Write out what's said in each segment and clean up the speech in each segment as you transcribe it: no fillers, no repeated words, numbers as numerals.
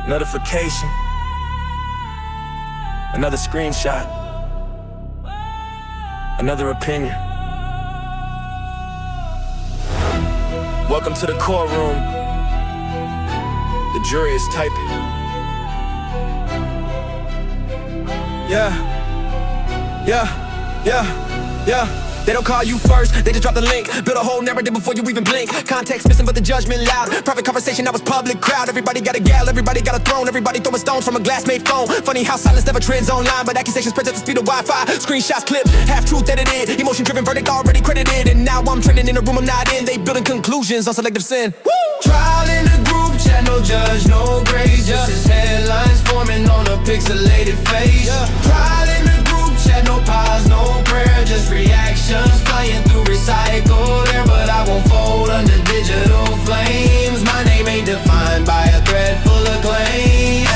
notification, another screenshot, another opinion. Welcome to the courtroom. The jury is typing. Yeah. They don't call you first, they just drop the link. Build a whole narrative before you even blink. Context missing but the judgment loud. Private conversation, that was public crowd. Everybody got a gal, everybody got a throne. Everybody throwing stones from a glass-made phone. Funny how silence never trends online, but accusations spread at the speed of Wi-Fi. Screenshots clipped, half-truth edited. Emotion-driven verdict already credited. And now I'm trending in a room I'm not in. They building conclusions on selective sin. Woo! Trial in the group chat, no judge, no grace. Just as headlines forming on a pixelated face. Trial in the group chat, no pause, no prayer. Just reactions flying through recycled air. But I won't fold under digital flames. My name ain't defined by a thread full of claims.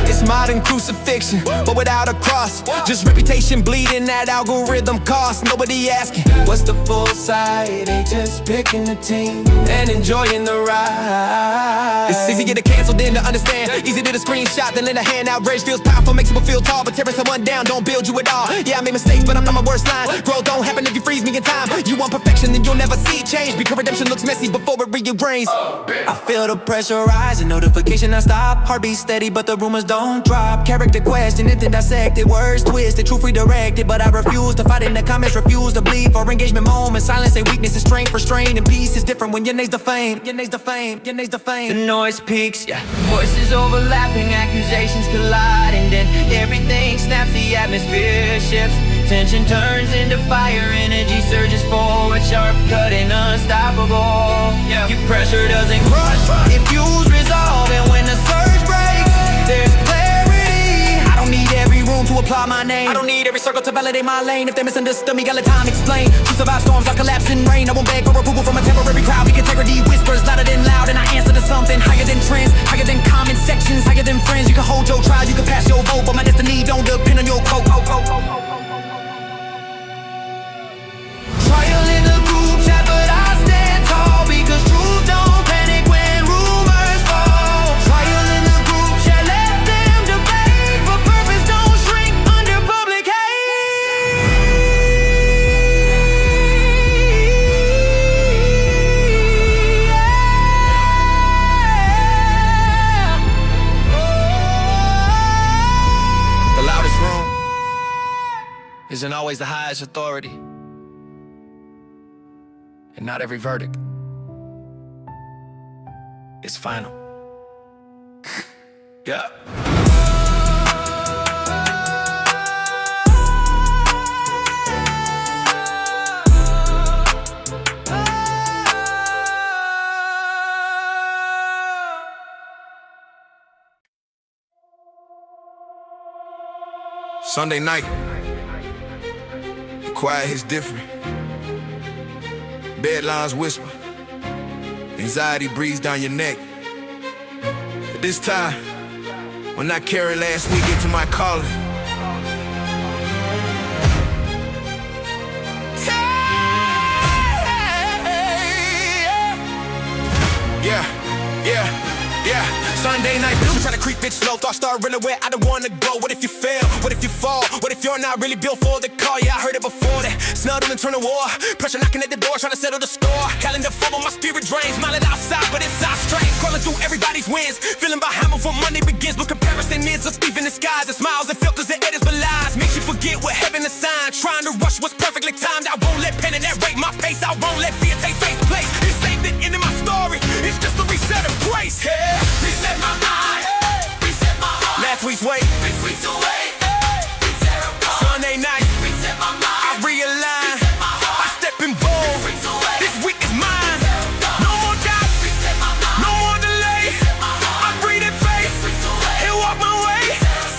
It's modern crucifixion, but without a cross. Just reputation bleeding, that algorithm cost. Nobody asking, What's the full side? They just picking the team and enjoying the ride. it's easy to get canceled than to understand. Easy to the screenshot, then lend a hand. Outrage feels powerful, makes people feel tall. But tearing someone down don't build you at all. Yeah, I made mistakes, but I'm not my worst line. Growth don't happen if you freeze me in time. You want perfection, then you'll never see change. Because redemption looks messy before it rearranges. I feel the pressure rising, notification I stop. Heartbeat steady, but the rumors don't drop. Character question, it dissected, words twisted, truth redirected. But I refuse to fight in the comments, refuse to bleed for engagement moments. Silence ain't weakness, it's strength for strain. And peace is different when your name's the fame. Your name's the fame, your name's the fame. The noise peaks, yeah. Voices overlapping, accusations colliding. Then everything snaps, the atmosphere shifts. Tension turns into fire, energy surges forward, sharp cutting, unstoppable. Yeah. Your pressure doesn't crush, it fuels resolve. And when the surge breaks, there's clarity. I don't need every room to apply my name. I don't need every circle to validate my lane. If they misunderstood me, got let time explain. To survive storms like collapsing rain. I won't beg for approval from a temporary crowd. Weak integrity whispers louder than loud. And I answer to something higher than trends, higher than comment sections, higher than friends. You can hold your trial, you can pass your vote, but my destiny don't depend on your coat. Trial in the group chat, but I stand tall. Because truth don't panic when rumors fall. Trial in the group chat, let them debate. But purpose don't shrink under public hate. The loudest room isn't always the highest authority. And not every verdict is final. Yeah. Sunday night, the quiet hits different. Bedlines whisper, anxiety breathes down your neck. At this time, when I carried last week into my calling, yeah. Sunday night blues trying to creep it slow. Thoughts start running where I don't wanna go. What if you fail? What if you fall? What if you're not really built for the call? Yeah, I heard it before that. Snuggled and turn to war. Pressure knocking at the door, trying to settle the score. Calendar full, but my spirit drains. Smiling outside, but inside strange. Crawling through everybody's wins. Feeling behind before Monday begins. But comparison is a thief in disguise. It smiles and filters and edits but lies. Makes you forget what heaven assigned. Trying to rush what's perfectly timed. I won't let pen and that rate my pace. I won't let fear take face place. This ain't the end of my story. It's just a reset of grace. Yeah. Reset my mind, reset my heart. Last week's wait, This week's away, reset a call. Sunday night, Reset my mind, I realign. reset my heart. I step in bold. This week's away, This week is mine. reset a call. No more doubt, Reset my mind, no more delay. reset my heart. I breathe in faith This week's away, and walk my way.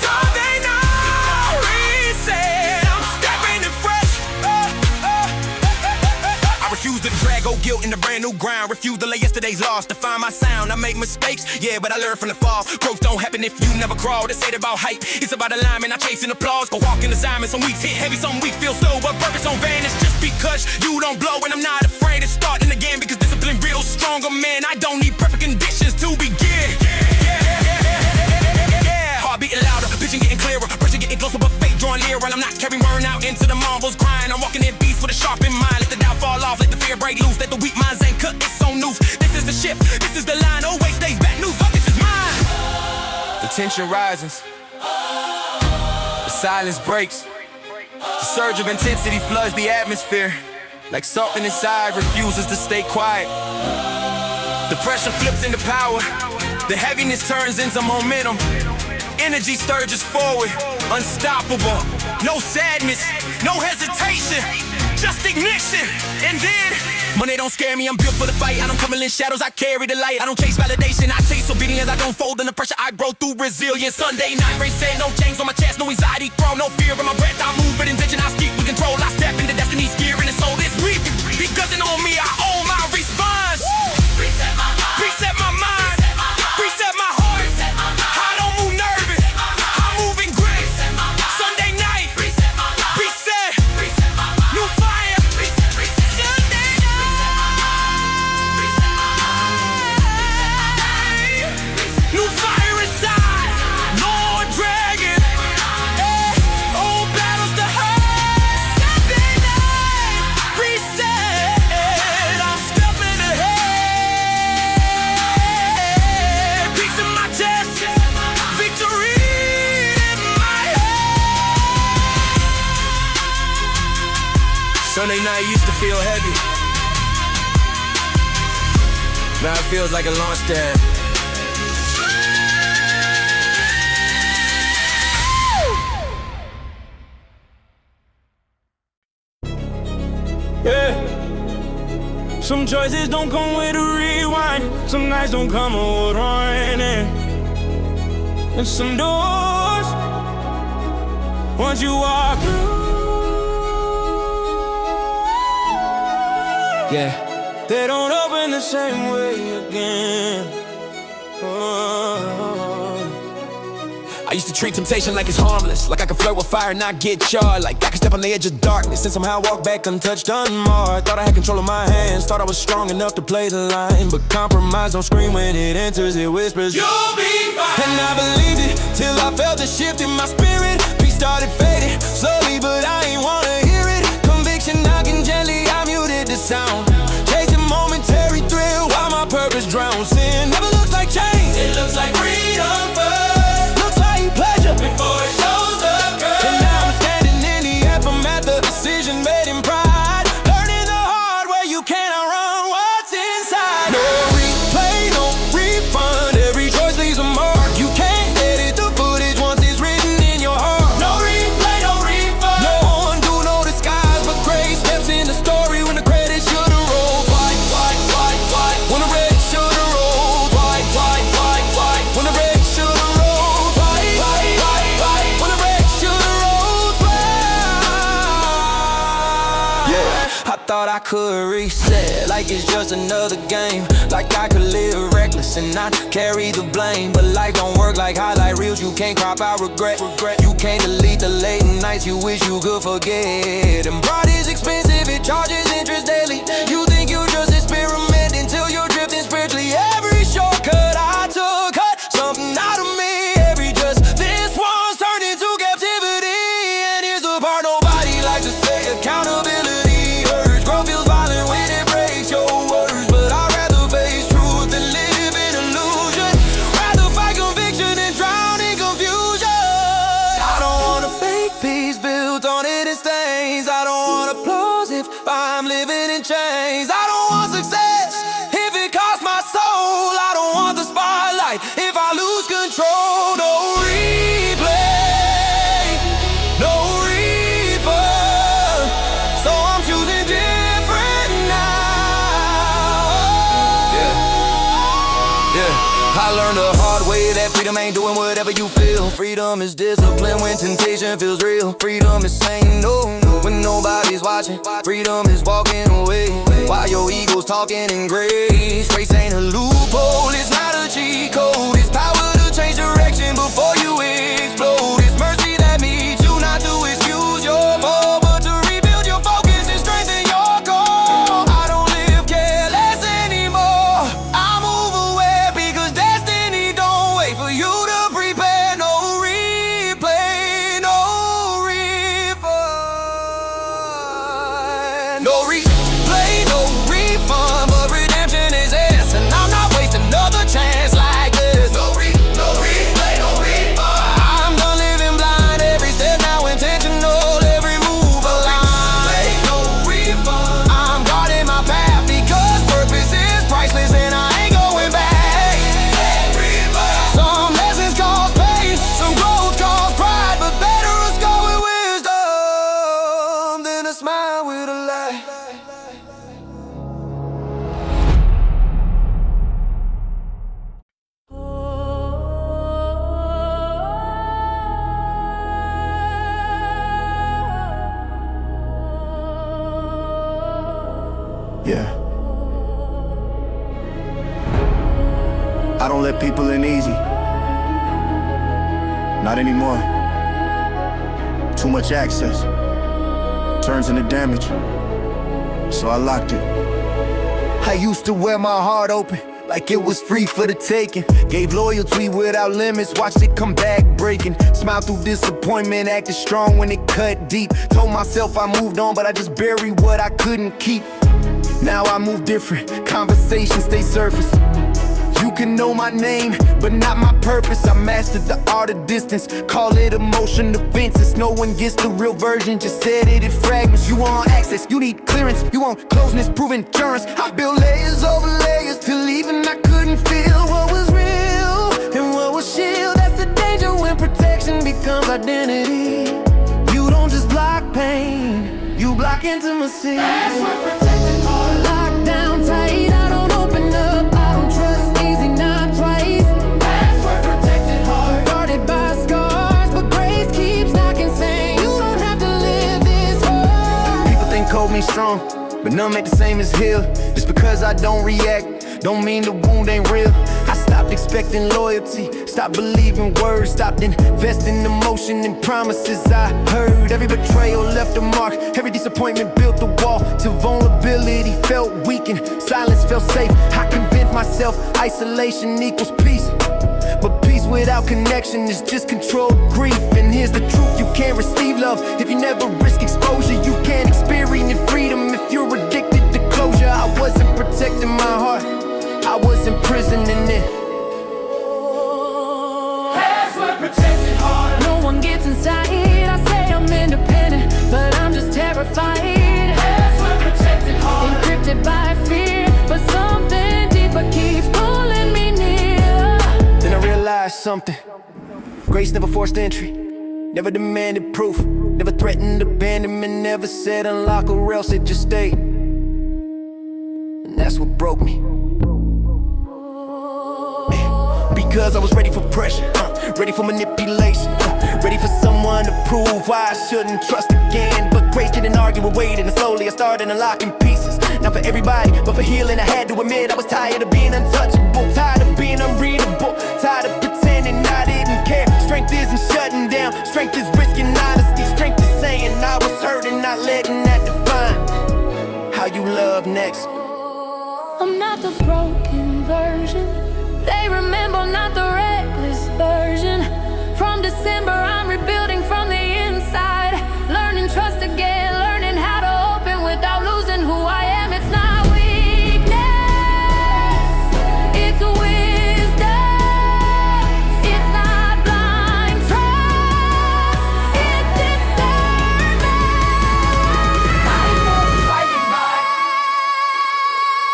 Sunday night, reset. I'm stepping in fresh. I refuse to drag old guilt in the brand new ground. Refuse to lay yesterday's loss to find my sound. I make mistakes, yeah, but I learn from the fall. Growth don't happen if you never crawl. This ain't about hype, it's about alignment. I chasing applause, go walk in assignment. Some weeks hit heavy, some weeks feel slow, but purpose on vanish just because you don't blow. And I'm not afraid of starting again because discipline real stronger, man. I don't need perfect conditions to begin. Yeah. viral. I'm not carrying burn out into the marbles grind. I'm walking in beast with a sharpened mind. Let the doubt fall off, let the fear break loose. Let the weak minds ain't cut its own noose. This is the shift, this is the line. Always stays back news, fuck, this is mine. The tension rises, the silence breaks. The surge of intensity floods the atmosphere. Like something inside refuses to stay quiet. The pressure flips into power. The heaviness turns into momentum. Energy surges forward, unstoppable. No sadness, no hesitation, just ignition. And then, money don't scare me, I'm built for the fight. I don't come in shadows, I carry the light. I don't chase validation, I chase obedience. I don't fold under pressure, I grow through resilience. Sunday night, race said, no chains on my chest, no anxiety, throw, no fear in my breath. I move with intention, I speak with control. I step into destiny's gear, and the soul is weak. Because it on me, I own my response. Reset my mind. Reset my mind. Reset my heart. I don't move nervous. I'm moving great. Sunday night. Reset. New fire. Sunday night. New fire inside. Lord Dragon. Old battles to hurt. Sunday night. Reset. I'm stepping ahead. Peace in my chest. Victory in my head. Sunday night used to feel heavy. Now it feels like a launch pad. Yeah. Some choices don't come with a rewind. Some nights don't come with running. And some doors, once you walk through, yeah, they don't open the same way again. Oh. I used to treat temptation like it's harmless, like I could flirt with fire and not get charred, like I could step on the edge of darkness and somehow walk back untouched, unmarred. Thought I had control of my hands, thought I was strong enough to play the line, but compromise don't scream when it enters, it whispers, you'll be fine. And I believed it till I felt a shift in my spirit. Peace started fading slowly, but I ain't wanna hear it. Conviction knocking gently, I muted the sound, chasing momentary thrill while my purpose drowns. Sin never looks like change, It looks like freedom first pleasure before it shows up, girl. and now I'm standing in the aftermath of decision made in pride, learning the hard way you cannot run what's inside. No replay, no refund. Every choice leaves a mark. You can't edit the footage once it's written in your heart. No replay, no refund. No undo, no disguise, but grace steps in the story when the credits should've rolled. White. When the red should've rolled. White. When the red should've rolled. Thought I could reset, like it's just another game. Like I could live reckless and not carry the blame. But life don't work like highlight reels, you can't crop out regret. You can't delete the late nights you wish you could forget. And pride is expensive, it charges interest daily. You think you just experiment until you're drifting spiritually. Every shortcut I took cut something out of me. Every just this one's turned into captivity. And here's the part nobody likes to say, accountability. I'm living in chains. I don't want success if it costs my soul. I don't want the spotlight if I lose control. No replay, no refund. So I'm choosing different now. Yeah. I learned the hard way that freedom ain't doing whatever you feel. Freedom is discipline when temptation feels real. Freedom is saying no when nobody's watching. Freedom is walking away while your ego's talking in grace. Grace ain't a loophole, it's not a cheat code. It's power to change direction before you explode. It's mercy that meets you, not to excuse your fall, but to rebuild your focus and strengthen your core. I don't live careless anymore. I move away because destiny don't wait for you to prepare. No replay, no refund. I don't let people in easy. Not anymore. Too much access turns into damage, so I locked it. I used to wear my heart open like it was free for the taking. Gave loyalty without limits, watched it come back breaking. Smiled through disappointment, acted strong when it cut deep. Told myself I moved on, but I just buried what I couldn't keep. Now I move different, conversations stay surface. You can know my name, but not my purpose. I mastered the art of distance, call it emotion defenses. No one gets the real version, just said it in fragments. You want access, you need clearance. You want closeness, prove endurance. I built layers over layers till even I couldn't feel what was real and what was shield. That's the danger when protection becomes identity. You don't just block pain, you block intimacy. That's what protected heart. Locked down tight, I don't open up. I don't trust easy, not twice. That's what protected heart. Guarded by scars, but grace keeps knocking, saying you don't have to live this hard. People think cold means strong, but none ain't the same as heal. Just because I don't react, don't mean the wound ain't real. I stopped expecting loyalty, stopped believing words, stopped investing emotion in promises I heard. Every betrayal left a mark, every disappointment built the wall. Till vulnerability felt weakened, silence felt safe. I convinced myself isolation equals peace, but peace without connection is just controlled grief. And here's the truth, you can't receive love if you never risk exposure. You can't experience freedom if you're addicted to closure. I wasn't protecting my heart, I was imprisoning it. Password protected heart. No one gets inside, I say I'm independent, but I'm just terrified. Password protected heart. Encrypted by fear, but something deeper keeps pulling me near. Then I realized something. Grace never forced entry, never demanded proof, never threatened abandonment, never said unlock or else it just stayed. And that's what broke me. Because I was ready for pressure, ready for manipulation, ready for someone to prove why I shouldn't trust again. But grace didn't argue with waiting, and slowly I started unlocking pieces. Not for everybody, but for healing I had to admit I was tired of being untouchable, tired of being unreadable, tired of pretending I didn't care. Strength isn't shutting down, strength is risking honesty. Strength is saying I was hurting, not letting that define how you love next. I'm not the broken version they remember, not the reckless version. From December, I'm rebuilding from the inside, learning trust again, learning how to open without losing who I am. It's not weakness, it's wisdom. It's not blind trust, it's discernment. I'm fighting my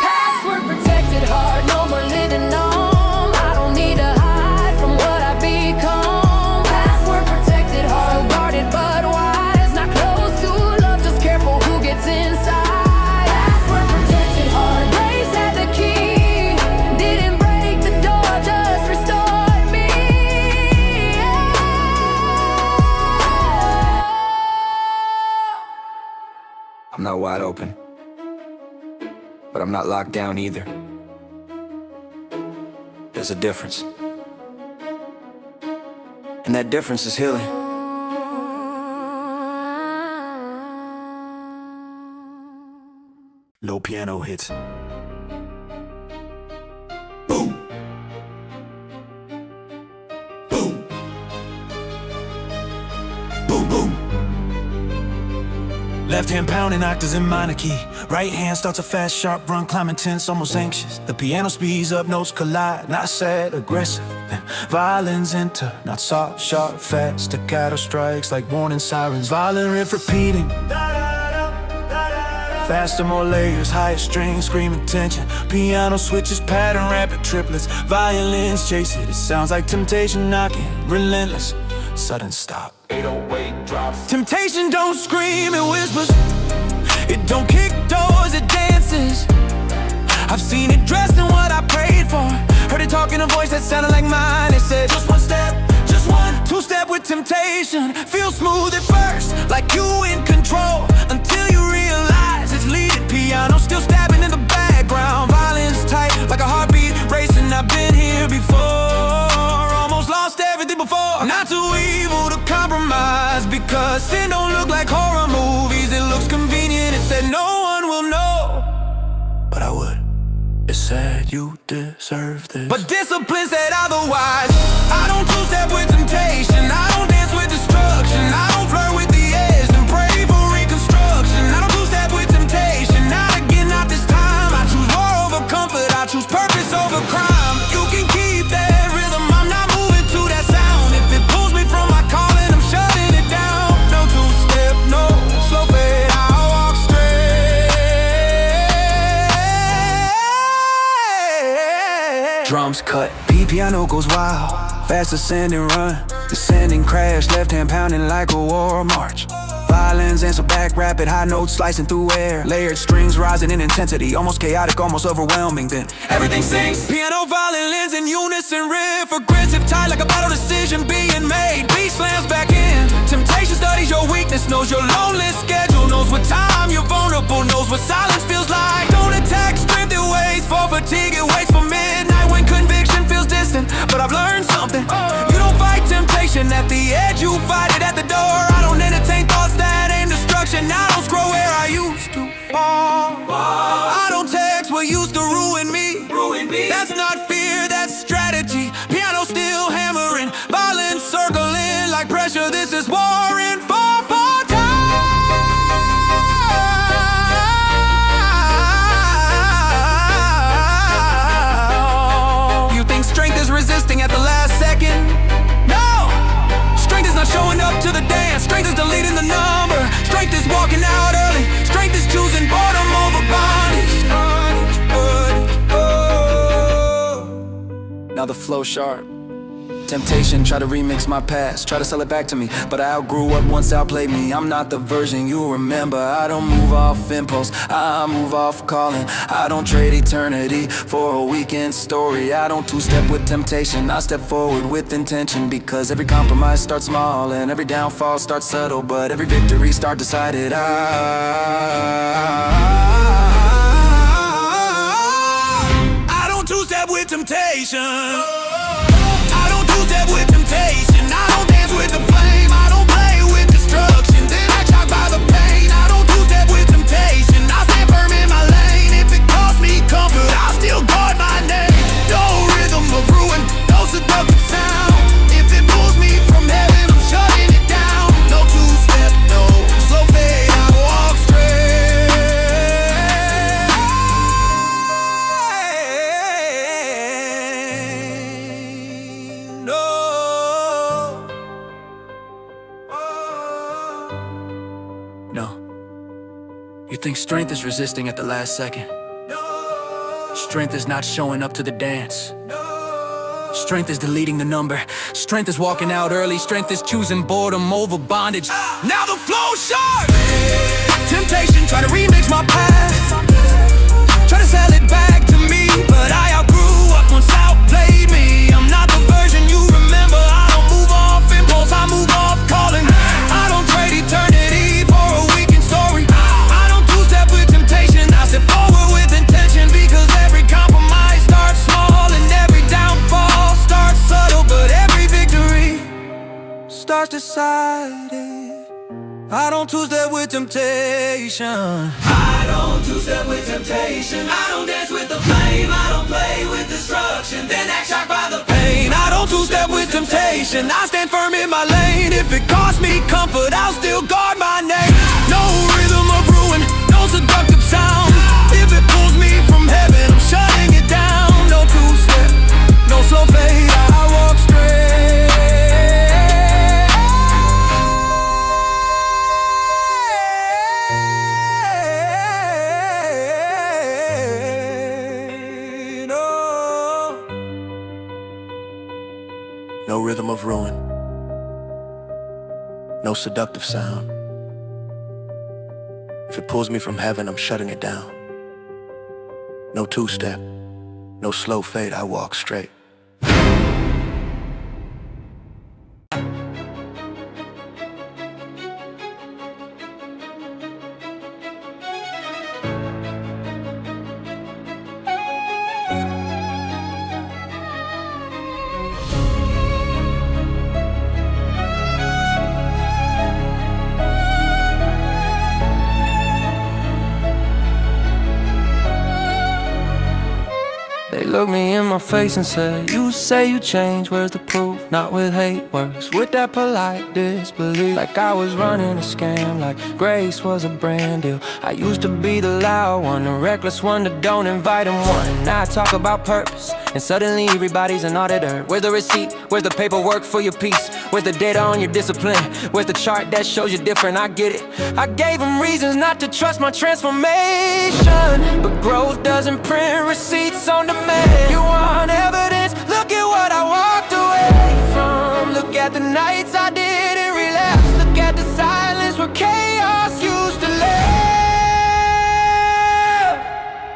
password protected heart. No more living on. I'm not wide open, but I'm not locked down either. There's a difference, and that difference is healing. Low piano hits. Boom. Boom. Boom, boom. Left hand pounding octaves in minor key. Right hand starts a fast, sharp run, climbing tense, almost anxious. The piano speeds up, notes collide, not sad, aggressive. Then violins enter, not soft, sharp, fast. Staccato strikes like warning sirens. Violin riff repeating. Faster, more layers, higher strings, screaming tension. Piano switches, pattern, rapid triplets. Violins chase it, it sounds like temptation knocking, relentless. Sudden stop. 808 drops. Temptation don't scream, it whispers. It don't kick doors, it dances. I've seen it dressed in what I prayed for. Heard it talk in a voice that sounded like mine. It said, just one step, just one. Two-step with temptation. Feel smooth at first, like you in control, until you realize it's leading. Piano still stabbing in the background. Violence tight, like a heartbeat racing. I've been here here before, almost lost everything before. Not too evil to compromise, because sin don't look like horror movies. It looks convenient, it said no one will know, but I would. It said you deserve this, but discipline said otherwise. I don't two-step with temptation, I don't dance with destruction, I don't flirt with the edge and pray for reconstruction. I don't two-step with temptation, not again, not this time. I choose war over comfort, I choose purpose over crime. You can keep that rhythm, I'm not moving to that sound. If it pulls me from my calling, I'm shutting it down. No two-step, no slow fade, I'll walk straight. Drums cut, piano goes wild, fast ascend and run, descending crash, left hand pounding like a war march. Violins answer back rapid, high notes slicing through air, layered strings rising in intensity, almost chaotic, almost overwhelming. Then everything sings, piano, violins in unison, riff aggressive, tight like a battle decision being made. Beat slams back in, temptation studies your weakness, knows your lonely schedule, knows what time you're vulnerable, knows what silence feels like. Don't attack strength, it waits for fatigue, it waits for midnight when conviction feels distant. But I've learned something, you don't fight temptation at the edge, you fight it at the door. I don't entertain thoughts that aim destruction, I don't scroll where I used to fall. I don't text what used to ruin me. That's not fear, that's strategy. Piano still hammering, violence circling like pressure. This is war in 4/4 time. You think strength is resisting at the last second? No! Strength is not showing up to the dance. Strength is deleting the number. Strength is walking out early. Strength is choosing boredom over bondage. Now the flow sharp. Temptation, try to remix my past, try to sell it back to me, but I outgrew what once outplayed me. I'm not the version you remember. I don't move off impulse, I move off calling. I don't trade eternity for a weekend story. I don't two-step with temptation, I step forward with intention. Because every compromise starts small and every downfall starts subtle, but every victory starts decided. I don't two-step with temptation, I don't two-step with temptation, I don't dance with the flame, I don't play with destruction, then I shock by the pain. I don't two-step with temptation, I stand firm in my lane. If it costs me comfort, I'll still guard my name. No rhythm of ruin, no seductive sound. If it pulls me from heaven, I'm shutting it down. No two-step, no slow fade, I walk straight. No. You think strength is resisting at the last second? Strength is not showing up to the dance. Strength is deleting the number. Strength is walking out early. Strength is choosing boredom over bondage. Now the flow sharp. Temptation, try to remix my past, try to sell it back to me, but I outgrew what once outplayed me. I'm not the version you remember. I don't move off impulse, I move off calling. I don't trade eternity for a weekend story. I don't two-step with temptation, I step forward with intention. Because every compromise starts small and every downfall starts subtle, but every victory starts decided. I don't two-step with temptation, I don't two-step with temptation, I don't dance with the flame, I don't play with destruction, then act shocked by the pain. I don't two-step with temptation, I stand firm in my lane. If it costs me comfort, I'll still guard my name. No rhythm of ruin, no seductive sound. If it pulls me from heaven, I'm shutting it down. No two-step, no slow fade, I walk straight. No rhythm of ruin, no seductive sound. If it pulls me from heaven, I'm shutting it down. No two-step, no slow fade, I walk straight. looked me in my face and said, you say you changed, where's the proof? Not with hate words, with that polite disbelief. Like I was running a scam, like grace was a brand deal. I used to be the loud one, the reckless one that don't invite him one. Now I talk about purpose, and suddenly everybody's an auditor. Where's the receipt? Where's the paperwork for your piece? Where's the data on your discipline? Where's the chart that shows you different? I get it. I gave him reasons not to trust my transformation, but growth doesn't print receipts on demand. You want evidence? Look at what I walked away from. Look at the nights I didn't relapse. Look at the silence where chaos used to live.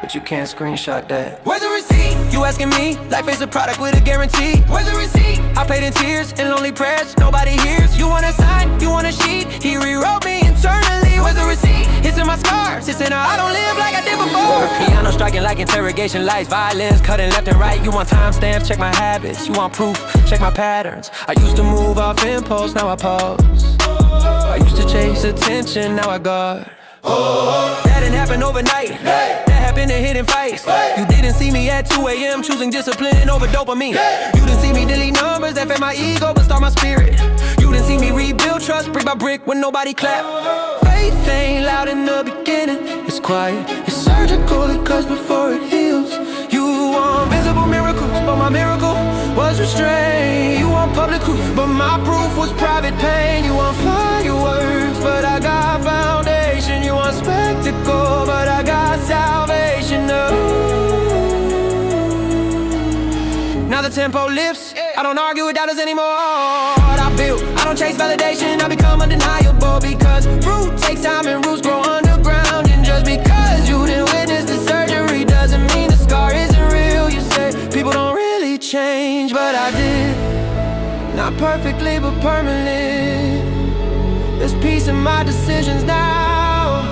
But you can't screenshot that. Where's the receipt? You asking me? Life is a product with a guarantee. Where's the receipt? I paid in tears and lonely prayers nobody hears. You want a sign? You want a sheet? He rewrote me internally. Where's the receipt? It's in my scars. It's in how I don't live like I did before. Piano striking like interrogation lights. Violins cutting left and right. You want timestamps? Check my habits. You want proof? Check my patterns. I used to move off impulse, now I pause. I used to chase attention, now I guard. That didn't happen overnight. That happened in hidden fights. You didn't see me at 2 a.m. choosing discipline over dopamine. You didn't see me delete numbers that fed my ego but starve my spirit. You didn't see me rebuild trust brick by brick when nobody clapped. Faith ain't loud in the beginning, it's quiet, it's surgical, it cuts before it heals. You want visible miracles, but my miracle was restrained. You want public proof, but my proof was private pain. You want fireworks, but I got foundation. You want spectacle, but I got salvation. Now the tempo lifts, I don't argue with doubters anymore. I build, I don't chase validation, I become undeniable. Because fruit takes time and roots grow underground. And just because you didn't witness the surgery doesn't mean the scar isn't real. You say people don't really change, but I did. Not perfectly, but permanently. There's peace in my decisions now.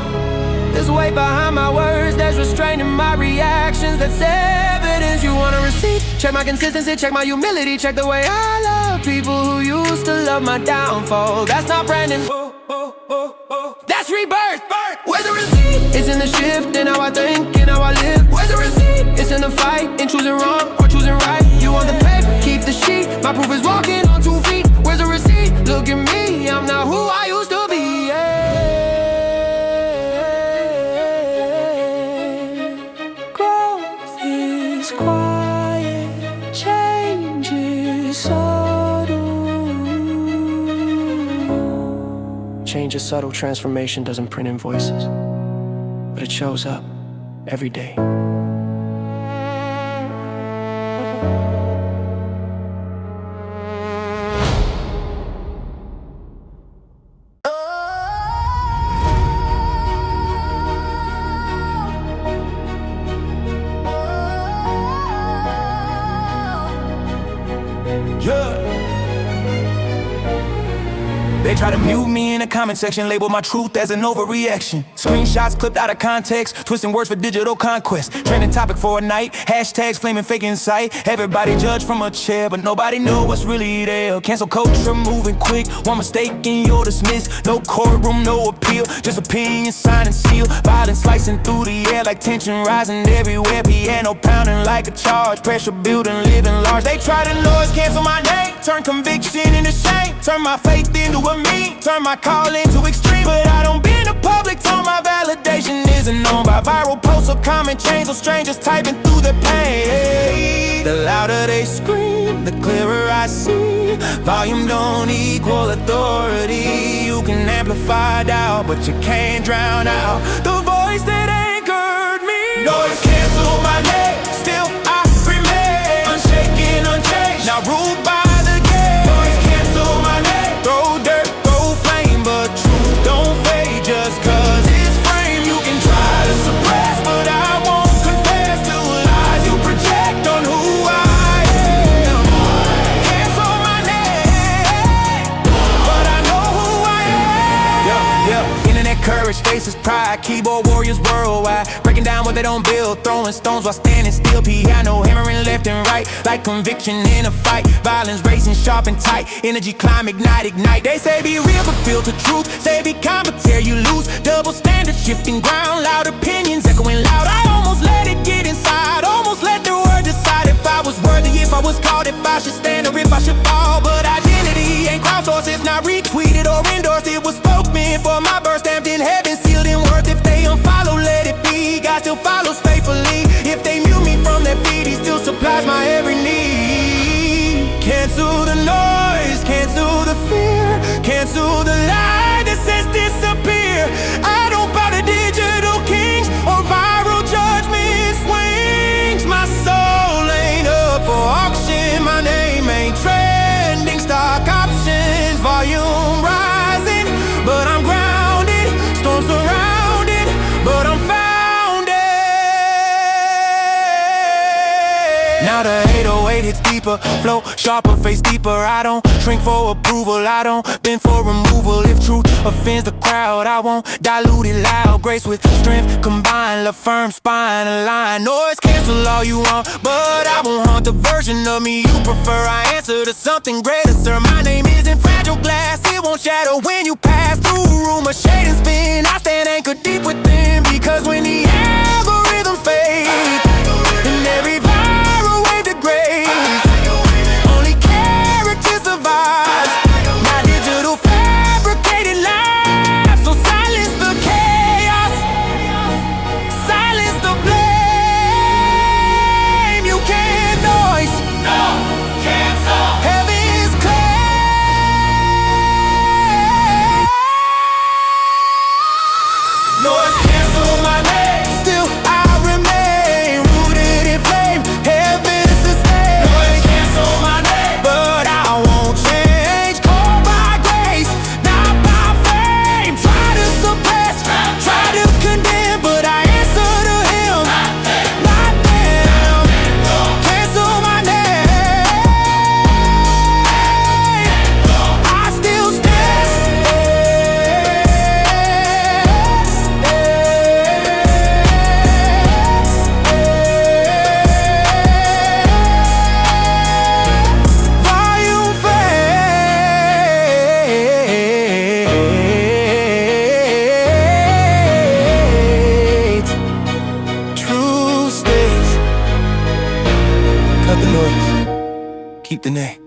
There's weight behind my words, there's restraint in my reactions. That's evidence. You want a receipt? Check my consistency, check my humility, check the way I love people who used to love my downfall. That's not Brandon, that's rebirth. Where's the receipt? It's in the shift in how I think and how I live. Where's the receipt? It's in the fight, in choosing wrong or choosing right. You want the paper, keep the sheet. My proof is walking on 2 feet. Where's the receipt? Look at me, I'm not who I used to be. Growth is quiet, change is subtle. Change is subtle, transformation doesn't print in voices, but it shows up every day. They try to mute me in the comment section, label my truth as an overreaction. Screenshots clipped out of context, twisting words for digital conquest. Trending topic for a night, hashtags flaming fake insight. Everybody judge from a chair, but nobody know what's really there. Cancel culture moving quick, one mistake and you're dismissed. No courtroom, no appeal, just opinion, sign and seal. Violence slicing through the air like tension rising everywhere. Piano pounding like a charge, pressure building, living large. They try to noise cancel my name, turn conviction into shame, turn my faith into a meme, turn my call into extreme. But I don't be in the public, so my validation isn't known by viral posts or comment chains or strangers typing through the pain. The louder they scream, the clearer I see. Volume don't equal authority. You can amplify doubt, but you can't drown out the voice that anchored me. Noise cancel my name, still I remain unshaken, unchanged, now ruled by the game. Noise cancel my name, throw dirt, throw flame, but truth don't fade just cause it's frame. You can try to suppress, but I won't confess to lies you project on who I am. Cancel my name, but I know who I am. Yeah. Internet courage faces pride, keyboard warriors worldwide, breaking down what they don't build, throwing stones while standing still. Piano hammering left and right, like conviction in a fight. Violence racing sharp and tight, energy climb, ignite. They say be real but filter truth, say be calm but tear you loose. Double standards shifting ground, loud opinions echoing loud. I almost let it get inside, almost let the word decide if I should stand or if I should fall. But identity ain't crowdsourced, it's not retweeted or endorsed. It was spoken for my birth, stamped in heaven, sealed in worth. If they unfollow, let it be. God still follows faithfully. If they mute me from their feed, He still supplies my every need. Cancel the noise, cancel the fear, cancel the lie that says disappear. I don't bow to digital kings or viral judgment swings. My soul ain't up for auction, my name ain't trending. Stock options, volume rising, but I'm grounded. Storms surrounded, but I'm founded. Now the 808 hits deeper, flow sharper, face deeper. I don't shrink for approval, I don't bend for removal. If truth offends the crowd, I won't dilute it loud. Grace with strength combined, la firm spine align. Noise cancel all you want, but I won't haunt the version of me you prefer. I answer to something greater, sir. My name isn't fragile glass, it won't shatter when you pass through. Room of shade and spin, I stand anchored deep within. Because when the algorithms fade and every viral wave degrades, only character survives. My digital fabricated life. So silence the chaos, silence the blame. You can't noise, no, cancel. Heaven's claim. Noise cancel my name. Still I remain rooted in flame. Heaven sustain. Noise cancel my name, but I won't change. Called by grace, not by fame. Try to suppress, try to condemn, but I answer to Him, not them. Cancel my name, I still stand. Volume fades, true stays. Cut the noise, keep the name.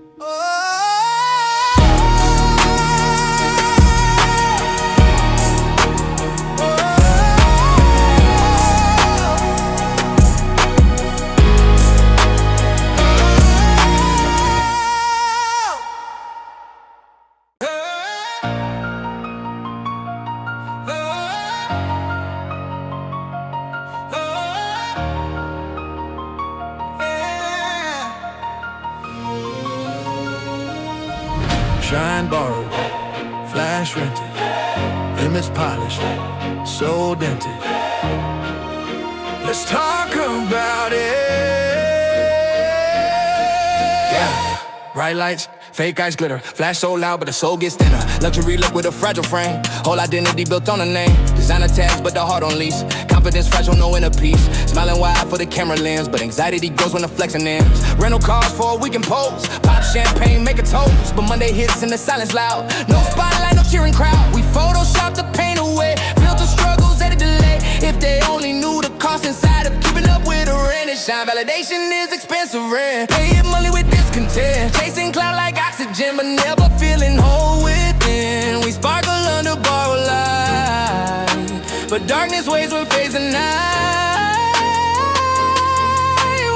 Shine borrowed, flash rented, image polished, soul dented. Let's talk about it. Yeah, bright lights, fake ice glitter, flash so loud but the soul gets thinner. Luxury look with a fragile frame, whole identity built on a name. Designer tags but the heart on lease, confidence fragile, no inner peace. Smiling wide for the camera lens, but anxiety grows when the flexing ends. Rental cars for a weekend pose, pop champagne, make a toast, but Monday hits and the silence loud. No spotlight, no cheering crowd. We Photoshop the pain away, filter struggles at a delay. If they only knew the cost inside of keeping up with the rent and shine. Validation is expensive rent, pay it monthly with discontent. Chasing cloud like oxygen, but never feeling whole within. We sparkle under borrowed light, but darkness waves when phasing night.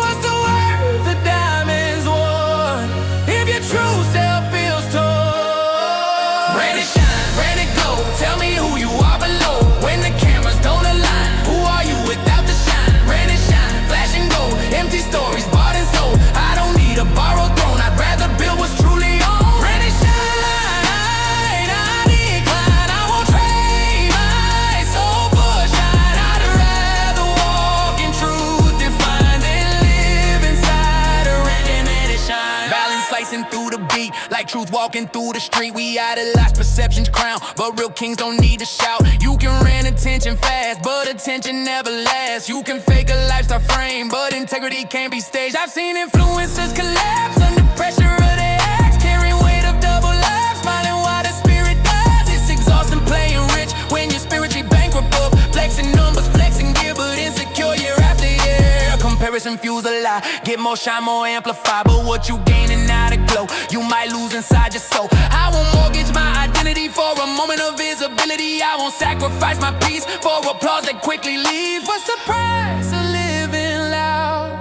What's the worth the diamonds worn if your true self feels torn? Rain it shine, rain it glow. Tell me who you are below. When the cameras don't align, who are you without the shine? Rain and shine, flash and gold. Empty stories bought and sold. I don't need a borrowed throne, I'd rather build what's truly owned. Rain and shine, I decline. I won't trade my soul for shine. I'd rather walk in truth defined than live inside a rain and shine. Balance slicing through the beat, like truth walking through the street. We idolize perception's crown, but real kings don't need to shout. You can rent attention fast, but attention never lasts. You can fake a lifestyle frame, but integrity can't be staged. I've seen influencers collapse under pressure of their acts, carrying weight of double lives, smiling while the spirit dies. It's exhausting playing rich when you're spiritually bankrupt. Flexing numbers, flexing gear, but insecure year after year. Comparison fuels a lie. sky. Get more shine, more amplified. But what you gaining out of glow, you might lose inside your soul. I won't mortgage my identity for a moment of visibility. I won't sacrifice my peace for applause that quickly leaves. What's the price of living loud?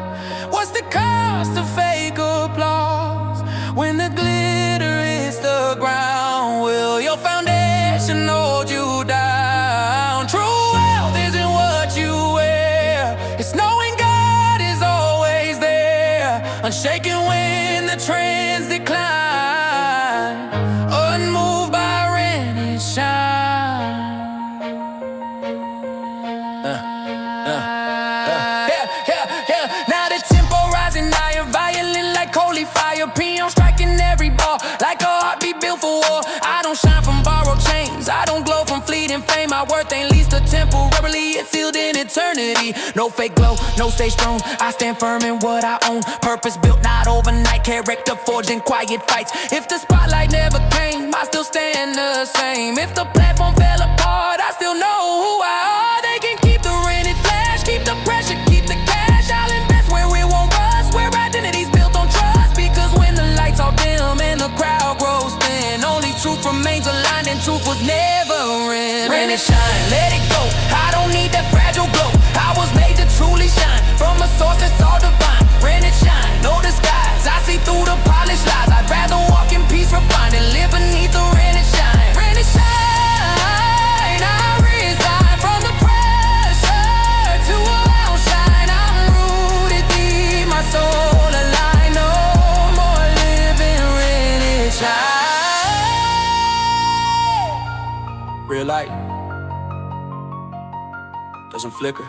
What's the cost of fake applause? When the glitter hits the ground, will your foundation hold you down? True wealth isn't what you wear, it's knowing God is always there. Unshaken when the trends decline, unmoved by rain and shine. Now the tempo rising higher, violent like holy fire. Peon striking every ball like a heartbeat built for war. I don't shine from borrowed chains, I don't glow from fleeting fame. My worth ain't leased or temporarily, it's sealed in eternity. No fake glow, no stage throne, I stand firm in what I own. Purpose built not overnight, character forged in quiet fights. If the spotlight never came, I still stand the same. If the platform fell apart, I still know who I are. They can keep the rented flash, keep the pressure, keep the cash. I'll invest where it won't rust, where identity's built on trust. Because when the lights are dim and the crowd grows thin, only truth remains aligned and truth was never in. Rain and shine, let it go, I don't need that fragile glow. I was made to truly shine, from a source that's all divine. Rain and shine, no disguise, I see through the polished lies. I'd rather walk in peace refined and live beneath the rain and shine. Rain and shine, I resign from the pressure to outshine. I'm rooted deep, my soul aligned. No more living rain and shine. Real light doesn't flicker.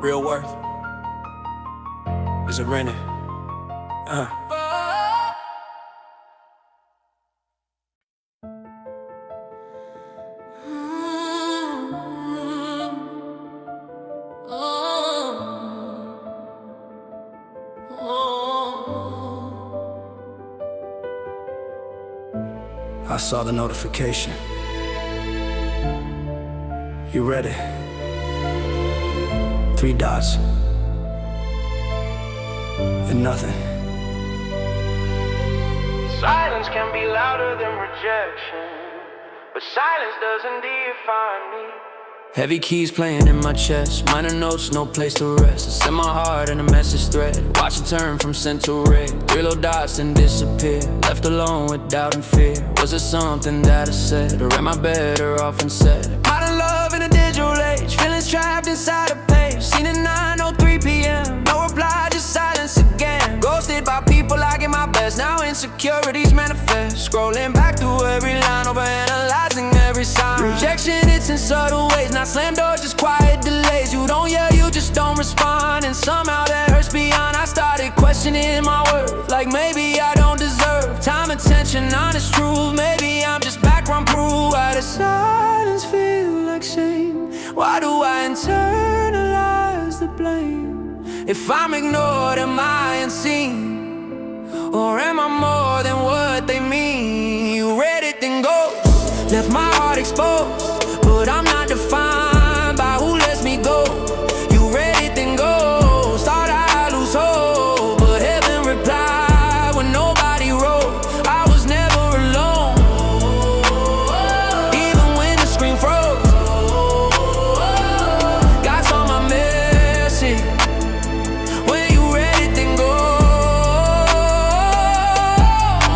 Real worth is a rented. I saw the notification. You read it? 3 dots and nothing. Silence can be louder than rejection, but silence doesn't define me. Heavy keys playing in my chest, minor notes, no place to rest. I sent my heart in a message thread, watch it turn from sent to red. 3 little dots and disappear, left alone with doubt and fear. Was it something that I said, or am I better off instead? Modern love in a digital age, feelings trapped inside a page. Seen at 9:03 p.m, no reply, just silence again. Ghosted by people I give my best, now insecurities manifest. Scrolling back through every line, overanalyzing every sign. Rejection, it's in subtle ways, not slam doors, just quiet delays. You don't yell, you just don't respond, and somehow that hurts beyond. I started questioning my worth, like maybe I don't deserve time, attention, honest truth. Maybe I'm just background proof. Why does silence feel like shame? Why do I internalize the blame? If I'm ignored, am I unseen? Or am I more than what they mean? You read it, then go. Left my heart exposed, but I'm not defined by who lets me go. You read it, then go. Thought I lose hope, but heaven replied when nobody wrote. I was never alone, even when the screen froze. God saw my message. When you read it, then go.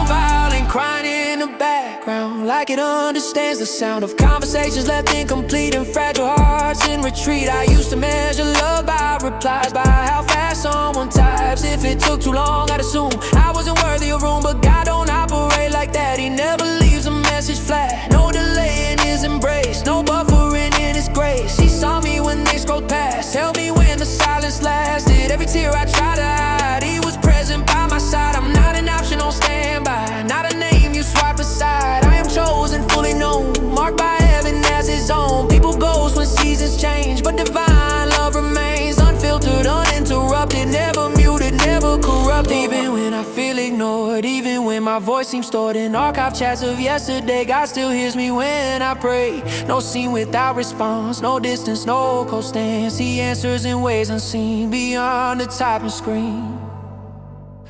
Violent crying in the background, like it understands the sound of conversations left incomplete and fragile hearts in retreat. I used to measure love by replies, by how fast someone types. If it took too long, I'd assume I wasn't worthy of room. But God don't operate like that, He never leaves a message flat. No delay in His embrace, no buffering in His grace. He saw me when they scrolled past, held me when the silence lasted. Every tear I tried to hide, He was present by my side. I'm not an option on standby, not a name you swipe aside. I am chosen, fully known, marked by heaven as His own. People ghost when seasons change, but divine love remains unfiltered, uninterrupted, never muted, never corrupt. Even when I feel ignored, even when and my voice seems stored in archive chats of yesterday. God still hears me when I pray. No scene without response, no distance, no cold stance. He answers in ways unseen beyond the typing screen.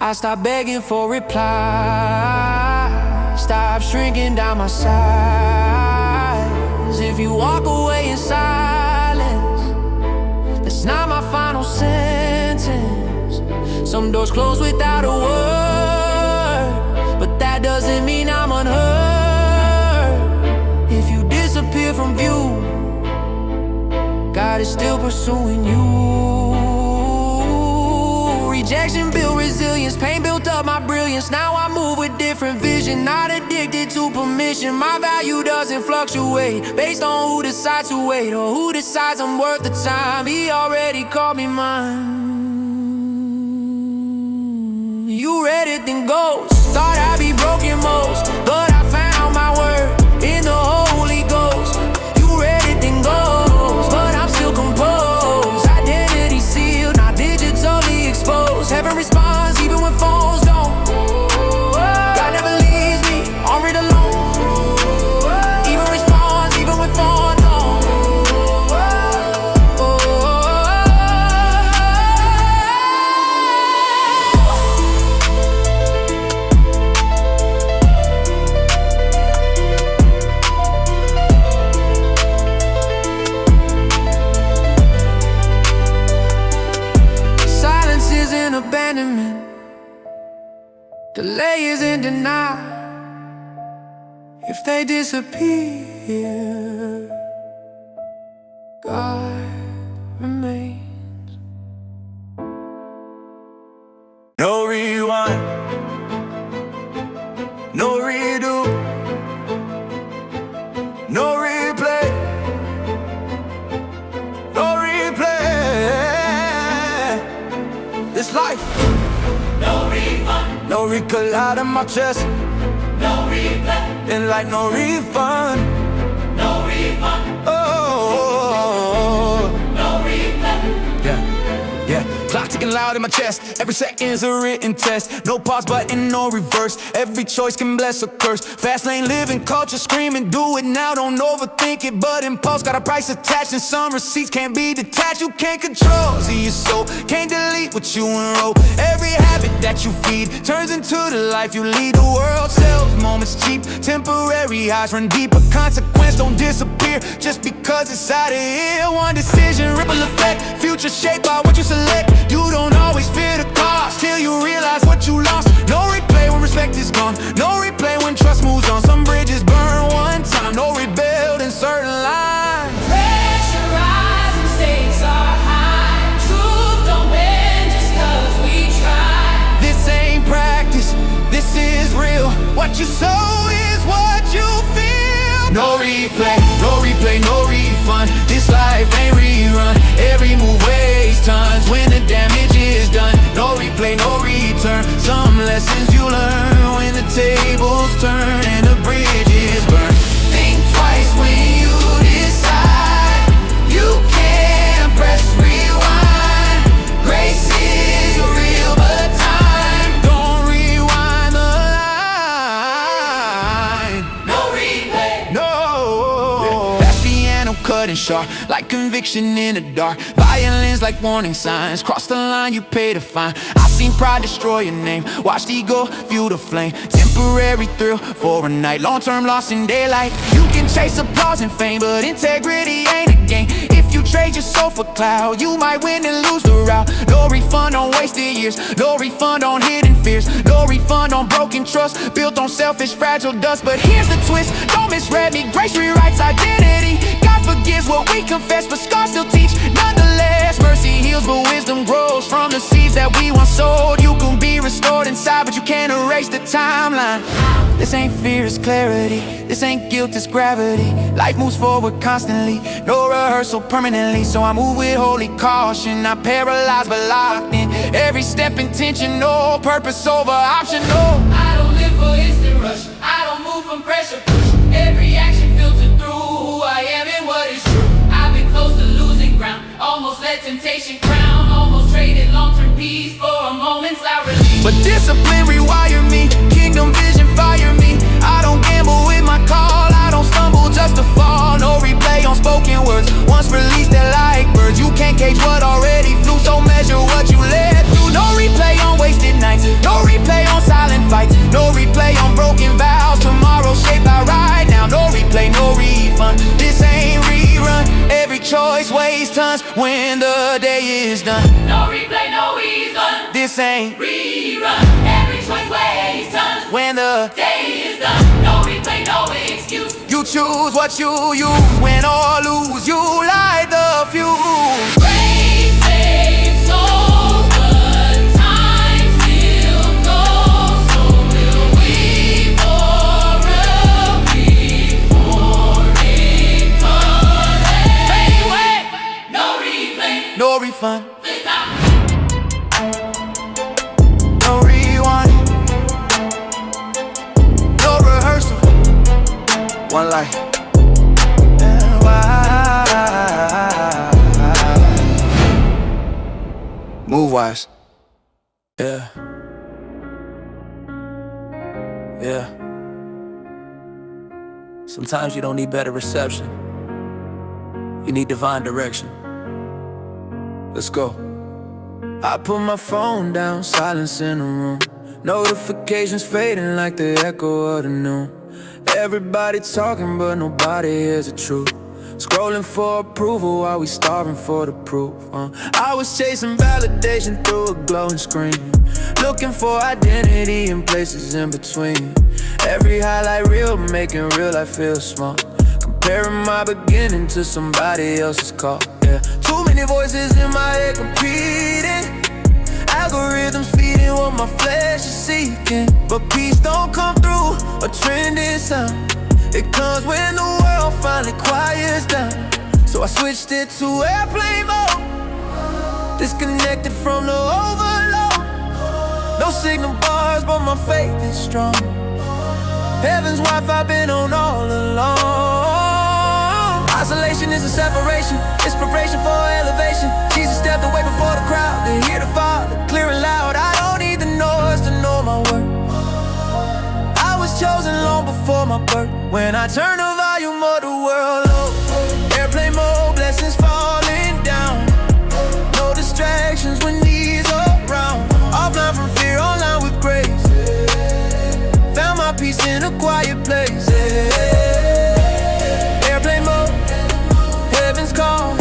I stop begging for reply, stop shrinking down my size. If you walk away in silence, that's not my final sentence. Some doors close without a word, but that doesn't mean I'm unheard. If you disappear from view, God is still pursuing you. Rejection built resilience, pain built up my brilliance. Now I move with different vision, not addicted to permission. My value doesn't fluctuate based on who decides to wait or who decides I'm worth the time. He already called me mine. You read it, then ghost. Thought I'd be broken most, but I found my word in the Holy Ghost. You read it, then ghost, but I'm still composed. Identity sealed, not digitally exposed. Heaven responds even when phones don't. God never leaves me, I'll read alone. Even responds even when phones don't. Silence isn't abandonment, delay isn't denial. If they disappear, God remains. No rewind, no redo, no replay, no replay. This life, no refund, no recall out of my chest, no replay, and like no refund, no refund. Oh, no replay. Yeah, clock ticking loud in my chest. Every second's a written test. No pause button, no reverse. Every choice can bless or curse. Fast lane living, culture screaming, do it now, don't overthink it. But impulse got a price attached, and some receipts can't be detached. You can't control, see your soul, can't delete what you enroll. Every habit that you feed turns into the life you lead. The world sells moments cheap, temporary highs run deeper. Consequence don't disappear just because it's out of here. One decision, ripple effect, future shaped by what you select. You don't always fear the cost till you realize what you lost. No replay when respect is gone, no replay when trust moves on. Some bridges burn one time, no rebuild in certain lines. Pressure rise and stakes are high. Truth don't bend just 'cause we try. This ain't practice, this is real. What you sow is what you feel. No replay, no replay, no refund. This life ain't rerun. Every move weighs tons when the damage is done. No replay, no return. Some lessons you learn when the tables turn and the bridges burn. Think twice when you decide. You can't press rewind. Grace is real, but time don't rewind the line. No replay, no. Fast piano cutting sharp, like conviction in the dark. Violence like warning signs. Cross the line, you pay the fine. I seen pride destroy your name. Watched ego fuel the flame. Temporary thrill for a night. Long-term loss in daylight. You can chase applause and fame, but integrity ain't a game. If you trade your soul for cloud, you might win and lose the route. No refund on wasted years. No refund on hidden fears. No refund on broken trust, built on selfish, fragile dust. But here's the twist, don't misread me. Grace rewrites identity. God forgives what we confess, but scars still teach nonetheless. Mercy heals, but wisdom grows from the seeds that we once sowed. You can be restored inside, but you can't erase the timeline. This ain't fear, it's clarity. This ain't guilt, it's gravity. Life moves forward constantly, no rehearsal permanently. So I move with holy caution, not paralyzed but locked in. Every step intentional, purpose over optional. I don't live for instant rush, I don't move from pressure push. Every action filtered through who I am and what is true. I've been close to losing ground, almost let temptation crown. Almost traded long-term peace for a moment's loud release. But discipline rewire me, kingdom vision reruns when the day is done. No replay, no reason. This ain't Rerun. Every choice weighs tons. when the Day is done. No replay, no excuse. you choose what you use. Win or lose, you light the fuse. Praise saves souls, but time still goes. So will we for real before it comes. Wait, no replay, No refund, this time. no rewind, no rehearsal. One life. And why? Move wise. Yeah. Yeah. Sometimes you don't need better reception. You need divine direction. Let's go. I put my phone down, silence in the room. Notifications fading like the echo of the noon. Everybody talking but nobody hears the truth. Scrolling for approval while we starving for the proof. I was chasing validation through a glowing screen, looking for identity in places in between. Every highlight reel making real life feel small, comparing my beginning to somebody else's call. Yeah, too many voices in my head competing, algorithms feeding what my flesh is seeking. But peace don't come through a trending sound. It comes when the world finally quiets down. So I switched it to airplane mode, disconnected from the overload. No signal bars, but my faith is strong. Heaven's Wi-Fi been on all along. Isolation is a separation, inspiration for elevation. Jesus stepped away before the crowd to hear the Father clear and loud. I don't need the noise to know my worth. I was chosen long before my birth. When I turn the volume of the world low, airplane mode, blessings falling down. No distractions when these around. Offline from fear, online with grace. Found my peace in a quiet place. Airplane mode, heaven's call.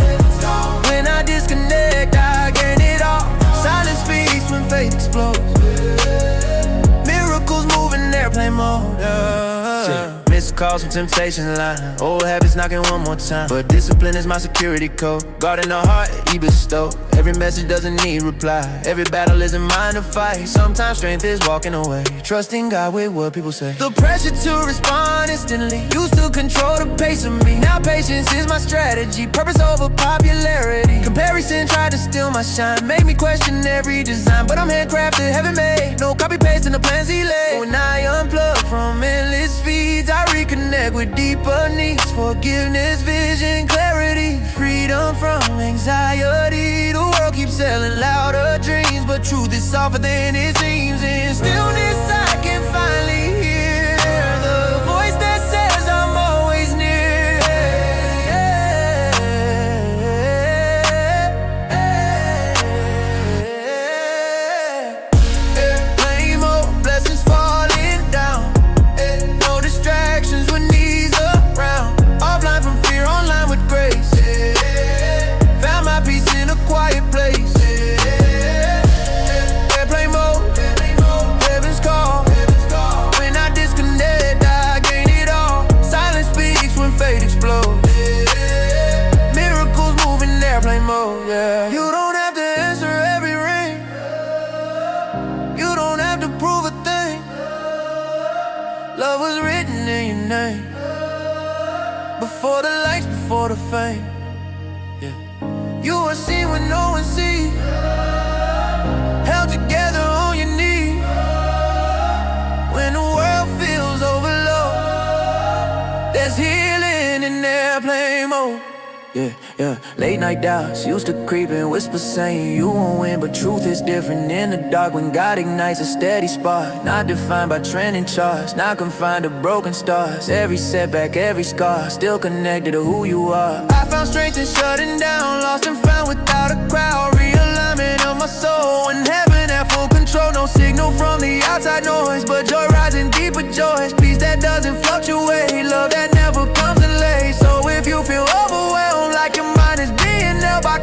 When I disconnect, I gain it all. Silence speaks when faith explodes. Miracles moving airplane mode. Missed calls from temptation line. Old habits knocking one more time. But discipline is my security code. Guarding the heart, he bestowed. Every message doesn't need reply. Every battle isn't mine to fight. Sometimes strength is walking away, trusting God with what people say. The pressure to respond instantly used to control the pace of me. Now patience is my strategy. Purpose over popularity. Comparison tried to steal my shine, made me question every design. But I'm handcrafted, heaven made. No copy paste in the plans he laid. When I unplug from endless feeds, I reconnect with deeper needs. Forgiveness, vision, clarity, freedom from anxiety. The world keeps selling louder dreams, but truth is softer than it seems. In stillness I can finally hear the voice that says I'm always near. Airplane mode, blessings falling down. No distractions when these around. Offline from fear, online with grace. Found my peace in a quiet place. Airplane mode, heaven's call. When I disconnect, I gain it all. Silence speaks when faith explodes. Miracles moving airplane mode, yeah. You don't have to answer every ring. You don't have to prove a thing. Love was written in your name. Before the lights, before the fame. Yeah. You are seen when no one sees. Held together on your knees. When the world feels overload, there's healing in airplane mode. Yeah, yeah. Late night doubts used to creep in, whispers saying you won't win, but truth is different in the dark. When God ignites a steady spark, not defined by trending charts, not confined to broken stars. Every setback, every scar, still connected to who you are. I found strength in shutting down, lost and found without a crowd. Realignment of my soul, when heaven had full control. No signal from the outside noise, but joy rising deeper joys. Peace that doesn't fluctuate, love that never comes in late. So if you feel overwhelmed, like your mind is being held by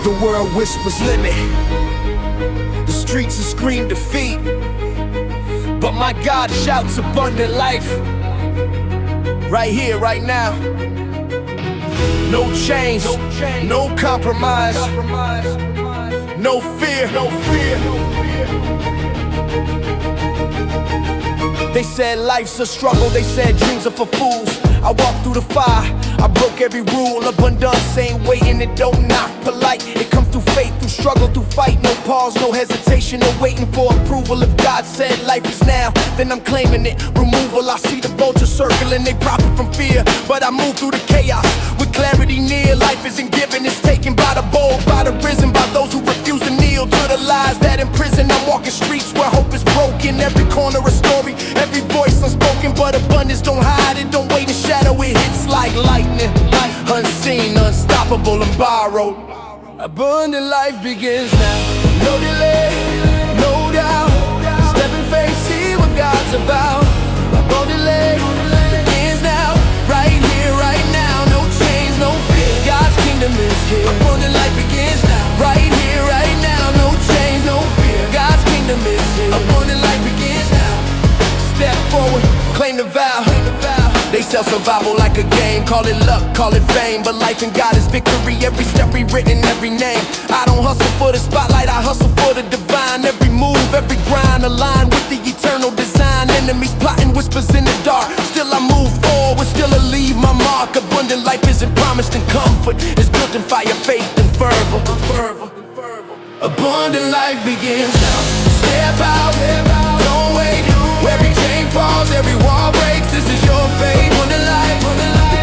The world whispers limit, the streets scream defeat, but my God shouts abundant life. Right here, right now. No change, no compromise, no fear. They said life's a struggle, they said dreams are for fools. I walked through the fire, I broke every rule. Abundance ain't waiting, it don't knock polite. It comes through faith, through struggle, through fight. No pause, no hesitation, no waiting for approval. If God said life is now, then I'm claiming it. Removal, I see the vultures circling, they profit from fear. But I move through the chaos with clarity near. Life isn't given, it's taken by the bold, by the risen, by those who refuse to kneel to the lies that imprison. I'm walking streets where hope is broken. Every corner a story, every voice unspoken. But abundance don't hide it, don't wait in shadow. It hits like lightning, unseen, unstoppable and borrowed. Abundant life begins now. No delay, no doubt. Step in faith, see what God's about. Abundant life begins now. Right here, right now. No chains, no fear. God's kingdom is here. Abundant life begins now. Right here, right now. No chains, no fear. God's kingdom is here. Abundant life begins now. Step forward, claim the vow. They sell survival like a game. Call it luck, call it fame. But life in God is victory. Every step rewritten, every name. I don't hustle for the spotlight, I hustle for the divine. Every move, every grind, aligned with the eternal design. Enemies plotting whispers in the dark. Still I move forward, still I leave my mark. Abundant life isn't promised in comfort. It's built in fire, faith, and fervor. Abundant life begins now. Step out, don't wait. Every chain falls, every wall breaks. This is your fate. Abundant life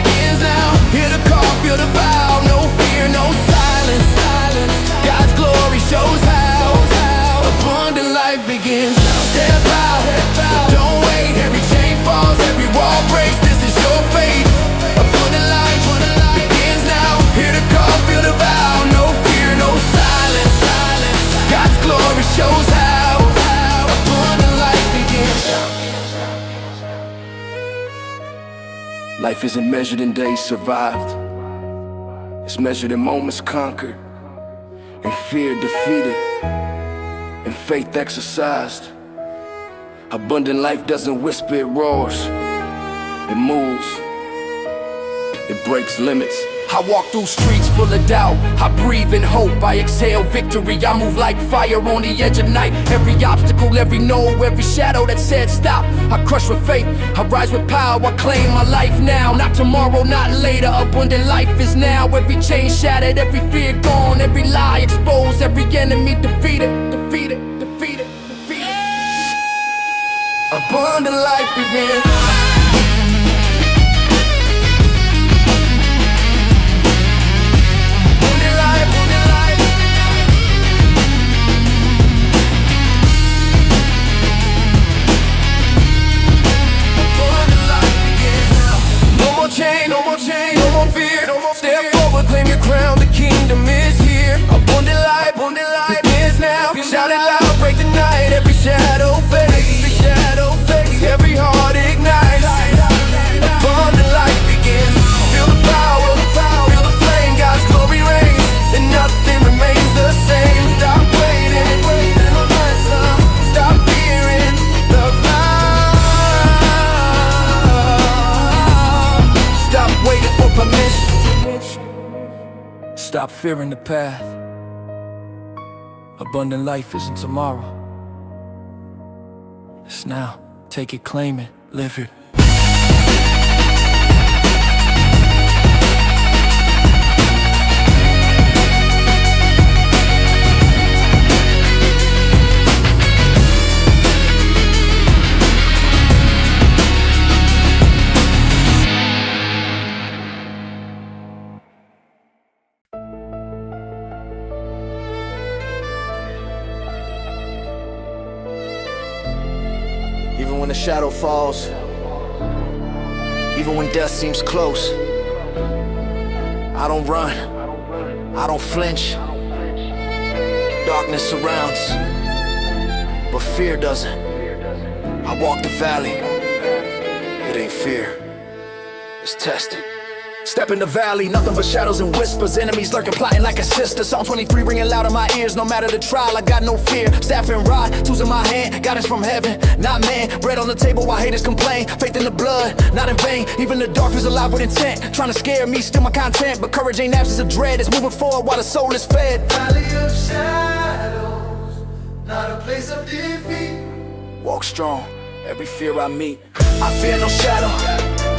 begins now. Hear the call, feel the vow. No fear, no silence. God's glory shows how. Abundant life begins now. Step out, don't wait. Every chain falls, every wall breaks. This is your fate. Abundant life begins now. Hear the call, feel the vow. No fear, no silence. God's glory shows how. Abundant life begins now. Life isn't measured in days survived. It's measured in moments conquered, and fear defeated, and faith exercised. Abundant life doesn't whisper, it roars. It moves. It breaks limits. I walk through streets full of doubt. I breathe in hope, I exhale victory. I move like fire on the edge of night. Every obstacle, every no, every shadow that said stop, I crush with faith, I rise with power. I claim my life now, not tomorrow, not later. Abundant life is now. Every chain shattered, every fear gone, every lie exposed, every enemy defeated. Abundant life begins. No more chain, no more fear, no more fear. Step forward, claim your crown, the kingdom is here. Abundant life begins now. Shout it loud, break the night. Every shadow fades, every heart ignites. Abundant life begins. Feel the power, feel the flame. God's glory reigns, and nothing remains the same. Stop waiting, stop fearing the waiting for permission. Stop fearing the path. Abundant life isn't tomorrow. It's now. Take it, claim it, live it. Even when the shadow falls, even when death seems close, I don't run, I don't flinch. Darkness surrounds, but fear doesn't. I walk the valley, it ain't fear, it's tested. Step in the valley, nothing but shadows and whispers. Enemies lurking, plotting like a sister. Psalm 23 ringing loud in my ears. No matter the trial, I got no fear. Staff and rod, tools in my hand. Guidance from heaven, not man. Bread on the table while haters complain. Faith in the blood, not in vain. Even the dark is alive with intent. Trying to scare me, steal my content. But courage ain't absence of dread. It's moving forward while the soul is fed. Valley of shadows, not a place of defeat. Walk strong, every fear I meet. I fear no shadow,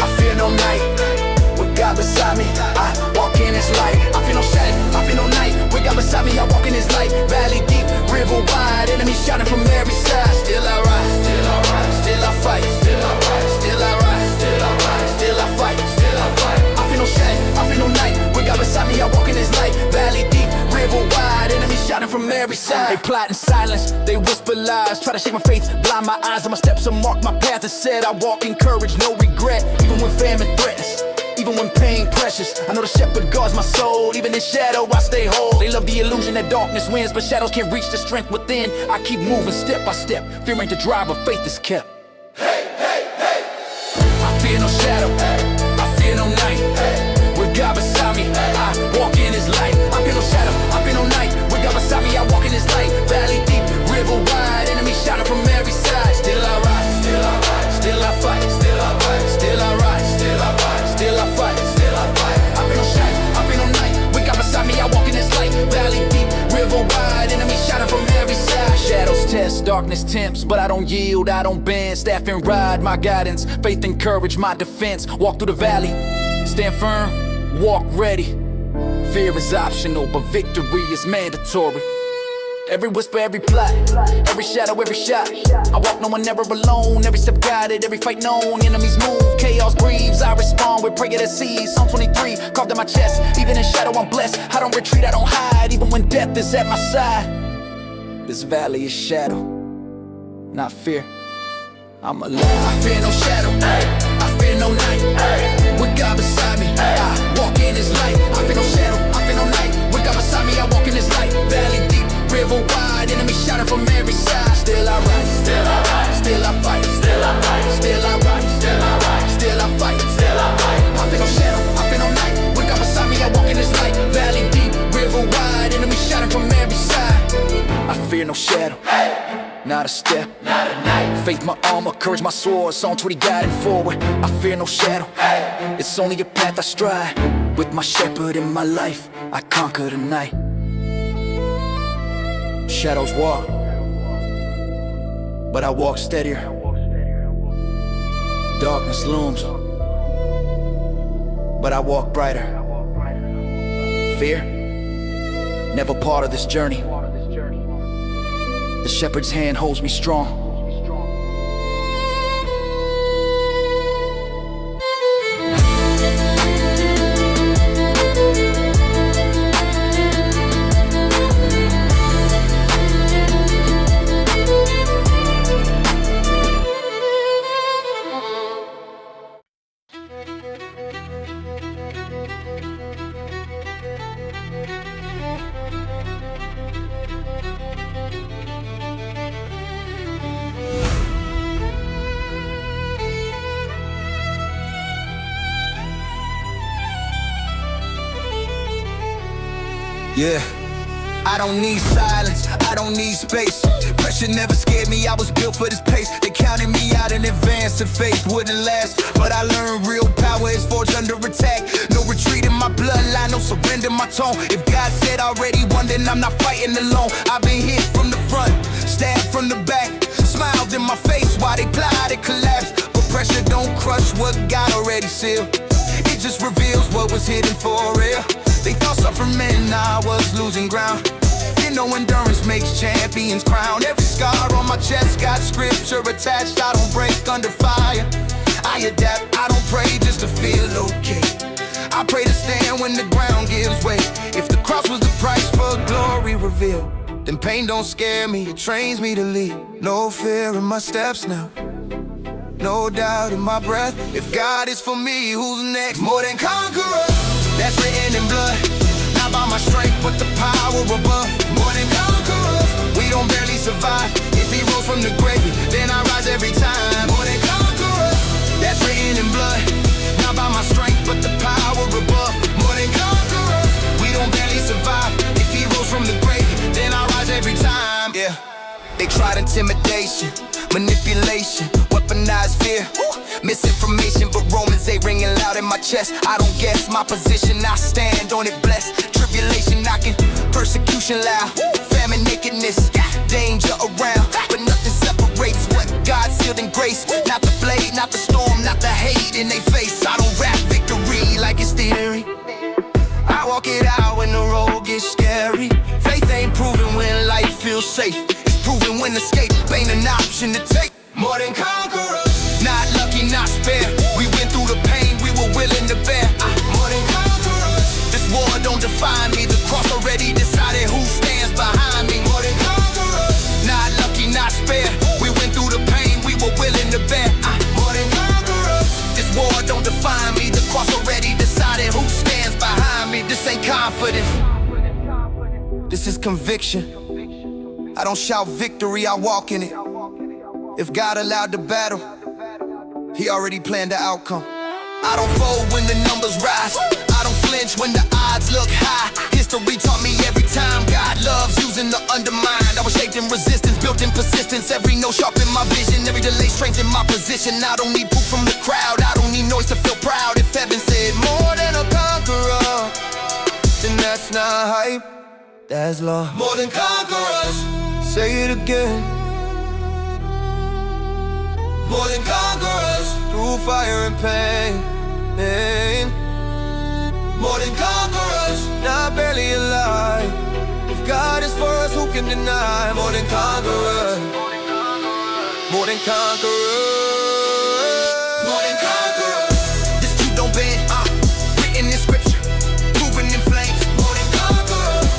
I fear no night. With God beside me, I walk in His light. I feel no shadow, I feel no night. With God beside me, I walk in His light. Valley deep, river wide, enemies shouting from every side. Still I rise, still I rise, still I fight, still I rise, still I rise, still I rise, still I fight, still I fight. I feel no shadow, I feel no night. With God beside me, I walk in His light. Valley deep, river wide, enemies shouting from every side. They plot in silence, they whisper lies. Try to shake my faith, blind my eyes. And my steps are marked, my path is set. I walk in courage, no regret. Even when famine threatens, even when pain precious. I know the shepherd guards my soul. Even in shadow, I stay whole. They love the illusion that darkness wins, but shadows can't reach the strength within. I keep moving step by step. Fear ain't the driver, faith is kept. Hey, hey, hey. I fear no shadow, I fear no night. With God beside me, I walk in His light. I fear no shadow, I fear no night. With God beside me, I walk in His light. Valley deep, river wide, enemies shouting from every side. Still I rise, still I rise, still I fight, still I rise, still I rise, still I rise, still I fight, still I fight. I fear no shadow, I fear no night. With God beside me, I walk in His light. Valley deep, river wide, enemies shouting from every side. Shadows test, darkness tempts, but I don't yield, I don't bend. Staff and ride, my guidance. Faith and courage, my defense. Walk through the valley, stand firm, walk ready. Fear is optional, but victory is mandatory. Every whisper, every plot, every shadow, every shot. I walk no one never alone, every step guided, every fight known. Enemies move, chaos breathes, I respond with prayer that sees. Psalm 23, carved in my chest. Even in shadow, I'm blessed. I don't retreat, I don't hide, even when death is at my side. This valley is shadow, not fear. I'm alive. I fear no shadow, I fear no night. With God beside me, I walk in His light. I fear no shadow, I fear no night. With God beside me, I walk in His light. Valley deep, river wide, enemies shouting from every side. Still I rise, still I rise, still I fight, still I fight, still I rise, still I rise, still I fight, still I fight. I fear no shadow, I fear no night. With God beside me, I walk in His light. Valley deep, river wide, enemies shouting from every side. I fear no shadow, not a step, not a night. Faith my armor, courage my sword. Psalm 20 guiding forward. I fear no shadow, it's only a path I stride. With my shepherd in my life, I conquer the night. Shadows walk, but I walk steadier. Darkness looms, but I walk brighter. Fear, never part of this journey. The shepherd's hand holds me strong. Yeah. I don't need silence, I don't need space. Pressure never scared me, I was built for this pace. They counted me out in advance and faith wouldn't last. But I learned real power is forged under attack. No retreat in my bloodline, no surrender my tone. If God said already won, then I'm not fighting alone. I've been hit from the front, stabbed from the back. Smiled in my face while they plotted to collapse. But pressure don't crush what God already sealed. It just reveals what was hidden for real. They thought suffering meant I was losing ground. You know endurance makes champions crowned. Every scar on my chest got scripture attached. I don't break under fire, I adapt. I don't pray just to feel okay. I pray to stand when the ground gives way. If the cross was the price for glory revealed, then pain don't scare me, it trains me to lead. No fear in my steps now, no doubt in my breath. If God is for me, who's next? More than conqueror, that's written in blood. Not by my strength, but the power above. More than conquerors, we don't barely survive. If He rose from the grave, then I rise every time. More than conquerors, that's written in blood. Not by my strength, but the power above. intimidation, manipulation, weaponized fear, misinformation, but Romans 8 ringing loud in my chest. I don't guess my position, I stand on it blessed. Tribulation knocking, persecution loud, famine, nakedness, danger around, but nothing separates what God sealed in grace. Not the blade, not the storm, not the hate in they face. I don't rap victory like it's theory. I walk it out when the road gets scary. Faith ain't proven when life feels safe. It's proven when escape ain't an option to take. More than conquerors, not lucky, not spare. We went through the pain, we were willing to bear. More than conquerors, this war don't define me. The cross already decided who stands behind me. More than conquerors, not lucky, not spare. We went through the pain, we were willing to bear. More than conquerors, this war don't define me. The cross already decided who stands behind me. This ain't confidence, this is conviction. I don't shout victory, I walk in it. If God allowed the battle, He already planned the outcome. I don't fold when the numbers rise, I don't flinch when the odds look high. History taught me every time God loves using the undermined. I was shaped in resistance, built in persistence. Every no sharpen my vision, every delay strengthen my position. I don't need proof from the crowd, I don't need noise to feel proud. If heaven said more than a conqueror, then that's not hype, that's love. More than conquerors, say it again. More than conquerors, through fire and pain. More than conquerors, not barely alive. If God is for us, who can deny? More than conquerors, more than conquerors, more than conquerors. This truth don't bend, written in scripture, proven in flames. More than conquerors,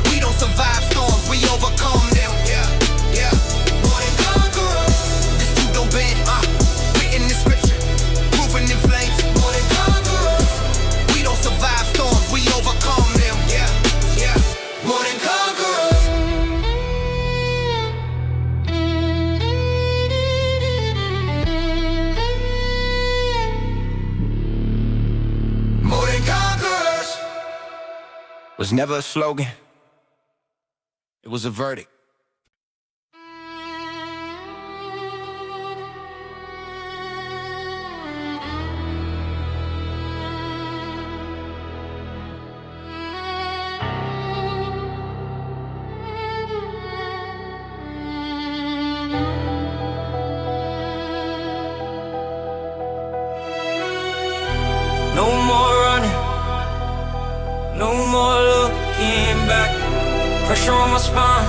we don't survive storms, we overcome them. Yeah. More than conquerors, this truth don't bend, written in scripture, proven in flames. More than conquerors, we don't survive storms, we overcome them. Yeah. More than conquerors. More than conquerors was never a slogan, it was a verdict. No more running, no more looking back. Pressure on my spine,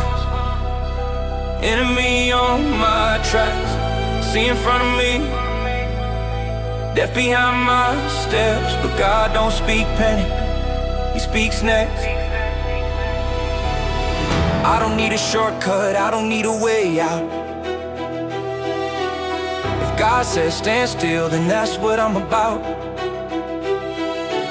enemy on my tracks. See in front of me, death behind my steps. But God don't speak panic, He speaks next. I don't need a shortcut, I don't need a way out. If God says stand still, then that's what I'm about.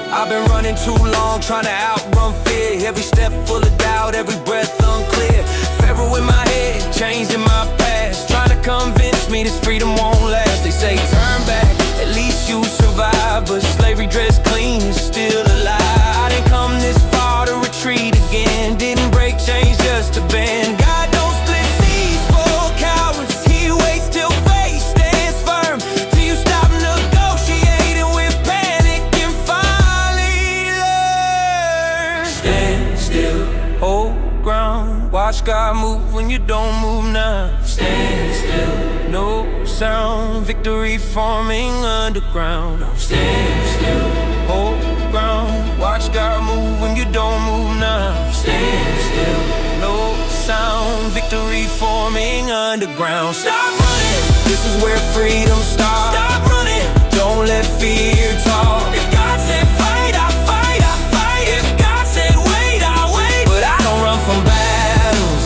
I've been running too long, trying to outrun fear. Every step full of doubt, every breath unclear. Pharaoh in my head, chains in my past, trying to convince me this freedom won't last. They say turn back, at least you survive. But slavery dressed clean is still alive. I didn't come this far to retreat again, didn't break chains just to bend. God don't split seas for cowards, He waits till faith stands firm, till you stop negotiating with panic and finally learn. Stand still, hold ground, watch God move when you don't move now. Stand still, no sound, victory forming underground. Stand still, hold ground, watch God move when you don't move now. Stand still, no sound, victory forming underground. Stop running, this is where freedom starts. Stop running, don't let fear talk. If God said fight, I fight, I fight. If God said wait, I wait. But I don't run from battles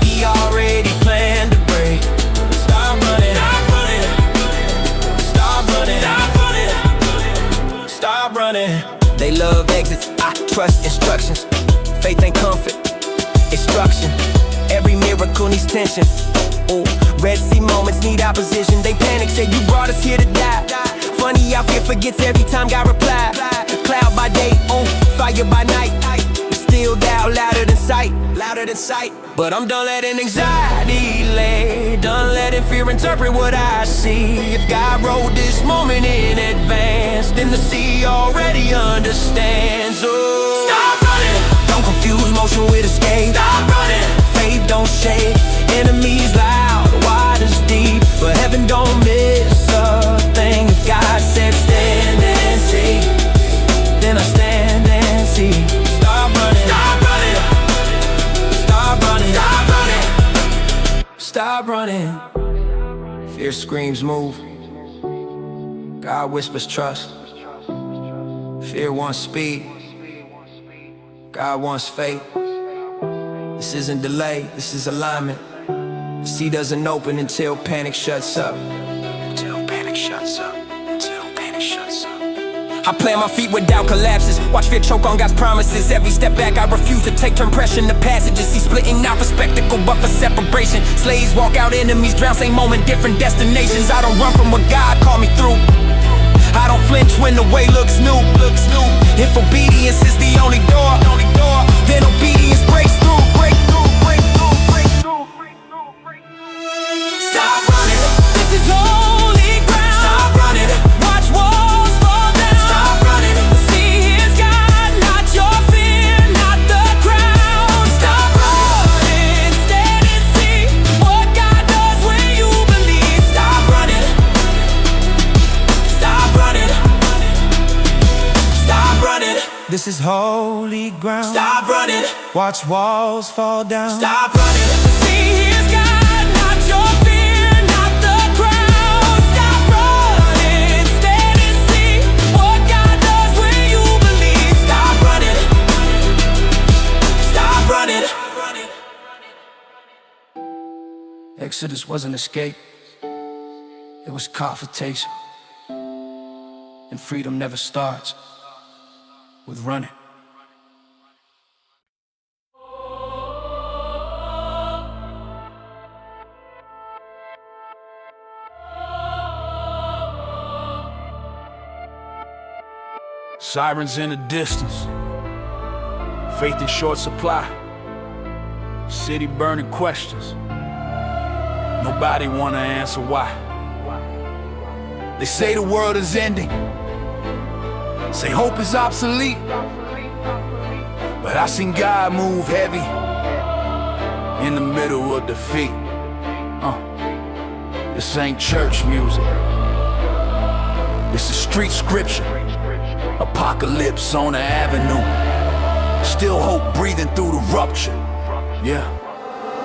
He already planned to break. Stop running, stop running, stop running, stop running, stop running. They love exits, I trust instructions. Faith ain't comfort, instruction. Every miracle needs tension. Ooh, Red Sea moments need opposition. They panic, say you brought us here to die. Funny how fear forgets every time God replied. Cloud by day, on fire by night. still doubt, louder than sight, louder than sight. But I'm done letting anxiety lay, done letting fear interpret what I see. If God wrote this moment in advance, then the sea already understands. Oh, stop running. Don't confuse motion with escape. Stop running. Faith don't shake, enemies loud, waters deep, but heaven don't miss a thing. If God said stand and see, then I stand and see. Stop running. Stop running. Stop running. Stop running. Stop running. Fear screams move. God whispers trust. Fear wants speed. God wants faith. This isn't delay, this is alignment. The sea doesn't open until panic shuts up. Until panic shuts up. Until panic shuts up. I plant my feet where doubt collapses. Watch fear choke on God's promises. Every step back I refuse to take turn pressure in the passages. See splitting out for spectacle but for separation. Slaves walk out, enemies drown, same moment, different destinations. I don't run from what God called me through. I don't flinch when the way looks new. If obedience is the only door, then obedience breaks through. Stop running. This is holy ground. Stop running. Watch walls fall down. Stop running. See his God, not your fear, not the crowd. Stop running. Stand and see what God does when you believe. Stop running. Stop running. Stop running. This is holy ground. Stop running. Watch walls fall down. Stop running. See his God, not your fear, not the crowd. Stop running. Stand and see what God does when you believe. Stop running. Stop running. Exodus wasn't escape. It was confrontation. And freedom never starts with running. Sirens in the distance, faith in short supply, city burning questions, nobody wanna answer why. They say the world is ending, say hope is obsolete, but I seen God move heavy in the middle of defeat. This ain't church music, this is street scripture. Apocalypse on the avenue, still hope breathing through the rupture. Yeah,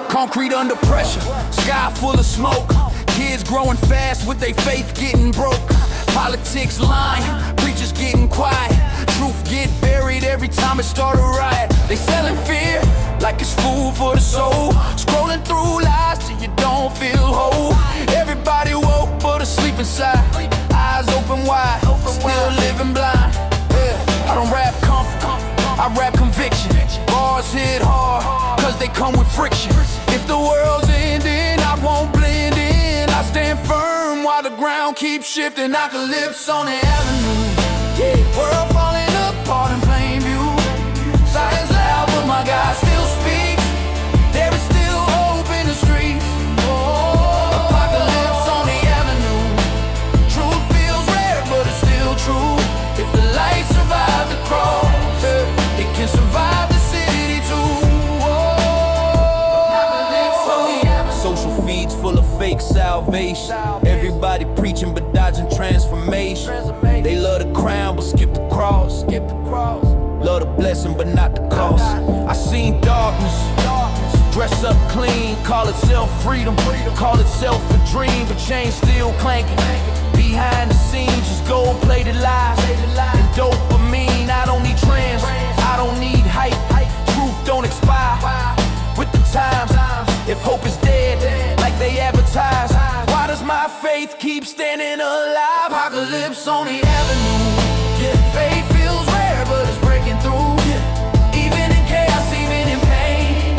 concrete under pressure, sky full of smoke. Kids growing fast with their faith getting broke. Politics lying, preachers getting quiet. Truth get buried every time it start a riot. They selling fear like it's food for the soul. Scrolling through lies till you don't feel whole. Everybody woke but asleep inside, eyes open wide, still living blind. I don't rap comfort, I rap conviction. Bars hit hard, cause they come with friction. If the world's ending, I won't blend in. I stand firm while the ground keeps shifting. Apocalypse on the avenue, yeah. World falling apart in plain view. Silence loud, but my God still speaks. There is still hope in the streets. Oh, apocalypse on the avenue. Truth feels rare, but it's still true. If the light survive the cross, it can survive the city too. Social feeds full of fake salvation. Everybody preaching but dodging transformation. They love the crown but skip the cross. Love the blessing but not the cost. I seen darkness, dress up clean, call it self-freedom, call itself a dream, but chains still clanking. Behind the scenes, just gold-plated lies and dopamine. I don't need trends, I don't need hype. Truth don't expire with the times. If hope is dead, like they advertise, why does my faith keep standing alive? Apocalypse on the avenue, yeah. Faith feels rare, but it's breaking through, yeah. Even in chaos, even in pain,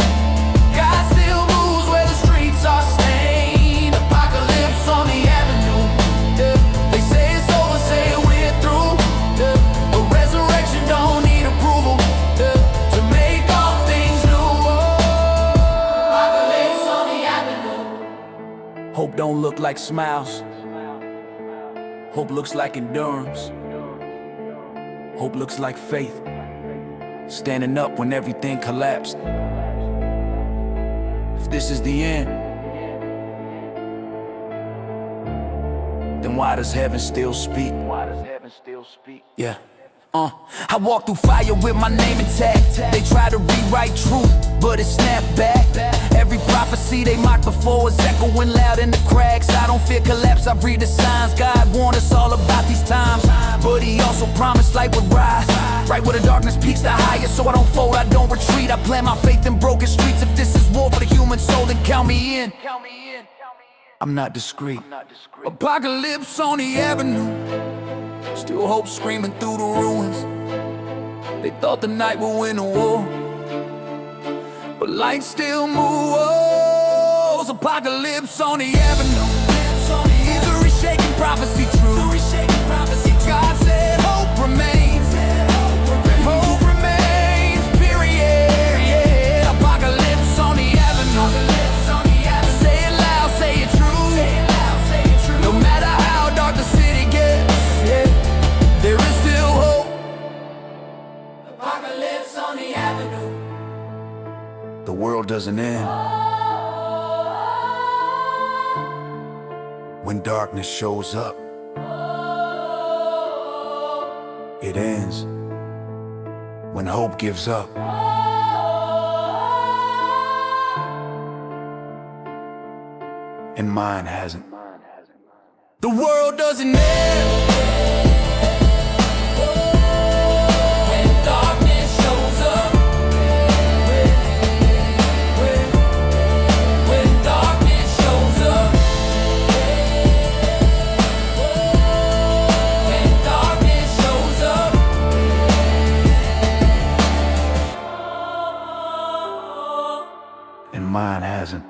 God still moves where the streets are stained. Apocalypse on the avenue, yeah. They say it's over, say we're through, yeah. But resurrection don't need approval, yeah. To make don't look like smiles. Hope looks like endurance. Hope looks like faith. Standing up when everything collapsed. If this is the end, then why does heaven still speak? Yeah. I walk through fire with my name intact. They try to rewrite truth, but it snapped back. Every prophecy they mocked before is echoing loud in the cracks. I don't fear collapse, I read the signs. God warned us all about these times, but he also promised light would rise. Right where the darkness peaks the highest, so I don't fold, I don't retreat. I plant my faith in broken streets. If this is war for the human soul, then count me in. I'm not discreet. Apocalypse on the avenue, still hope screaming through the ruins. They thought the night would win the war, but light still moves. Apocalypse on the avenue, is a reshaping prophecy true? God said hope remains. Hope remains, period. Yeah. Apocalypse on the avenue. Say it loud, say it true. No matter how dark the city gets, yeah, there is still hope. Apocalypse on the avenue. The world doesn't end when darkness shows up. It ends when hope gives up. And mine hasn't. The world doesn't end when darkness shows up. When darkness shows up. When darkness shows up. And mine hasn't.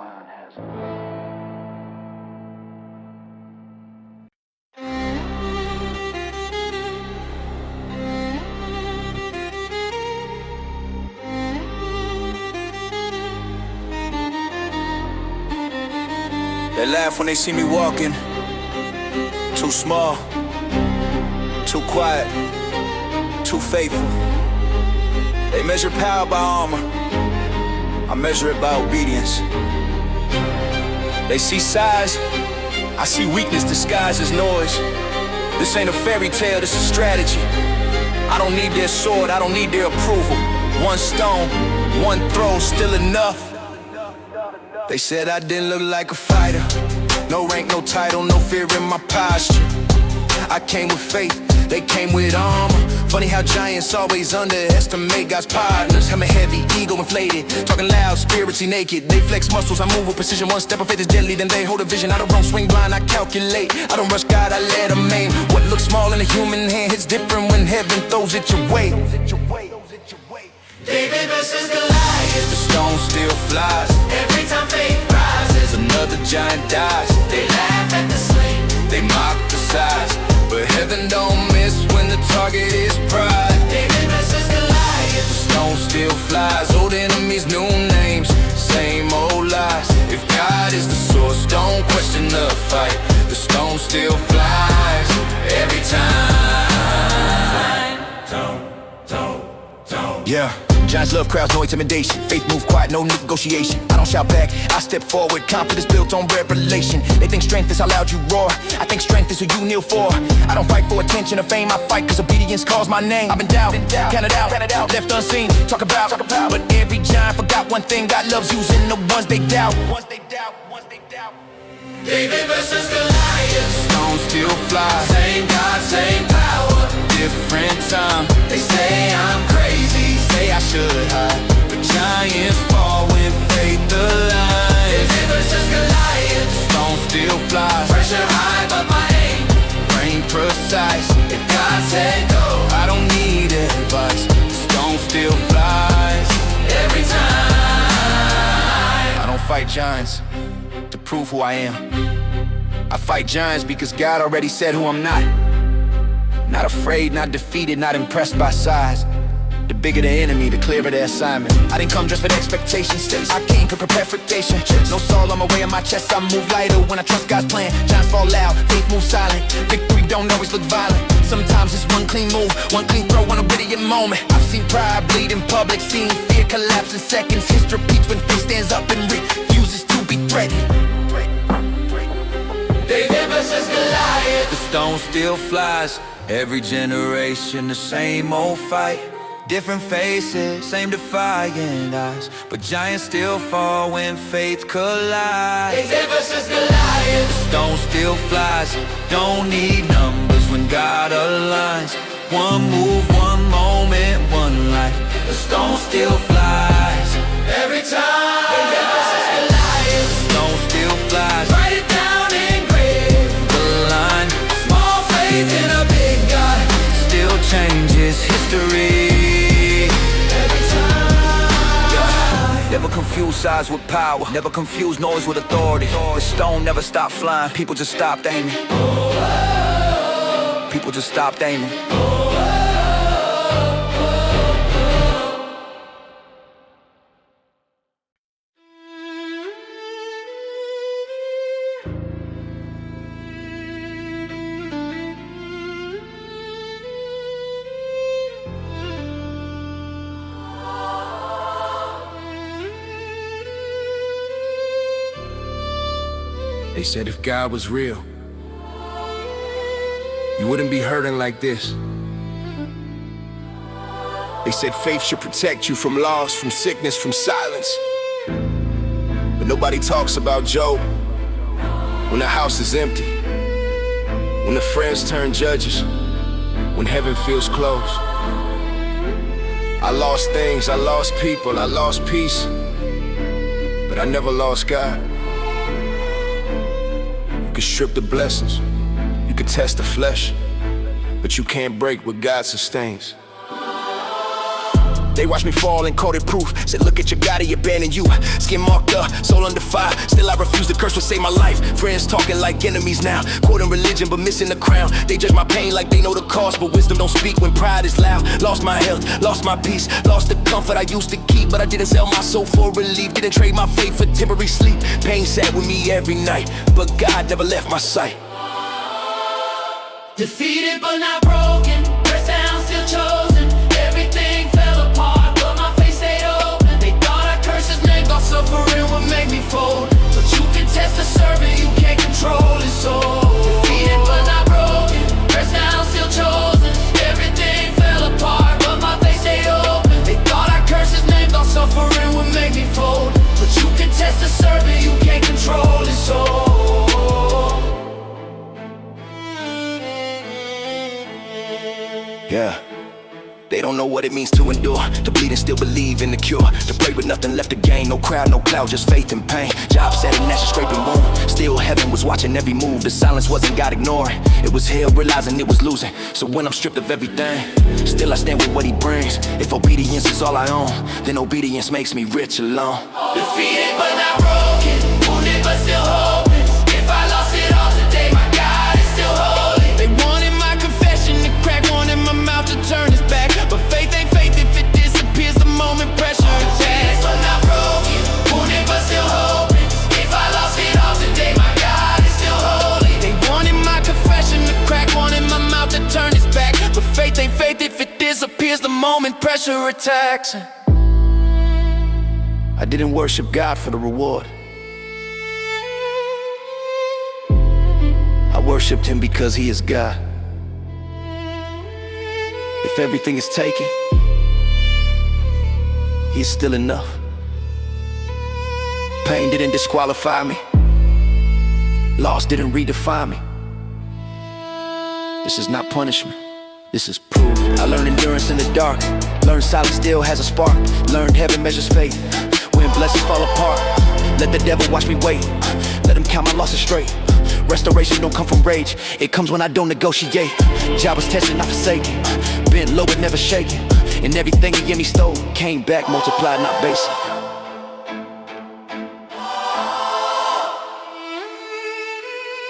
They laugh when they see me walking. Too small, too quiet, too faithful. They measure power by armor, I measure it by obedience. They see size, I see weakness disguised as noise. This ain't a fairy tale, this is strategy. I don't need their sword, I don't need their approval. One stone, one throw, still enough. They said I didn't look like a fighter. No rank, no title, no fear in my posture. I came with faith, they came with armor. Funny how giants always underestimate God's partners. I'm a heavy, ego inflated, talking loud, spiritually naked. They flex muscles, I move with precision. One step of faith is deadly, then they hold a vision. I don't run, swing blind, I calculate. I don't rush God, I let him aim. What looks small in a human hand hits different when heaven throws it your way. David versus Goliath. The stone still flies. Every time faith rises, Another giant dies. they laugh at the slain. They mock the size, but heaven don't miss when the target is pride. David versus Goliath. The stone still flies. Old enemies, new names, same old lies. If God is the source, don't question the fight. The stone still flies every time. Yeah. Giants love crowds, no intimidation. Faith move quiet, no negotiation. I don't shout back, I step forward. Confidence built on revelation. They think strength is how loud you roar. I think strength is who you kneel for. I don't fight for attention or fame, I fight cause obedience calls my name. I've been doubted, counted out, left unseen. Talk about, but every giant forgot one thing. God loves using the ones they doubt. David versus Goliath. Stone still flies. Same God, same power. Different time. They say I'm crazy. Say I should hide, but giants fall when faith aligns. David versus Goliath. Stone still flies. Pressure high, but my aim Brain precise. if God said go, I don't need advice. The stone still flies every time. I don't fight giants to prove who I am. I fight giants because God already said who I'm not. Not afraid, not defeated, not impressed by size. The bigger the enemy, the clearer the assignment. I didn't come just for the expectations, I came to prepare for patience. No soul on my way in my chest, I move lighter when I trust God's plan. Giants fall loud, faith moves silent. Victory don't always look violent. Sometimes it's one clean move, one clean throw, one obedient moment. I've seen pride bleed in public, seen fear collapse in seconds. History repeats when faith stands up and refuses to be threatened. David versus Goliath. The stone still flies. Every generation the same old fight. Different faces, same defiant eyes, but giants still fall when faith collides. David versus Goliath. The stone still flies. Don't need numbers when God aligns. One move, one moment, one life. The stone still flies. Every time. David versus Goliath. The stone still flies. Write it down and grave The line small faith in a big God. still changes history. Never confuse size with power. Never confuse noise with authority. The stone never stopped flying. People just stopped aiming. People just stopped aiming. They said if God was real, you wouldn't be hurting like this. They said faith should protect you from loss, from sickness, from silence. But nobody talks about Job when the house is empty, when the friends turn judges, when heaven feels closed. I lost things, I lost people, I lost peace, but I never lost God. You can strip the blessings, you can test the flesh, but you can't break what God sustains. They watched me fall and called it proof. Said look at your God, he abandoned you. Skin marked up, soul under fire. Still I refuse to curse would save my life. Friends talking like enemies now, quoting religion but missing the crown. They judge my pain like they know the cost, but wisdom don't speak when pride is loud. Lost my health, lost my peace, lost the comfort I used to keep, but I didn't sell my soul for relief. Didn't trade my faith for temporary sleep. Pain sat with me every night, but God never left my sight. Defeated but not broken, pressed down, still chosen. Everything fell apart, but my face stayed open. They thought I cursed his name, thought suffering would make me fold. But you can test the servant, you can't control his soul. Defeated but not broken, pressed down, still chosen. Everything fell apart, but my face stayed open. They thought I cursed his name, thought suffering would make me fold. But you can test the servant, you can't control his soul. Yeah. They don't know what it means to endure, to bleed and still believe in the cure, to pray with nothing left to gain. No crowd, no cloud, just faith and pain. Job set and that's a scraping wound. Still heaven was watching every move. The silence wasn't God ignoring, it was hell realizing it was losing. So when I'm stripped of everything, still I stand with what he brings. If obedience is all I own, then obedience makes me rich alone. Defeated but not broken, wounded but still hoping. If I lost it all today, my God is still holy. They wanted my confession to crack, wanted my mouth to turn its back. But faith ain't faith if it disappears the moment pressure attacks. But not broken, wounded but still hoping. If I lost it all today, my God is still holy. They wanted my confession to crack, wanted my mouth to turn its back. But faith ain't faith if it disappears the moment pressure attacks. I didn't worship God for the reward, I worshiped him because he is God. If everything is taken, he is still enough. Pain didn't disqualify me, loss didn't redefine me. This is not punishment, this is proof. I learned endurance in the dark, learned silence still has a spark. Learned heaven measures faith when blessings fall apart. Let the devil watch me wait, let him count my losses straight. Restoration don't come from rage, it comes when I don't negotiate. Job was tested, not forsaken, bent low but never shaken. And everything the enemy stole came back multiplied, not basic.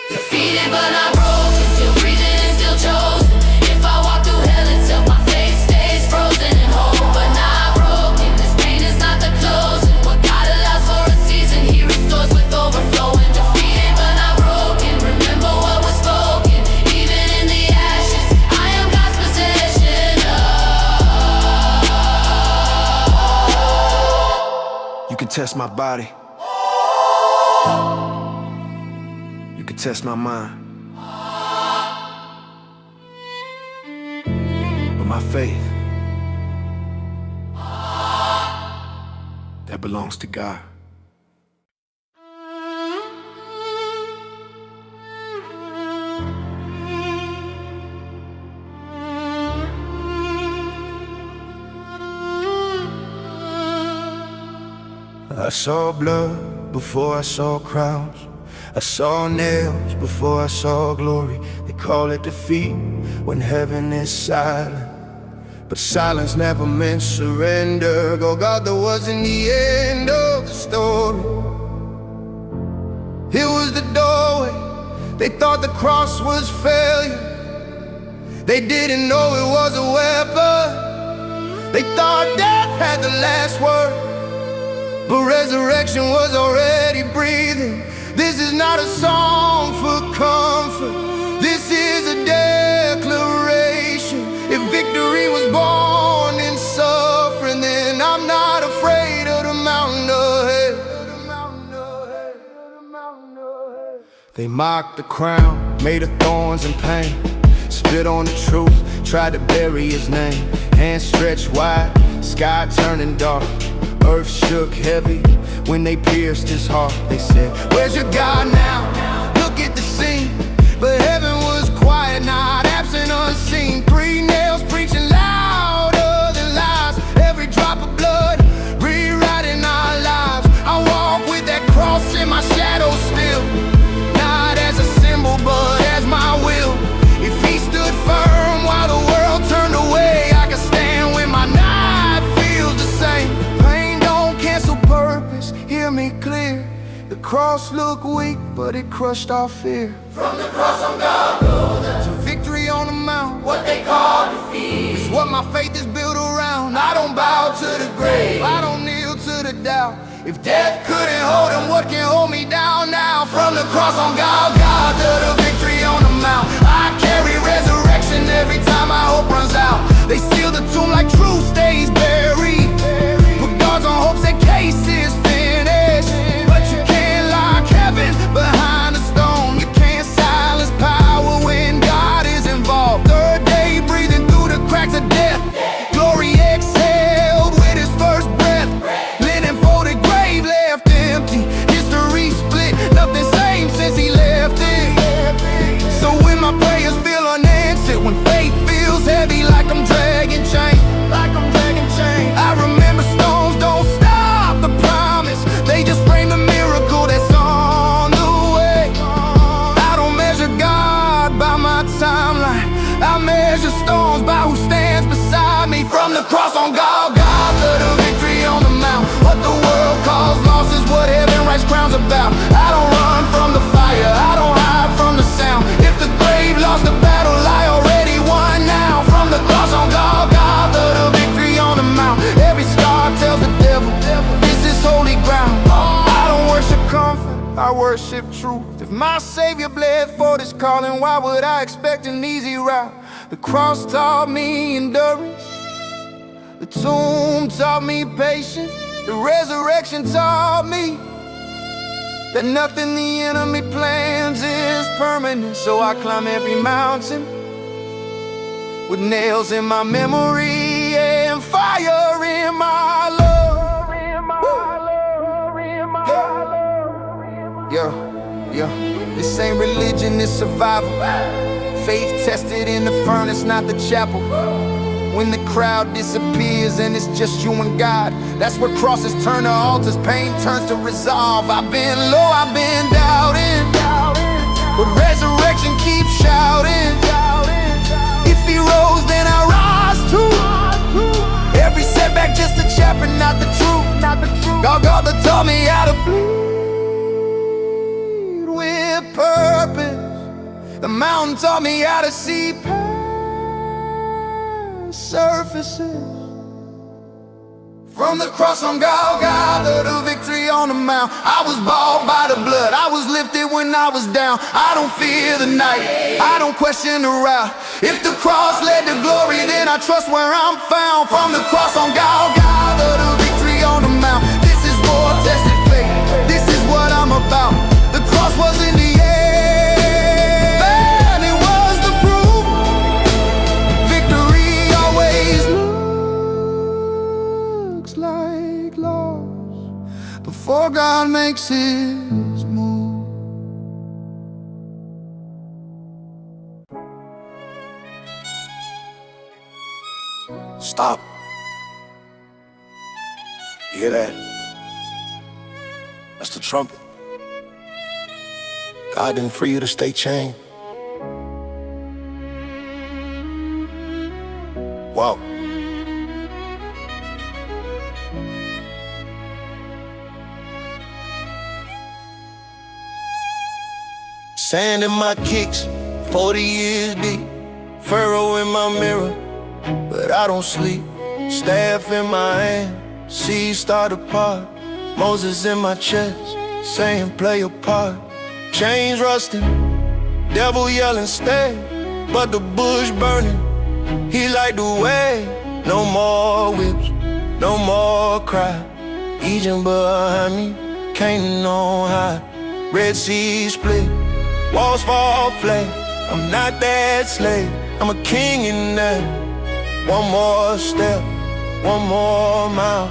Defeated but not broken, still breathing and still chosen. If I walk through hell itself, my faith stays frozen and whole. test my body. You can test my mind. But my faith, that belongs to God. I saw blood before I saw crowns. I saw nails before I saw glory. They call it defeat when heaven is silent, but silence never meant surrender. Golgotha wasn't the end of the story. It was the doorway. They thought the cross was failure. They didn't know it was a weapon. They thought death had the last word, but resurrection was already breathing. This is not a song for comfort. This is a declaration. If victory was born in suffering, then I'm not afraid of the mountain ahead. They mocked the crown, made of thorns and pain, spit on the truth, tried to bury his name. Hands stretched wide, sky turning dark, earth shook heavy when they pierced his heart. They said, where's your God now? Look at the scene. But heaven was quiet, not absent, unseen. 3 nails preaching louder than lies. Every drop of blood rewriting our lives. I walk with that cross in my shadow still, not as a symbol but as my will. If he stood firm while the world turned away, I can stand when my knife feels the same. Purpose, hear me clear. The cross looked weak, but it crushed our fear. From the cross on Golgotha to victory on the mount, what they call defeat is what my faith is built around. I don't bow to the grave, I don't kneel to the doubt. If death couldn't hold him, what can hold me down now? From the cross on Golgotha to victory on the mount, I carry resurrection every time my hope runs out. They seal the tomb like truth stays buried. Put guards on hope, say case is finished. But you can't lock heaven behind a stone. You can't silence power when God is involved. Third day breathing through the cracks of death. Glory exhaled with his first breath. Linen folded, grave left empty. History split, nothing same since he left it. So when my prayers feel unanswered, when faith feels heavy like I'm dragging chain, I remember stones don't stop the promise. They just frame the miracle that's on the way. I don't measure God by my timeline, I measure stones by who stands beside me. From the cross on Golgotha to victory on the mount, what the world calls loss is what heaven writes crowns about. I don't run from the fire, I don't hide from the sound. If the grave lost the battle, I already won now. From the cross on Golgotha to victory on the mount, every scar tells the devil, this is holy ground. I don't worship comfort, I worship truth. If my Savior bled for this calling, why would I expect an easy route? The cross taught me endurance, the tomb taught me patience, the resurrection taught me that nothing the enemy plans is permanent. So I climb every mountain with nails in my memory and fire in my love. Yeah, this ain't religion, it's survival. Faith tested in the furnace, not the chapel. When the crowd disappears and it's just you and God, that's where crosses turn to altars, pain turns to resolve. I've been low, I've been doubting, but resurrection keeps shouting. If he rose, then I rise too. Every setback just a chapter, not the truth. Golgotha taught me how to bleed with purpose. The mountain taught me how to see past surfaces. From the cross on Golgotha to victory on the mount, I was bought by the blood, I was lifted when I was down. I don't fear the night, I don't question the route. If the cross led to glory, then I trust where I'm found. From the cross on Golgotha to victory on the mount, this is war. before God makes his move. Stop. You hear that? That's the trumpet. God didn't free you to stay chained. Wow. Sand in my kicks, 40 years deep. Furrow in my mirror, but I don't sleep. Staff in my hand, seas start apart. Moses in my chest, saying play your part. Chains rusting, devil yelling stay, but the bush burning, he light the way. No more whips, no more cry. Egypt behind me, Canaan on high. Red Sea split, walls fall flat. I'm not that slave, I'm a king in that. One more step, one more mile.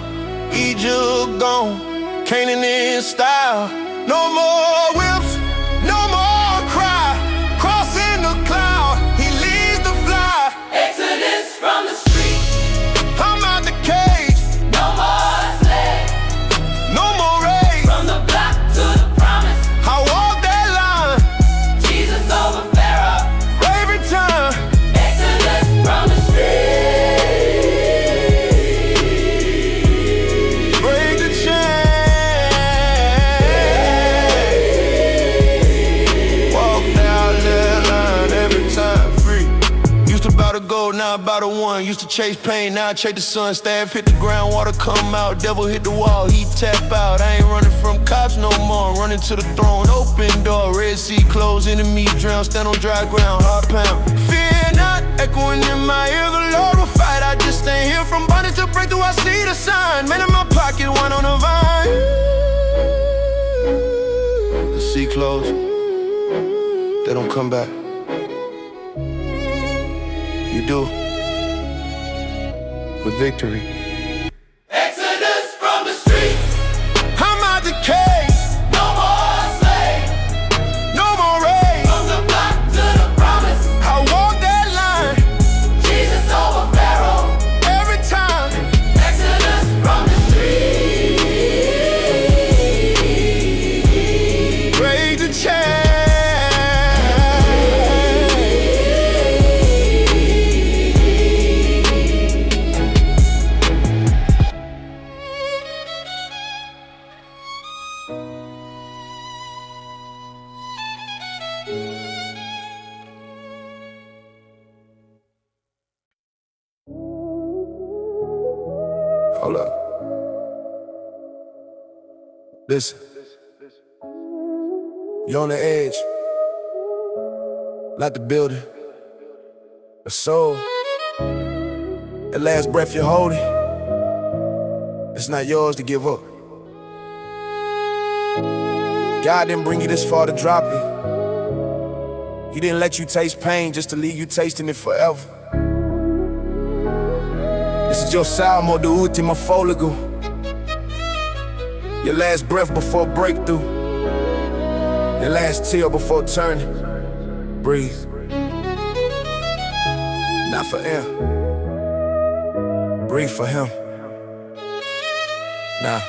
Egypt gone, Canaan in style. No more whips, no more cry. Crossing the cloud, he leads the fly. Exodus from the streets. I'm out the cage, No more slave. no more rage. From the block to the promise. I walk that line Jesus over Pharaoh. every time. Exodus from the streets. Break the chain. Walk down that line every time. Free. Used to bout a gold, now about a one. Used to chase pain, now I chase the sun. Staff hit the ground, water come out. Devil hit the wall, he tap out. I ain't running from cops no more. I'm running to the throne, open door. Red Sea closed, enemy drown. Stand on dry ground, heart pound. Fear not, echoing in my ear. The Lord will fight. I just ain't here from bondage to breakthrough. I see the sign. Man in my pocket, one on the vine. The sea closed, they don't come back. You do, with victory. Exodus from the streets. I'm out the cage, No more slave. no more rage. From the block to the promise. I walk that line Jesus over Pharaoh. every time. Exodus from the streets. Break the chain. Hold up. Listen. You're on the edge. Not the building. The soul. That last breath you're holding, it's not yours to give up. God didn't bring you this far to drop it. He didn't let you taste pain just to leave you tasting it forever. This is your salmo de ultima foligo. Your last breath before breakthrough. Your last tear before turning. Breathe. Not for him. Breathe for him. Nah.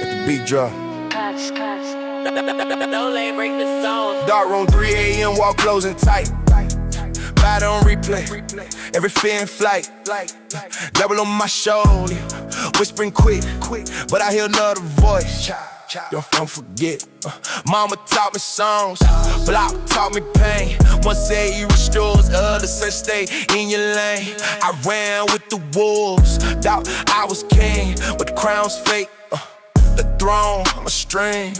Let the beat drop. Don't let break the song. Dark room, 3 a.m., wall closing tight. Bad on replay, every fear in flight. Level on my shoulder, whispering quick, but I hear another voice. Don't forget, mama taught me songs, block taught me pain. One said you restores, other said stay in your lane. I ran with the wolves, thought I was king, but the crown's fake. The throne, I'm a string.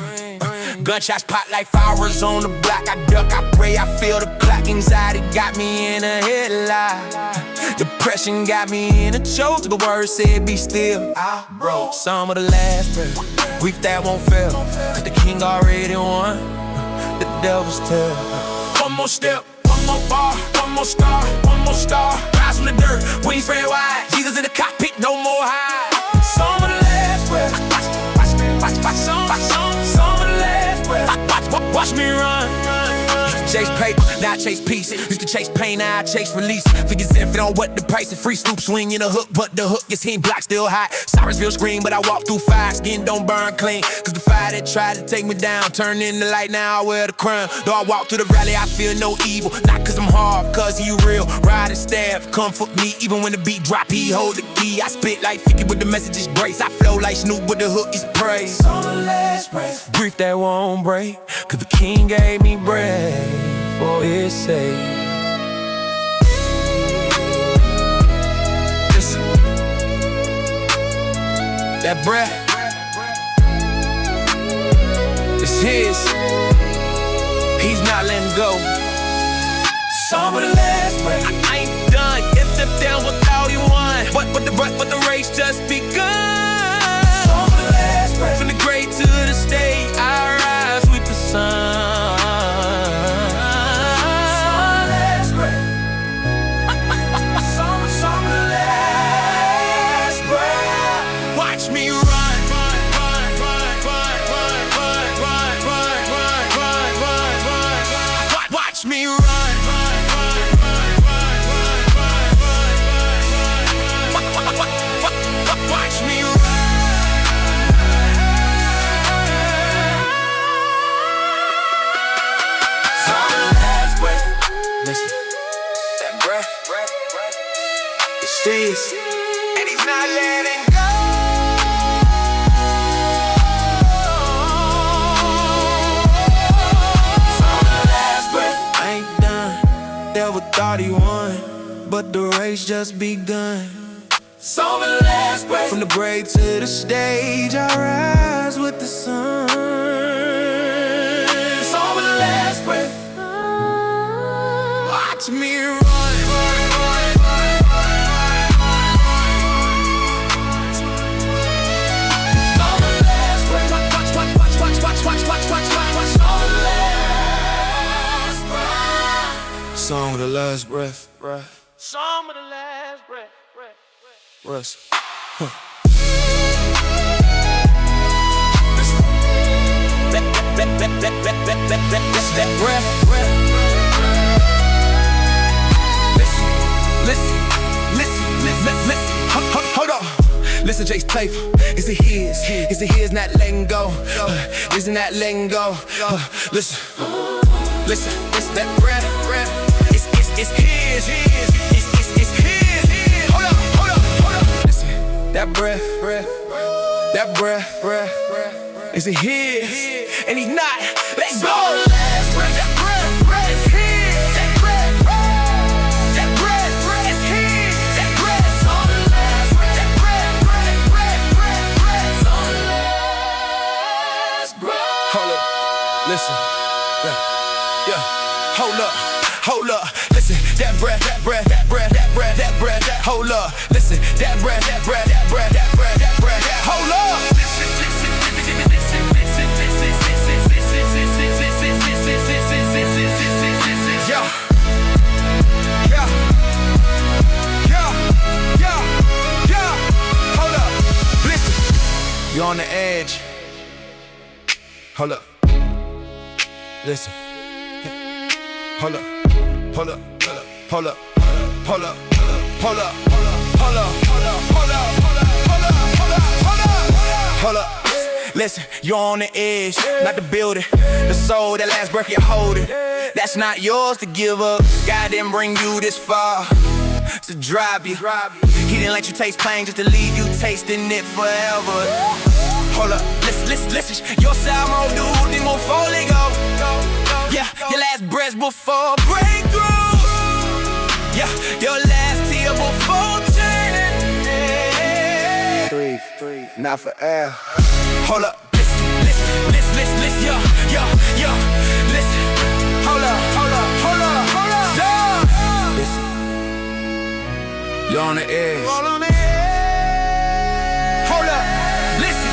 Gunshots pop like fireworks on the block. I duck, I pray, I feel the clock. Anxiety got me in a headlock. Depression got me in a choke. The word said be still. I wrote some of the last breath. Grief that won't fail, cause the king already won. The devil's tale. One more step, one more bar, one more star, one more star. Rise from the dirt, wings spread wide. Jesus in the cockpit, no more high. Song of the last breath. Song of the last breath. Watch me run. Chase paper, now I chase peace. Used to chase pain, now I chase release. Figures if it on what the price of free Snoop swing in a hook, but the hook is him block still hot. Sirensville scream, but I walk through fire. Skin don't burn clean, cause the fire that tried to take me down turned into light, now I wear the crown. Though I walk through the valley, I feel no evil. Not cause I'm hard, cause he real. Ride and staff, comfort me. Even when the beat drop, he hold the key. I spit like 50 with the message is grace. I flow like Snoop with the hook is praise. Song of the last breath. Grief that won't break, cause the king gave me breath for his sake. Listen, that breath, it's his. He's not letting go. Song of the last breath. I ain't done. If down without you won. But the race just begun. Song of the last breath. From the grave to the stage, I rise with the sun. This, and he's not letting go. Song of the last breath. I ain't done. Devil thought he won, but the race just begun. Song of the last breath. From the grave to the stage, I rise with the sun. Song of the last breath. Watch me run. Song of the last breath. Song of the last breath. Russ. That breath. Listen. Hold on. Listen, Jake's playful. Is it his? Is it his not letting go? Isn't that letting go? Listen, that breath. It's his. It's his. Hold up. Listen, that breath. That breath. Is it his? And he's not. Let's go. That breath is his. That breath is his. That breath on the last breath. That breath on the last breath. Hold up. Listen. Yeah. Hold up, listen, that breath, hold up, listen, that breath, hold up. Yeah, hold up, listen, you're on the edge, hold up, listen. Hold up. Listen, you're on the edge, not the building. The soul, that last breath you're holding, that's not yours to give up. God didn't bring you this far to drive you. He didn't let you taste pain just to leave you tasting it forever. Hold up, listen. Your side more dude than more fully go. Yeah, your last breath before breakthrough. Yeah, your last tear before turning. Three, not for air. Hold up, listen. Yo, listen. Hold up. Yeah. Listen. You're on the edge. Hold up, listen.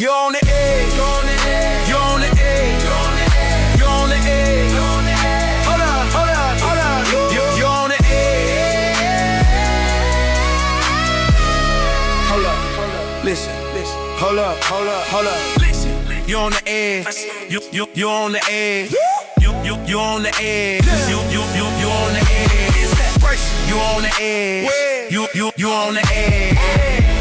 You're on the edge. You're on the edge. You're on the edge. You're on the edge. You're on the edge. You're on the edge. Hold up, hold up, hold up. You're on the edge. Hold up, hold up. Listen, listen. Hold up, hold up, hold up. Listen. You're on the edge. You're on the edge. You're on the edge. You're on the edge. You're on the edge. You're on the edge. You're on the edge. You're on the edge. You're on the edge.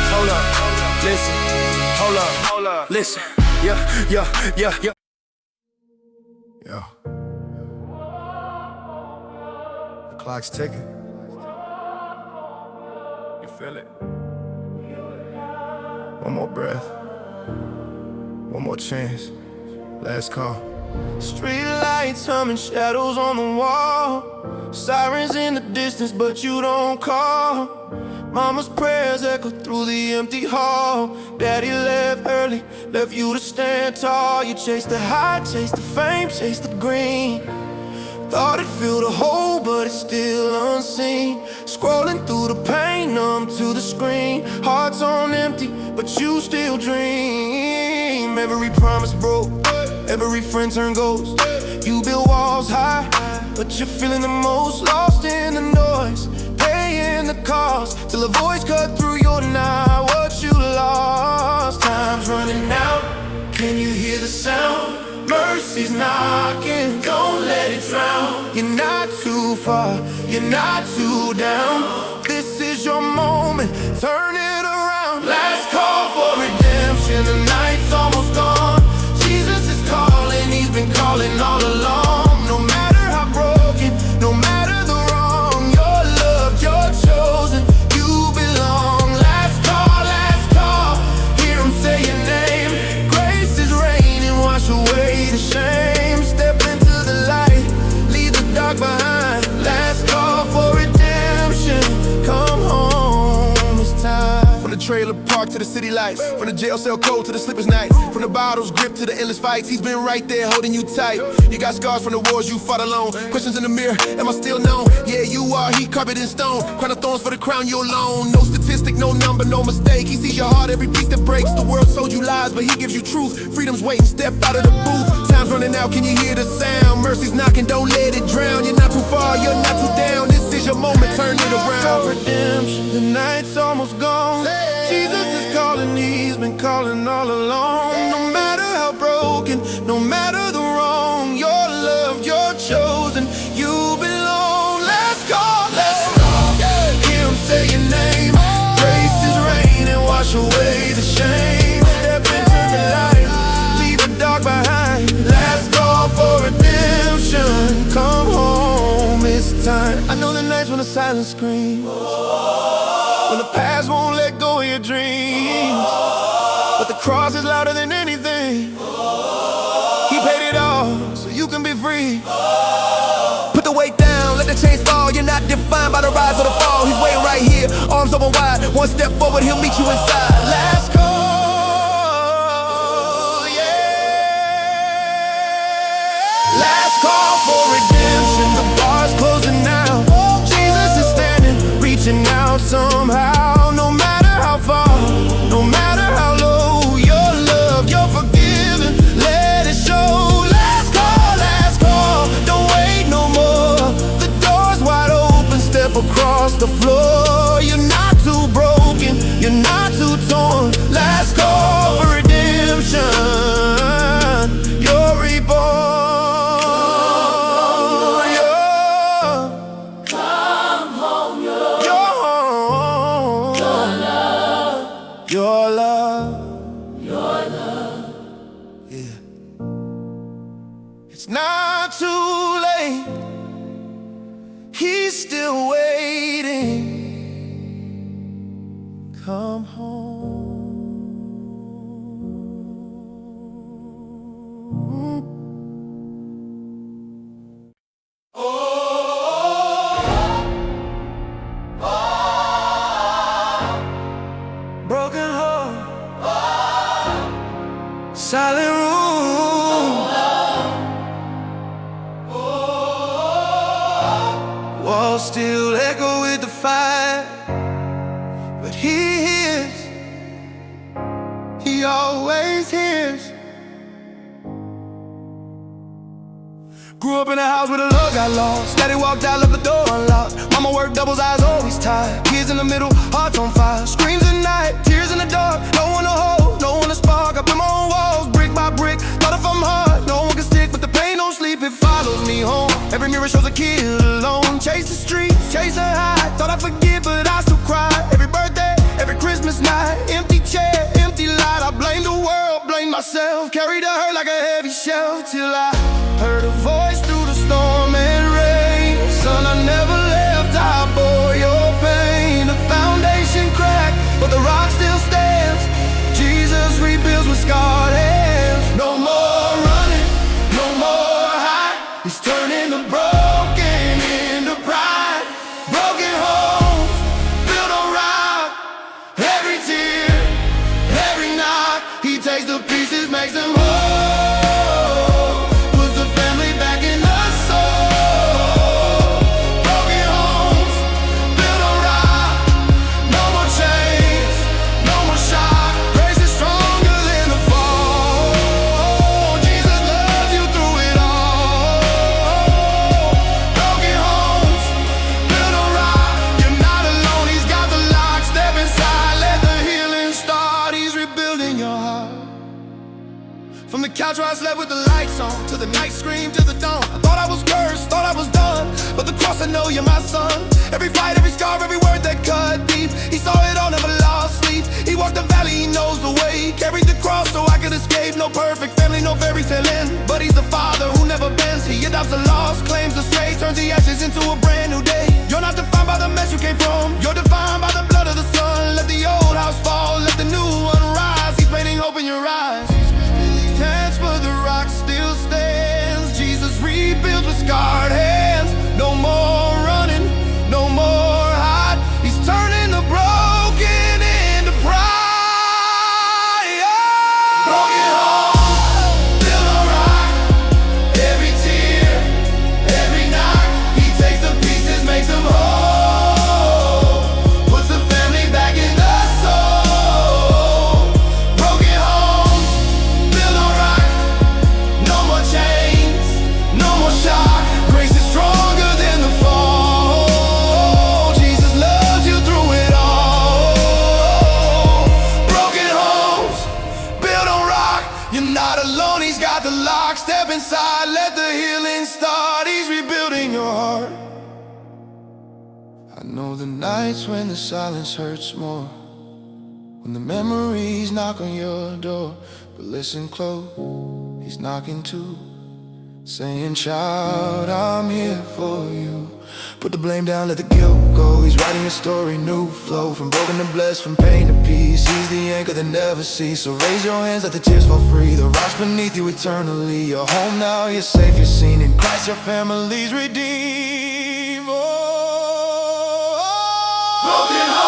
Hold up, listen. Hold up, listen. Yeah. Yo. The clock's ticking. You feel it? One more breath. One more chance. Last call. Street lights humming, shadows on the wall. Sirens in the distance, but you don't call. Mama's prayers echo through the empty hall. Daddy left early, left you to stand tall. You chased the high, chased the fame, chased the green. Thought it filled a hole, but it's still unseen. Scrolling through the pain, numb to the screen. Hearts on empty, but you still dream. Every promise broke, every friend turned ghost. You built walls high, but you're feeling the most. Lost in the noise, paying the cost, till a voice cut through your night. What you lost, time's running out. Can you hear the sound? Mercy's knocking, don't let it drown. You're not too far, you're not too down. This is your moment, turn it around. Last call for redemption, the night's almost gone. Jesus is calling, he's been calling all along. No matter how broken, no matter the wrong, you're loved, you're chosen, you belong. Last call, hear him say your name. Grace is raining, wash away the shame. Step into the light, leave the dark behind. Last call for redemption, come home, it's time. From the trailer park to the city lights, from the jail cell cold to the sleepless nights, from the bottles grip to the endless fights, he's been right there holding you tight. You got scars from the wars you fought alone. Questions in the mirror, am I still known? Yeah, you are, he carved in stone. Crown of thorns for the crown you alone. No statistic, no number, no mistake. He sees your heart, every piece that breaks. The world sold you lies, but he gives you truth. Freedom's waiting, step out of the booth. Time's running out, can you hear the sound? Mercy's knocking, don't let it drown. You're not too far, you're not too down. This is your moment, turn it around. Redemption, the night's almost gone. Jesus is calling, he's been calling all along. No matter how broken, no matter the wrong, you're loved, you're chosen, you belong. Let's call, hear him say your name. Grace is raining, wash away the shame. Step into the light, leave the dark behind. Last call for redemption, come home, it's time. I know the nights when the silence screams, when the past won't let go of your dreams, but the cross is louder than anything. He paid it all, so you can be free. Put the weight down, let the chains fall. You're not defined by the rise or the fall. He's waiting right here, arms open wide. One step forward, he'll meet you inside. Last call, yeah. Last call for redemption, the bar's closing now. Jesus is standing, reaching out somehow. No matter how far, no matter how low, you're loved, you're forgiven, let it show. Last call, don't wait no more. The door's wide open, step across the floor. You're not too broken, you're not too torn. Last call for redemption, you're reborn. Your love, yeah. It's not too late, he's still waiting. Come home. walls still echo with the fire, but he hears, he always hears. Grew up in a house where the love got lost. Daddy walked out, left the door unlocked. Mama worked doubles, eyes always tired. Kids in the middle, hearts on fire. Screams at night, tears in the dark. No one to hold, no one to spark. I built my own walls, brick by brick. Thought if I'm hard, no one can stick. But the pain don't sleep, it follows me home. Every mirror shows a kid alone. Chase the streets, chase the high. Thought I'd forget, but I still cry. Every birthday, every Christmas night. Empty chair, empty light. I blame the world, blame myself. Carried the hurt like a heavy shelf till I heard a voice through the storm and rain. Son, I never left, I bore your pain. The foundation cracked, but the rock still stands. Jesus rebuilds with scarred hands. No more running, no more hide. He's turning the broken into pride. Broken homes, built on rock. Every tear, every knock, he takes the pieces, makes them whole. From the couch where I slept with the lights on, to the night scream, to the dawn. I thought I was cursed, thought I was done, but the cross, I know you're my son. Every fight, every scar, every word that cut deep. He saw it all, never lost sleep. He walked the valley, he knows the way. Carried the cross so I could escape. No perfect family, no fairy tale end, but he's the father who never bends. He adopts the lost, claims the stray, turns the ashes into a brand new day. You're not defined by the mess you came from, you're defined by the blood of the Son. Let the old house fall, let the new one rise. He's painting hope in your eyes. But the rock still stands. Jesus rebuilds with scarred hands. No more running, no more hide. He's turning the broken into pride. Broken home, built on rock. Every tear, every knock, he takes the pieces, makes them whole. Puts the family back in the soul. Broken homes, built on rock. No more chains, no more shock. Grace is stronger than the fall. Jesus loves you through it all. Broken homes, built on rock. You're not alone, he's got the lock. Step inside, let the healing start. He's rebuilding your heart. I know the nights when the silence hurts more, when the memories knock on your door. But listen close, he's knocking too, saying, child, I'm here for you. Put the blame down, let the guilt go. He's writing a story, new flow. From broken to blessed, from pain to peace. He's the anchor that never ceases. So raise your hands, let the tears fall free. The rock's beneath you eternally. You're home now, you're safe, you're seen. In Christ your family's redeemed. Broken home.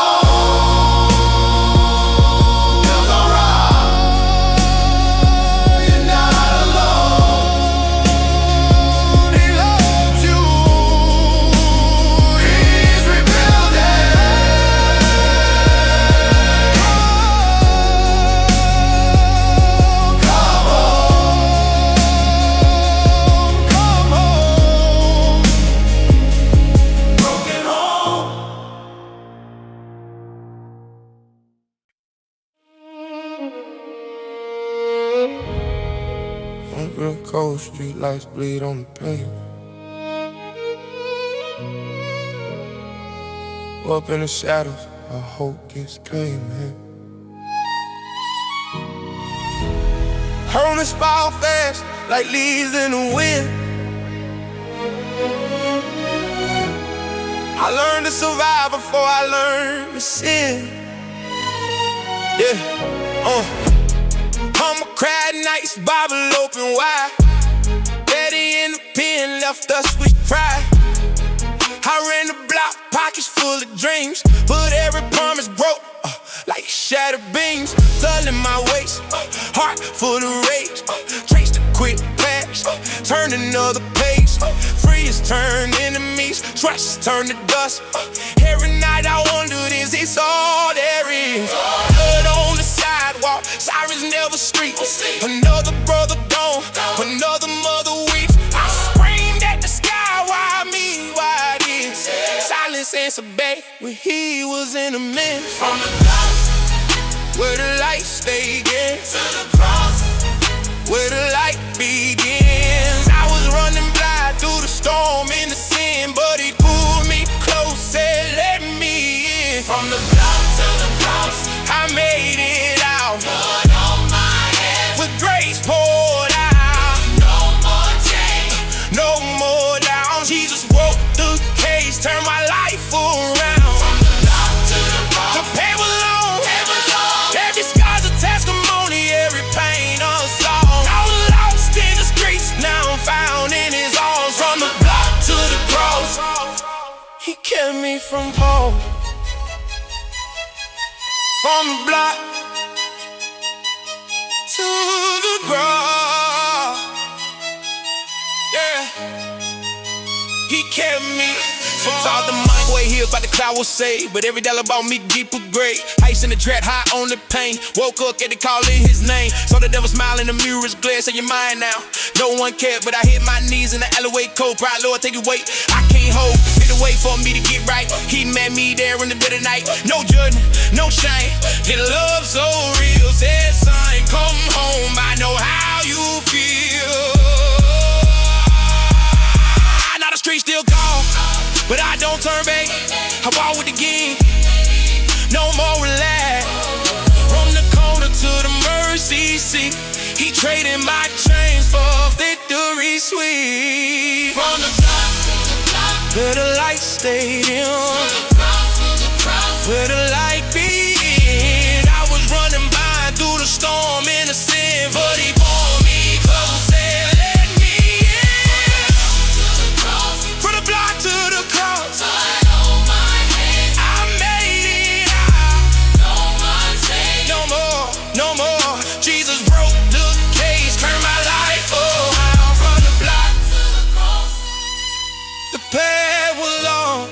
Real cold, street lights bleed on the pavement. Up in the shadows, our hope gets claimed. Homeless fall fast, like leaves in the wind. I learned to survive before I learned to sin. Mama cried nights, Bible open wide. Daddy in the pen left us with pride. I ran the block, pockets full of dreams, but every promise broke like shattered beams. Blood in my waist, heart full of rage. Traced the quick past, turned another page. Free is turned enemies, trust turned to dust. Every night I wondered, is this all there is? Blood on the sidewalk, sirens never street. Another brother gone, another mother weeps. I screamed at the sky, why me, why this? Silence answered back when he was in a man. From the clouds, where the light stay again, to the cross, where the light begins. I was running blind through the storm in the sin, but he pulled me close, said let me in. From the block to the cross, I made it out. Blood on my head, with grace poured out. No more change, no more down. Jesus broke the cage, turned my life around. From the block to the cross, the pain was long. Every scar's a testimony, every pain a song. I was lost in the streets, now I'm found in his arms. From the block to the cross, he kept me from Paul. From the block to the cross, yeah, he kept me. Sometimes the mind way here about the cloud will say, but every dollar about me deeper grade. Ice in the dread, high on the pain. Woke up, get to calling his name. Saw the devil smile in the mirror's glare, say you're mine now. No one cared, but I hit my knees in the alleyway cold. Pride, Lord, take it weight. I can't hold, need to wait for me to get right. He met me there in the bitter night. No judging, no shame. His love so real. Said son, come home. I know how you feel. Now the streets still call, but I don't turn back. I walk with the gang, no more relax. From the corner to the mercy seat, he traded my chains for victory sweet. From the block to the block, where the light stayed in, where the light began. I was running by through the storm in the sin, but he pulled me close and let me in. From the block to the cross, no more. Jesus broke the cage, turned my life around. From the block to the cross, the path was long.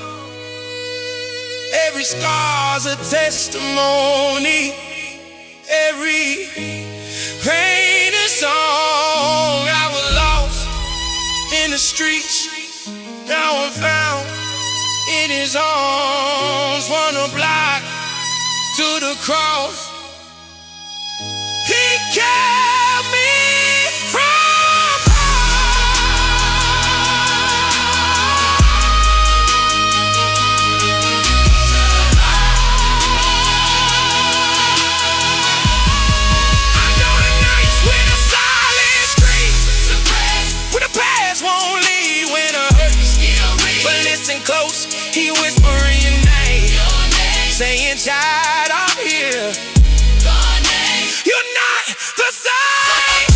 Every scar's a testimony, every pain a song. I was lost in the streets, now I'm found in his arms. From the block to the cross, he kept me from I know the nights when the silent streets, when the past won't leave, when the hurt still reach. But listen close, he whispering your name, saying, child, I'm here. You're not the same.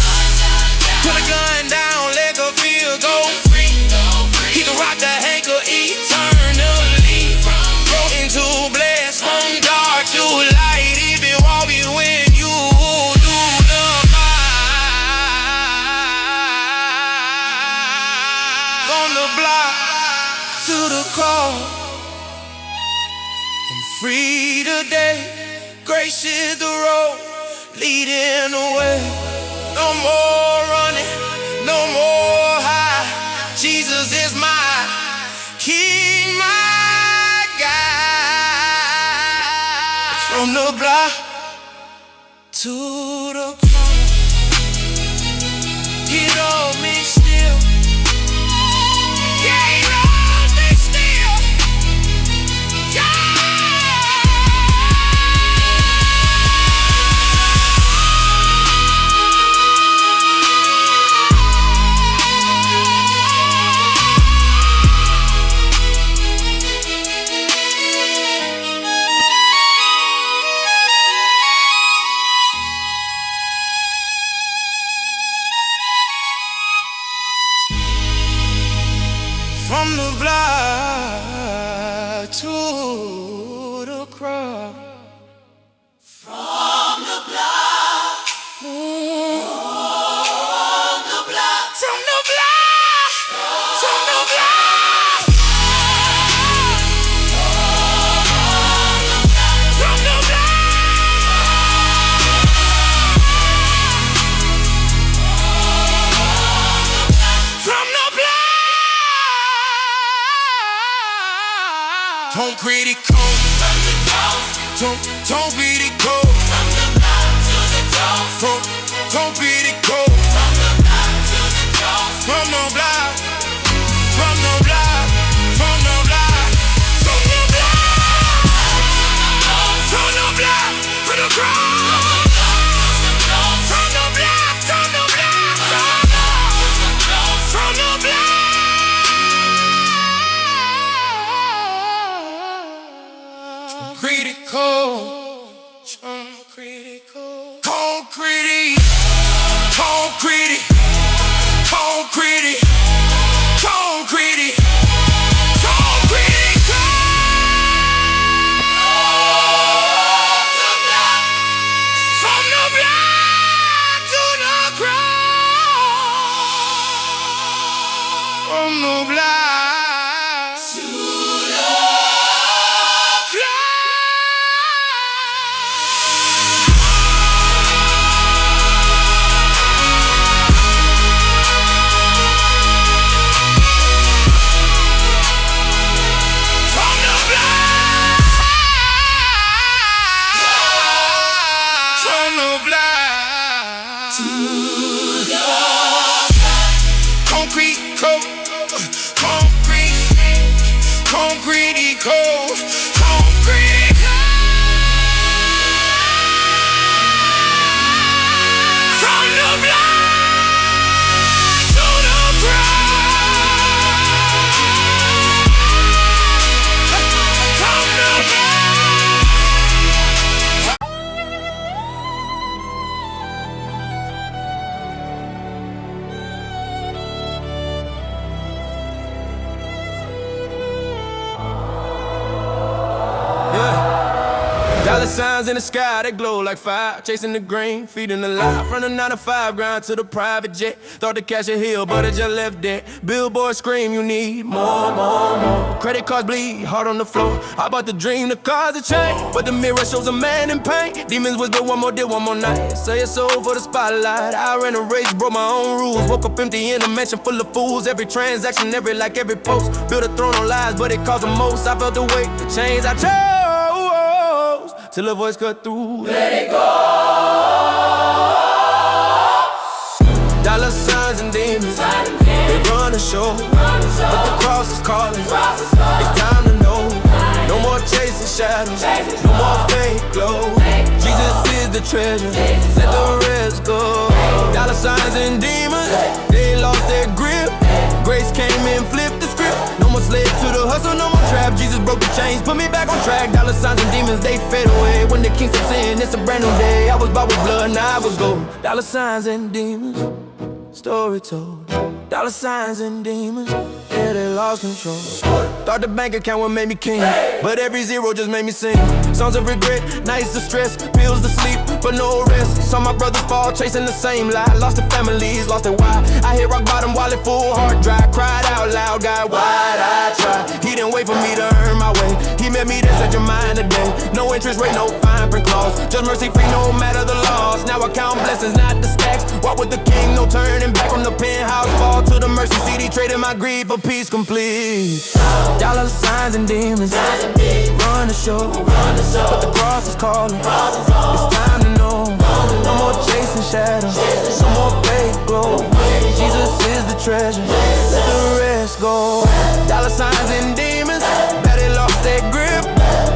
Put a gun down, let go feel, go free. He can rock the anchor eternally. Broken to blessed, from dark to light. If it won't be when you do the fight. From the block to the cross, and free today. Grace is the road leading the way. No more running, no more high. Jesus is my King, my guide. From the block to the cross, he loves me still. Yeah, he loves me still. Yeah. From the block to the cross. From the block. From the block. From the block to Don't critical. Don't critical. Don't critical. From the block. From the block. From the block. From the block. From the block. For the crowd. From the block. From the block. From the block. Critical, critical, concrete, concrete, concrete, concrete, concrete. From the block to the ground. From the block to the concrete, concrete, concrete, concrete. From the block to the ground. From the Dollar signs in the sky, they glow like fire. Chasing the green, feeding the lie. From the 9 to 5 grind to the private jet. Thought to catch a hill, but it just left there. Billboard scream, you need more, more, more. Credit cards bleed, heart on the floor. I bought the dream, the cars a change. But the mirror shows a man in pain. Demons whisper one more day, one more night. Say it's soul for the spotlight. I ran a race, broke my own rules. Woke up empty in a mansion full of fools. Every transaction, every like, every post. Built a throne on lies, but it cost the most. I felt the weight, the chains I chose. Till a voice cut through. Let it go. Dollar signs and demons, they run the show. But the cross is calling. It's time to know. No more chasing shadows. No more fake glow. Jesus is the treasure. Let the rest go. Dollar signs and demons, they lost their grip. Grace came and flipped the script. No more slave to the hustle, no more trap. Jesus broke the chains, put me back on track. Dollar signs and demons, they fade away. When the king steps in, it's a brand new day. I was bought with blood, now I would go. Dollar signs and demons, story told. Dollar signs and demons, yeah, they lost control. Thought the bank account would make me king, but every zero just made me sing. Songs of regret, nights of stress, pills to sleep, but no rest. Saw my brothers fall, chasing the same lie. Lost their families, lost their why. I hit rock bottom while it full, heart dry. Cried out loud, God, why'd I try? He didn't wait for me to earn my way. He met me there, set your mind today. No interest rate, no fine print clause. Just mercy free, no matter the loss. Now I count blessings, not the stacks. Walk with the king, no turning back. From the penthouse, fall to the mercy seat. He traded my greed for peace complete. Dollar signs and demons, run the show. But the cross is calling. It's time to know. No more chasing shadows. No more fake glow. Jesus is the treasure. Let the rest go. Dollar signs and demons, bet they lost their grip.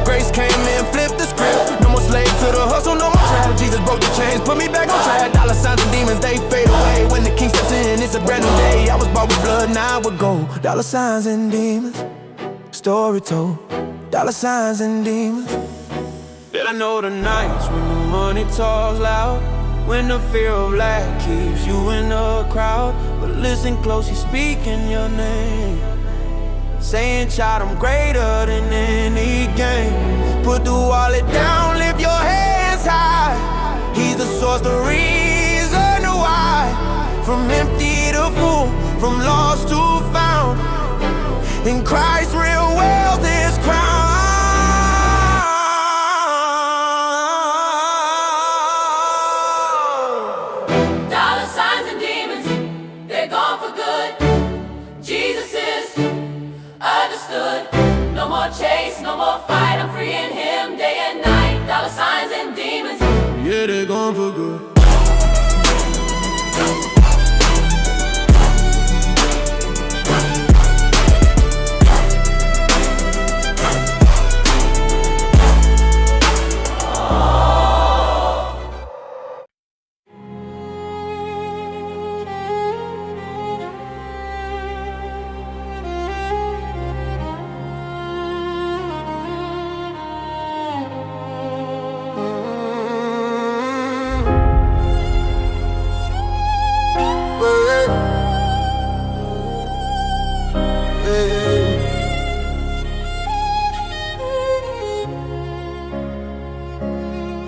Grace came and flipped the script. No more slave to the hustle, no more trap. Jesus broke the chains, put me back on track. Dollar signs and demons, they fade away. When the king steps in, it's a brand new day. I was bought with blood, now I would go. Dollar signs and demons, story told. Dollar signs and demons. Bet I know the nights when the money talks loud. When the fear of lack keeps you in the crowd. But listen close, he's speaking your name. Saying, child, I'm greater than any game. Put the wallet down, lift your hands high. He's the source, the reason why. From empty to full, from lost to found. In Christ, real wealth is crowned. Dollar signs and demons, they're gone for good. Jesus is understood. No more more chase, no more fight. I'm freeing him day and night. Dollar signs and demons. Yeah, they're gone for good.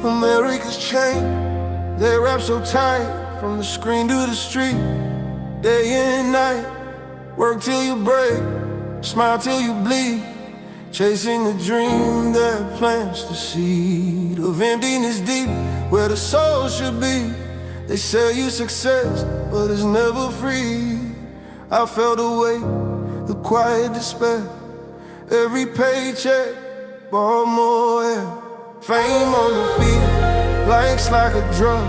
America's chain, they wrap so tight, from the screen to the street, day and night. Work till you break, smile till you bleed, chasing a dream that plants the seed of emptiness deep where the soul should be. They sell you success, but it's never free. I felt the weight, the quiet despair. Every paycheck bought more air. Fame on the feet, likes like a drug,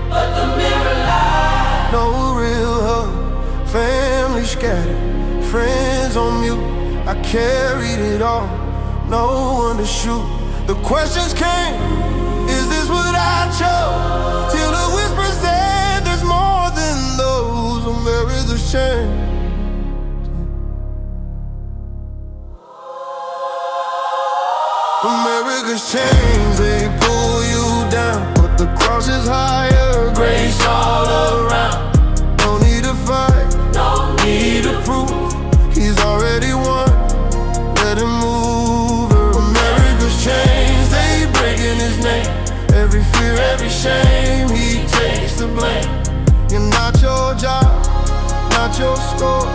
But the mirror lies. no real hug. Family scattered, friends on mute. I carried it all, no one to shoot. The questions came, is this what I chose? Till the whisper said there's more than those. America's chain. America's chains, they pull you down, but the cross is higher, grace all around. No need to fight, No need to prove, he's already won. Let him move her. America's chains, they breaking his name. Every fear, every shame, he takes the blame. You're not your job, not your score.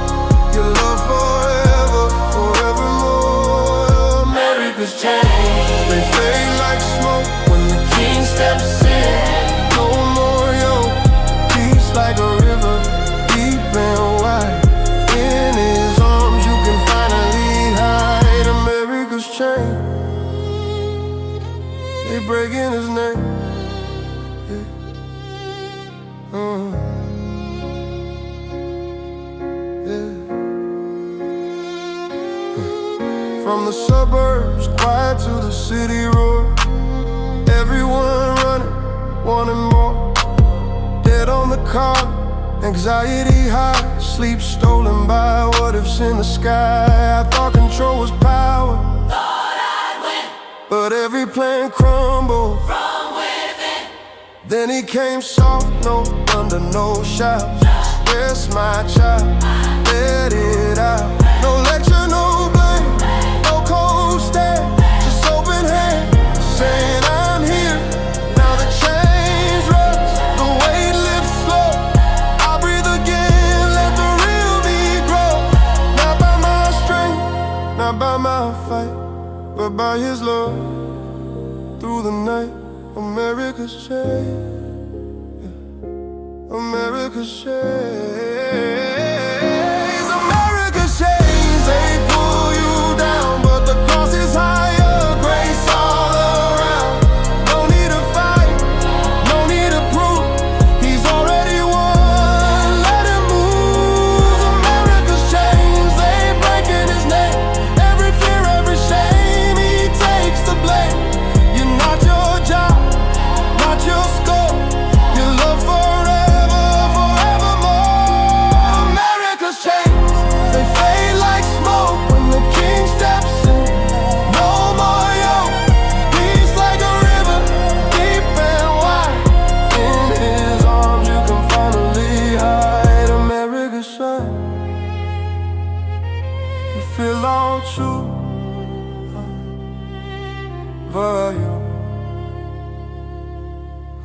Your love forever, forevermore. America's chains, they fade like smoke when the king steps in. No more yoke, peace like a river, deep and wide. In his arms you can finally hide. America's chain, they breaking his name. Yeah. Yeah. From the suburbs, quiet to the city roar. Everyone running, wanting more. Dead on the car, anxiety high. Sleep stolen by what ifs in the sky. I thought control was power, Thought I'd win but every plan crumbled. from within. Then he came soft, no thunder, no shout. Yes, my child, let it out. No lecture, no blame, no cold stare, just open hand, saying I'm here. Now the chains rust, the weight lifts slow. I'll breathe again, let the real me grow. Not by my strength, not by my fight, but by his love. Through the night, America's chain, America's chains, America's chains, they pull you down, but the cross is higher, grace all around. No need to fight, no need to prove, he's already won. Let him move. America's chains, they breaking his name. Every fear, every shame, he takes the blame. You're not your job, not your scope, your love forever, forevermore. America's chains, they fade like smoke when the king steps in. No more yoke, peace like a river, deep and wide. In his arms you can finally hide. America's chains, you feel all true for you.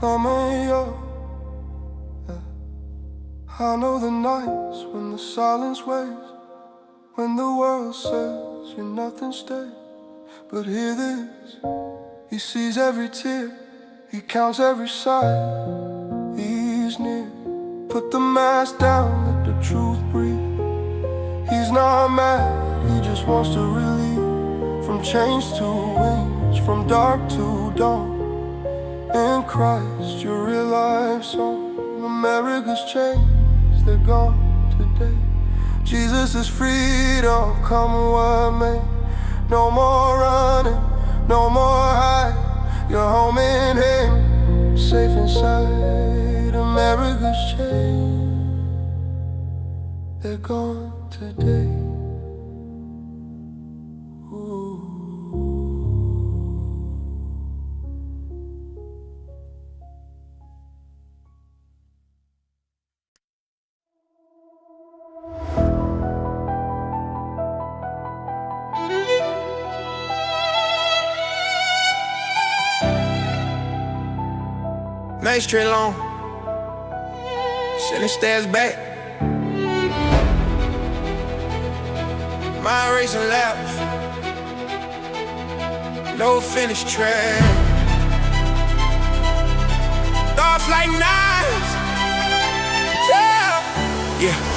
I'm in your. I know the nights when the silence weighs, when the world says you're nothing stays. But hear this, he sees every tear, he counts every sigh. He's near. Put the mask down, let the truth breathe. He's not mad, he just wants to relieve from from chains to wings, from dark to dawn. In Christ, your real life song. America's chains, they're gone today. Jesus is freedom, come what may. No more running, no more hiding. You're home in Him, safe inside America's chains. They're gone today. Night straight long, sitting stairs back. Mind racing laps, no finish track. Thoughts like knives, yeah.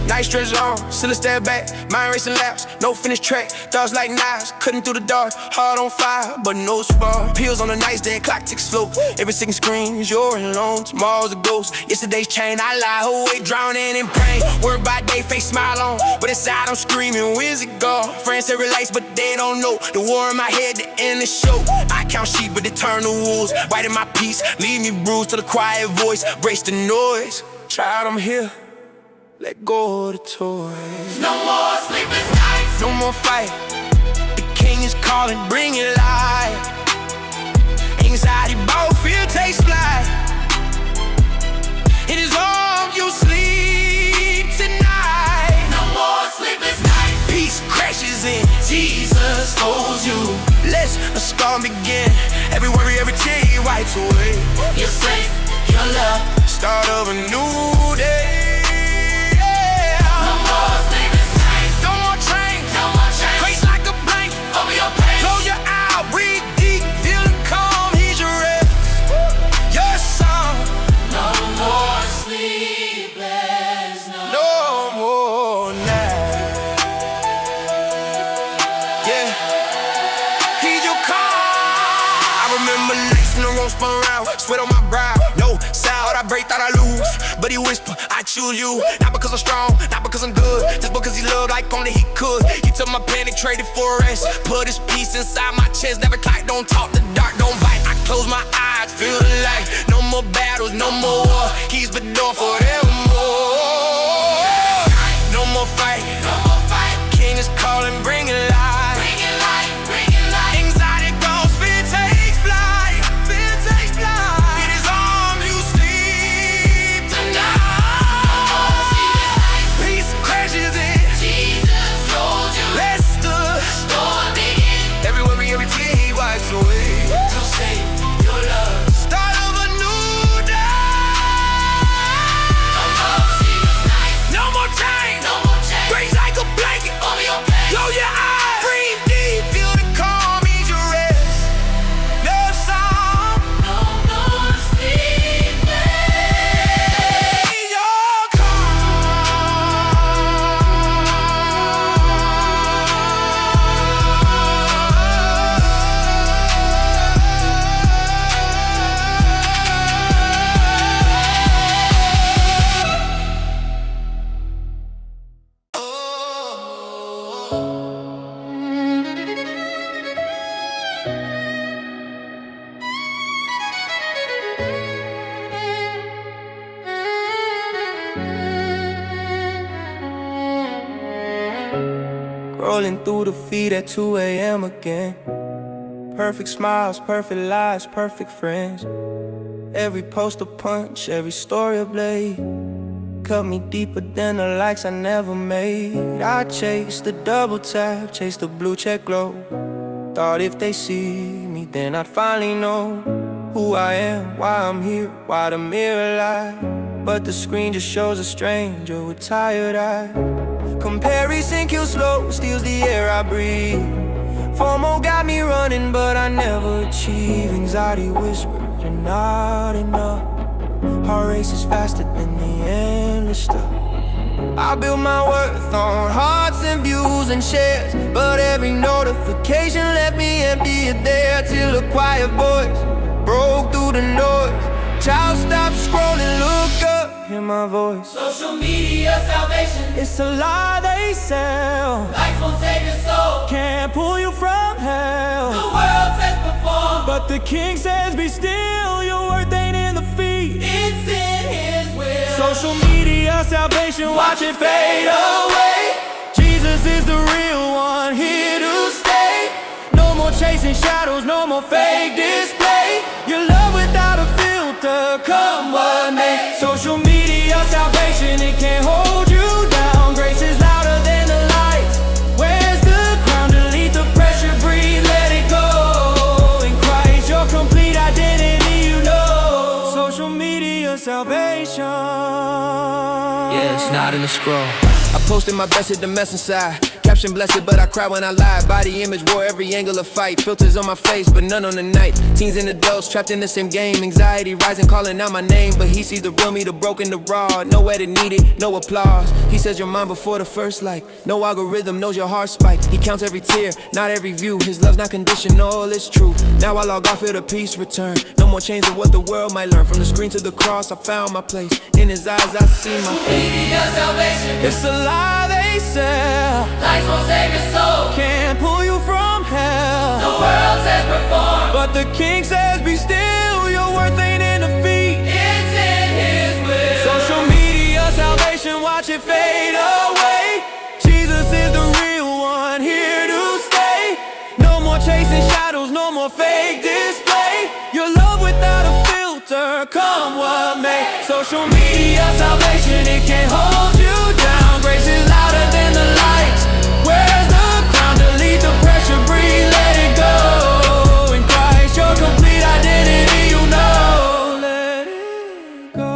Night stretch long, still a step back. Mind racing laps, no finish track. Thoughts like knives, cutting through the dark. Heart on fire, but no spark. Pills on the nightstand, clock ticks slow. Every second screams, you're alone. Tomorrow's a ghost. Yesterday's chain, I lie awake, drowning in pain. Work by day, face smile on, but inside I'm screaming, where's it go? Friends say relax, but they don't know. The war in my head, the end the show. I count sheep, but they turn to wolves. Writing my peace, leave me bruised to the quiet voice. Brace the noise, child, I'm here. Let go of the toys. No more sleepless nights, no more fight. The king is calling, bring it light. Anxiety, both fear takes flight. In His arms you sleep tonight. no more sleepless nights. Peace crashes in, Jesus holds you. let's a storm begin. Every worry, every tear He wipes away. You're safe, you're loved. Start of a new day. Sweat on my brow, no sound, I break, thought I lose. But He whisper, I choose you. Not because I'm strong, not because I'm good, just because He loved like only He could. He took my panic, traded for rest. Put His peace inside my chest. Never clock, don't talk, the dark don't bite. I close my eyes, feel the light. No more battles, no more war. He's been door forevermore. No more fight, no more fight. King is calling, bring it light. Bring it light, bring it light. Anxiety goes, fear takes flight. Fear takes flight. Rolling through the feed at 2 a.m. again. Perfect smiles, perfect lies, perfect friends. Every post a punch, every story a blade. Cut me deeper than the likes I never made. I chase the double tap, chase the blue check glow. Thought if they see me, then I'd finally know who I am, why I'm here, why the mirror lies. But the screen just shows a stranger with tired eyes. Comparison kills slow, steals the air I breathe. FOMO got me running, but I never achieve. Anxiety whispers, you're not enough. Heart races faster than the endless stuff. I build my worth on hearts and views and shares, but every note notification left me empty a day till a quiet voice broke through the noise. Child, stop scrolling, look up, hear my voice. Social media salvation, It's a lie they sell. likes won't save your soul. Can't pull you from The hell. world says perform, But the king says be still, your worth ain't in the feet. it's in his will. Social media salvation, watch it fade away. Jesus is the real one, here to stay. No more chasing shadows, no more fake display. Your love without a filter, come what may. Social media salvation, it can't hold you down. Grace is louder than the lights. Where's the crown? Delete the pressure, breathe, let it go. In Christ, your complete identity, you know. Social media salvation. Yeah, it's not in the scroll. I posted my best at the mess inside. Caption blessed, but I cry when I lie. Body image wore every angle of fight. Filters on my face, but none on the night. Teens and adults trapped in the same game. Anxiety rising, calling out my name. But he sees the real me, the broken, the raw. No edit needed, no applause. He says you're mine before the first like. No algorithm knows your heart spike. He counts every tear, not every view. His love's not conditional, it's true. Now I log off, feel the peace return. No more chains of what the world might learn. From the screen to the cross, I found my place. In his eyes, I see my face. Media salvation, It's a lie they sell. likes won't save your soul. Can't pull you from The hell. world says perform, But the king says be still, your worth ain't in the feet. it's in his will. Social media salvation, watch it fade away. Jesus is the real one, here to stay. No more chasing shadows, no more fake display. Your love without a filter, come what may. Social media salvation, it can't hold you down. Grace is louder than the lights. Where's the crown? Delete the pressure, breathe, let it go. In Christ, your complete identity, you know. Let it go.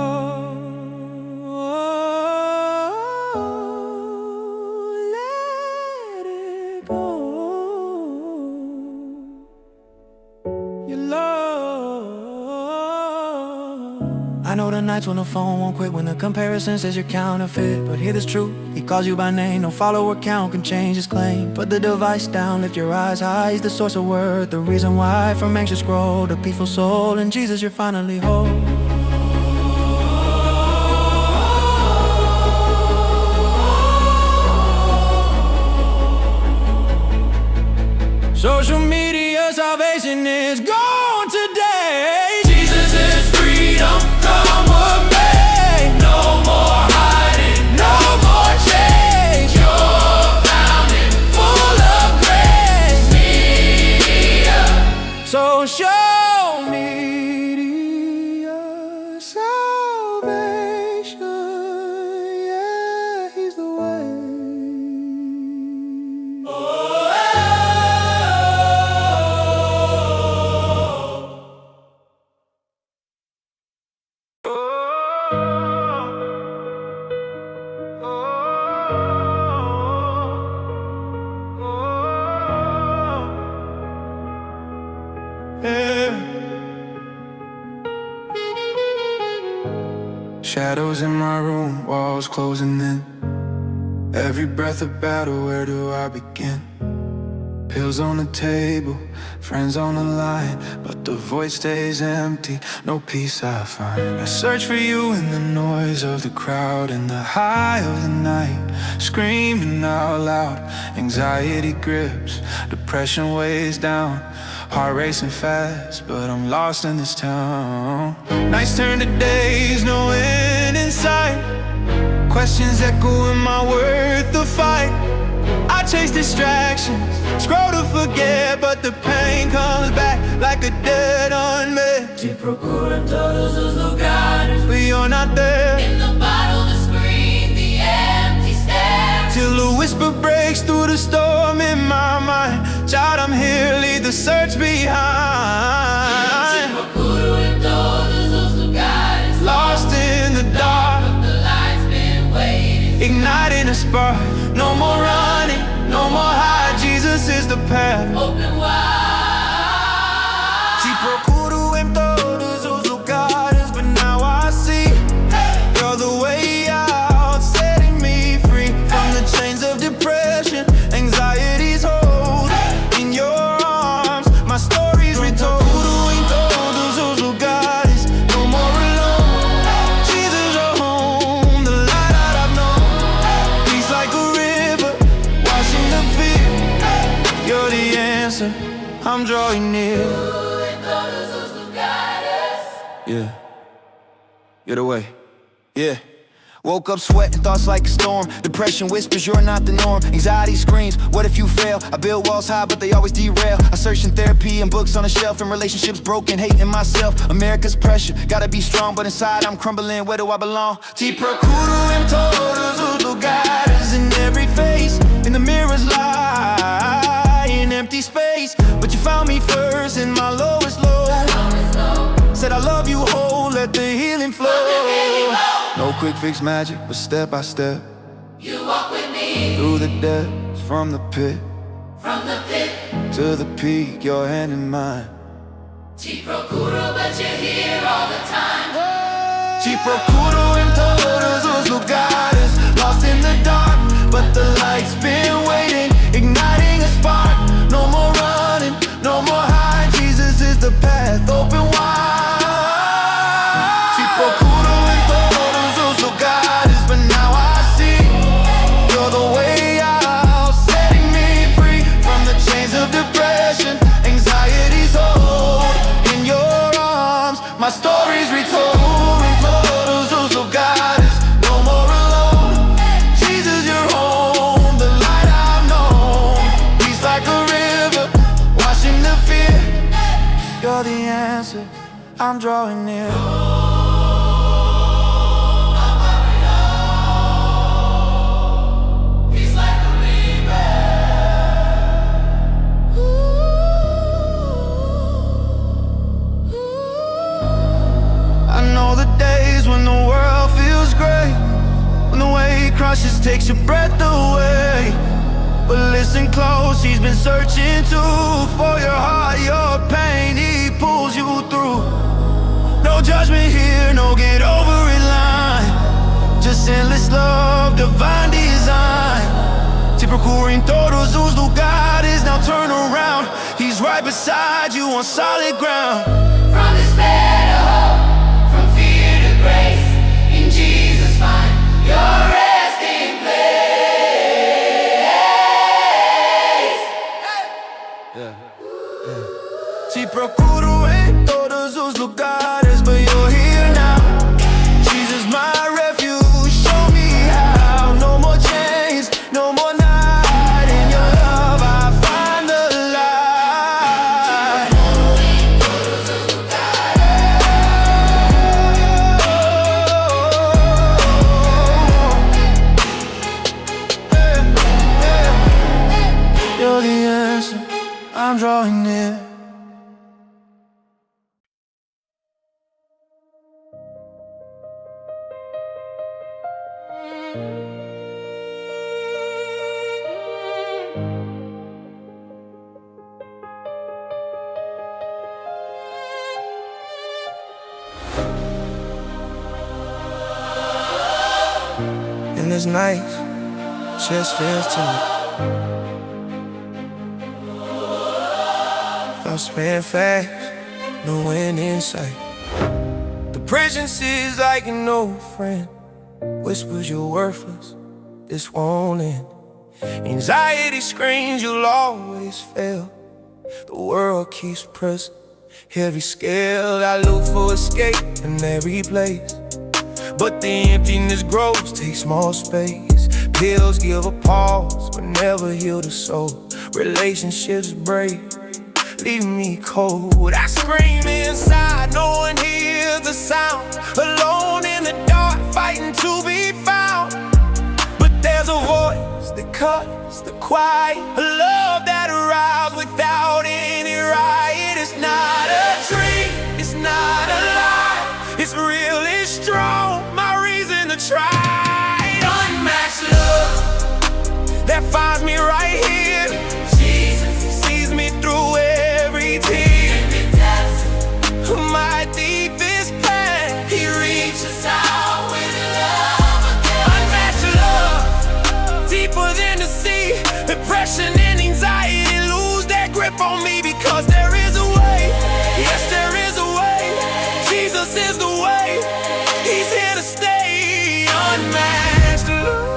Let it go. Your love. I know the nights when the phone won't quit, when the comparison says you're counterfeit. But hear this truth, he calls you by name. No follower count can change his claim. Put the device down, lift your eyes high. He's the source of worth, the reason why. From anxious scroll to peaceful soul, in Jesus you're finally whole. Social media salvation is gone today. Jesus is freedom, come what may. No more hiding, No more change. you're found in Full of grace. media. Social media salvation. Yeah, he's the way. Shadows in my room, walls closing in. Every breath a battle, where do I begin? Pills on the table, friends on the line, but the void stays empty, no peace I find. I search for you in the noise of the crowd, in the high of the night, screaming out loud. Anxiety grips, depression weighs down, heart racing fast, but I'm lost in this town. Nights turn to days, no end in sight. Questions echo in my worth the fight. I chase distractions, scroll to forget, but the pain comes back like a dead unmet. Ti procuro in todos os lugares. But you're not there. In the bottle, the screen, the empty stare. Till a whisper breaks through the storm in my mind. Child, I'm here, leave the search Ti behind. procuro in todos os lugares. Lost in the dark, The light's been waiting. igniting a spark. No more running, no more hide. Jesus is the path. Open wide. Te procuro em todos os lugares, but now I see you're the way out, setting me free from the chains of depression, anxiety's hold. answer. I'm drawing near. Yeah. Get away. Yeah. Woke up sweating, thoughts like a storm. Depression whispers, you're not the norm. Anxiety screams, what if you fail? I build walls high, but they always derail. I search in therapy and books on a shelf, and relationships broken, hating myself. America's pressure, gotta be strong, but inside I'm crumbling. Where do I belong? Ti procuro em todos os lugares, in every face. In the mirror's lie, in empty space. But you found me first in my lowest low. Said I love you whole, let the healing flow. No quick fix magic, but step by step. You walk with me Through the depths, from the pit to the peak, your hand in mine. Ti procuro, but you're here all the time. Ti procuro em todos os lugares. Lost in the dark, but the light's been waiting, igniting a spark. No more running, no more hiding. Jesus is the path, open wide. Ti procuro em todos os lugares, but now I see you're the way out, setting me free from the chains of depression, anxiety's hold. In your arms, my story's retold. In todos os lugares, no more alone. Jesus, you're home, the light I've known. Peace like a river, washing the fear. You're the answer, I'm drawing near. I know the days when the world feels great, when the weight crushes, takes your breath away. But listen close, he's been searching too for your heart, your pain, he pulls you through. No judgment here, no get over it line. Just endless love, divine design. Te procuro em todos os lugares, now turn around. He's right beside you on solid ground. From despair to hope, from fear to grace. In Jesus find your resting place. Te procuro em todos os lugares, but you're here now. Jesus, my refuge, show me how. No more chains, no more night. In your love I find the light. You're the answer, I'm drawing near. In this night, chest feels tight. Thoughts spin fast, no end in sight. The presence is like an old friend, whispers you're worthless, this won't end. Anxiety screams you'll always fail. The world keeps pressing, heavy scale. I look for escape in every place, but the emptiness grows, takes more space. Pills give a pause, but never heal the soul. Relationships break, leave me cold. I scream inside, no one hears the sound. Alone in the dark, fighting to be found. But there's a voice that cuts the quiet, a love that arrives without any riot. It's not a dream, it's not a lie. It's real, it's strong, my reason to try. Unmatched love that finds me right here. Jesus sees me through every tear. My deepest pain, he reaches out with love again. Unmatched love, deeper than the sea. Depression and anxiety lose their grip on me, because there is a way. Yes, there is a way. Jesus is the way. He's here to stay. Unmatched love.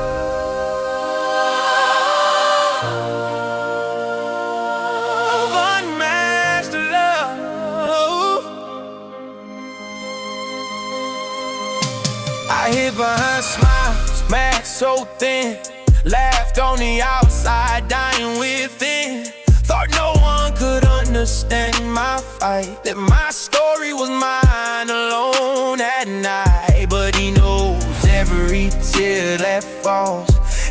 behind smiles, mask so thin. Laughed on the outside, dying within. Thought no one could understand my fight, that my story was mine alone at night. But he knows every tear that falls,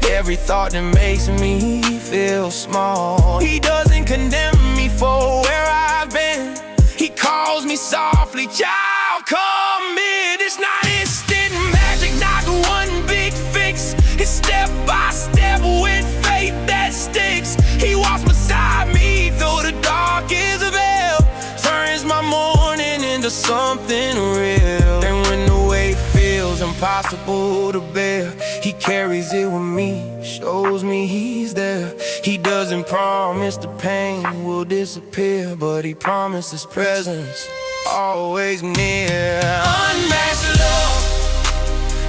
every thought that makes me feel small. He doesn't condemn me for where I've been. He calls me softly, child, come in. It's not instant magic, not one big fix. It's step by step with faith that sticks. He walks beside me through the darkest of hell, turns my morning into something real. And when the weight feels impossible to bear, he carries it with me, shows me he's there. He doesn't promise the pain will disappear, but he promises presence always near. Unmatched love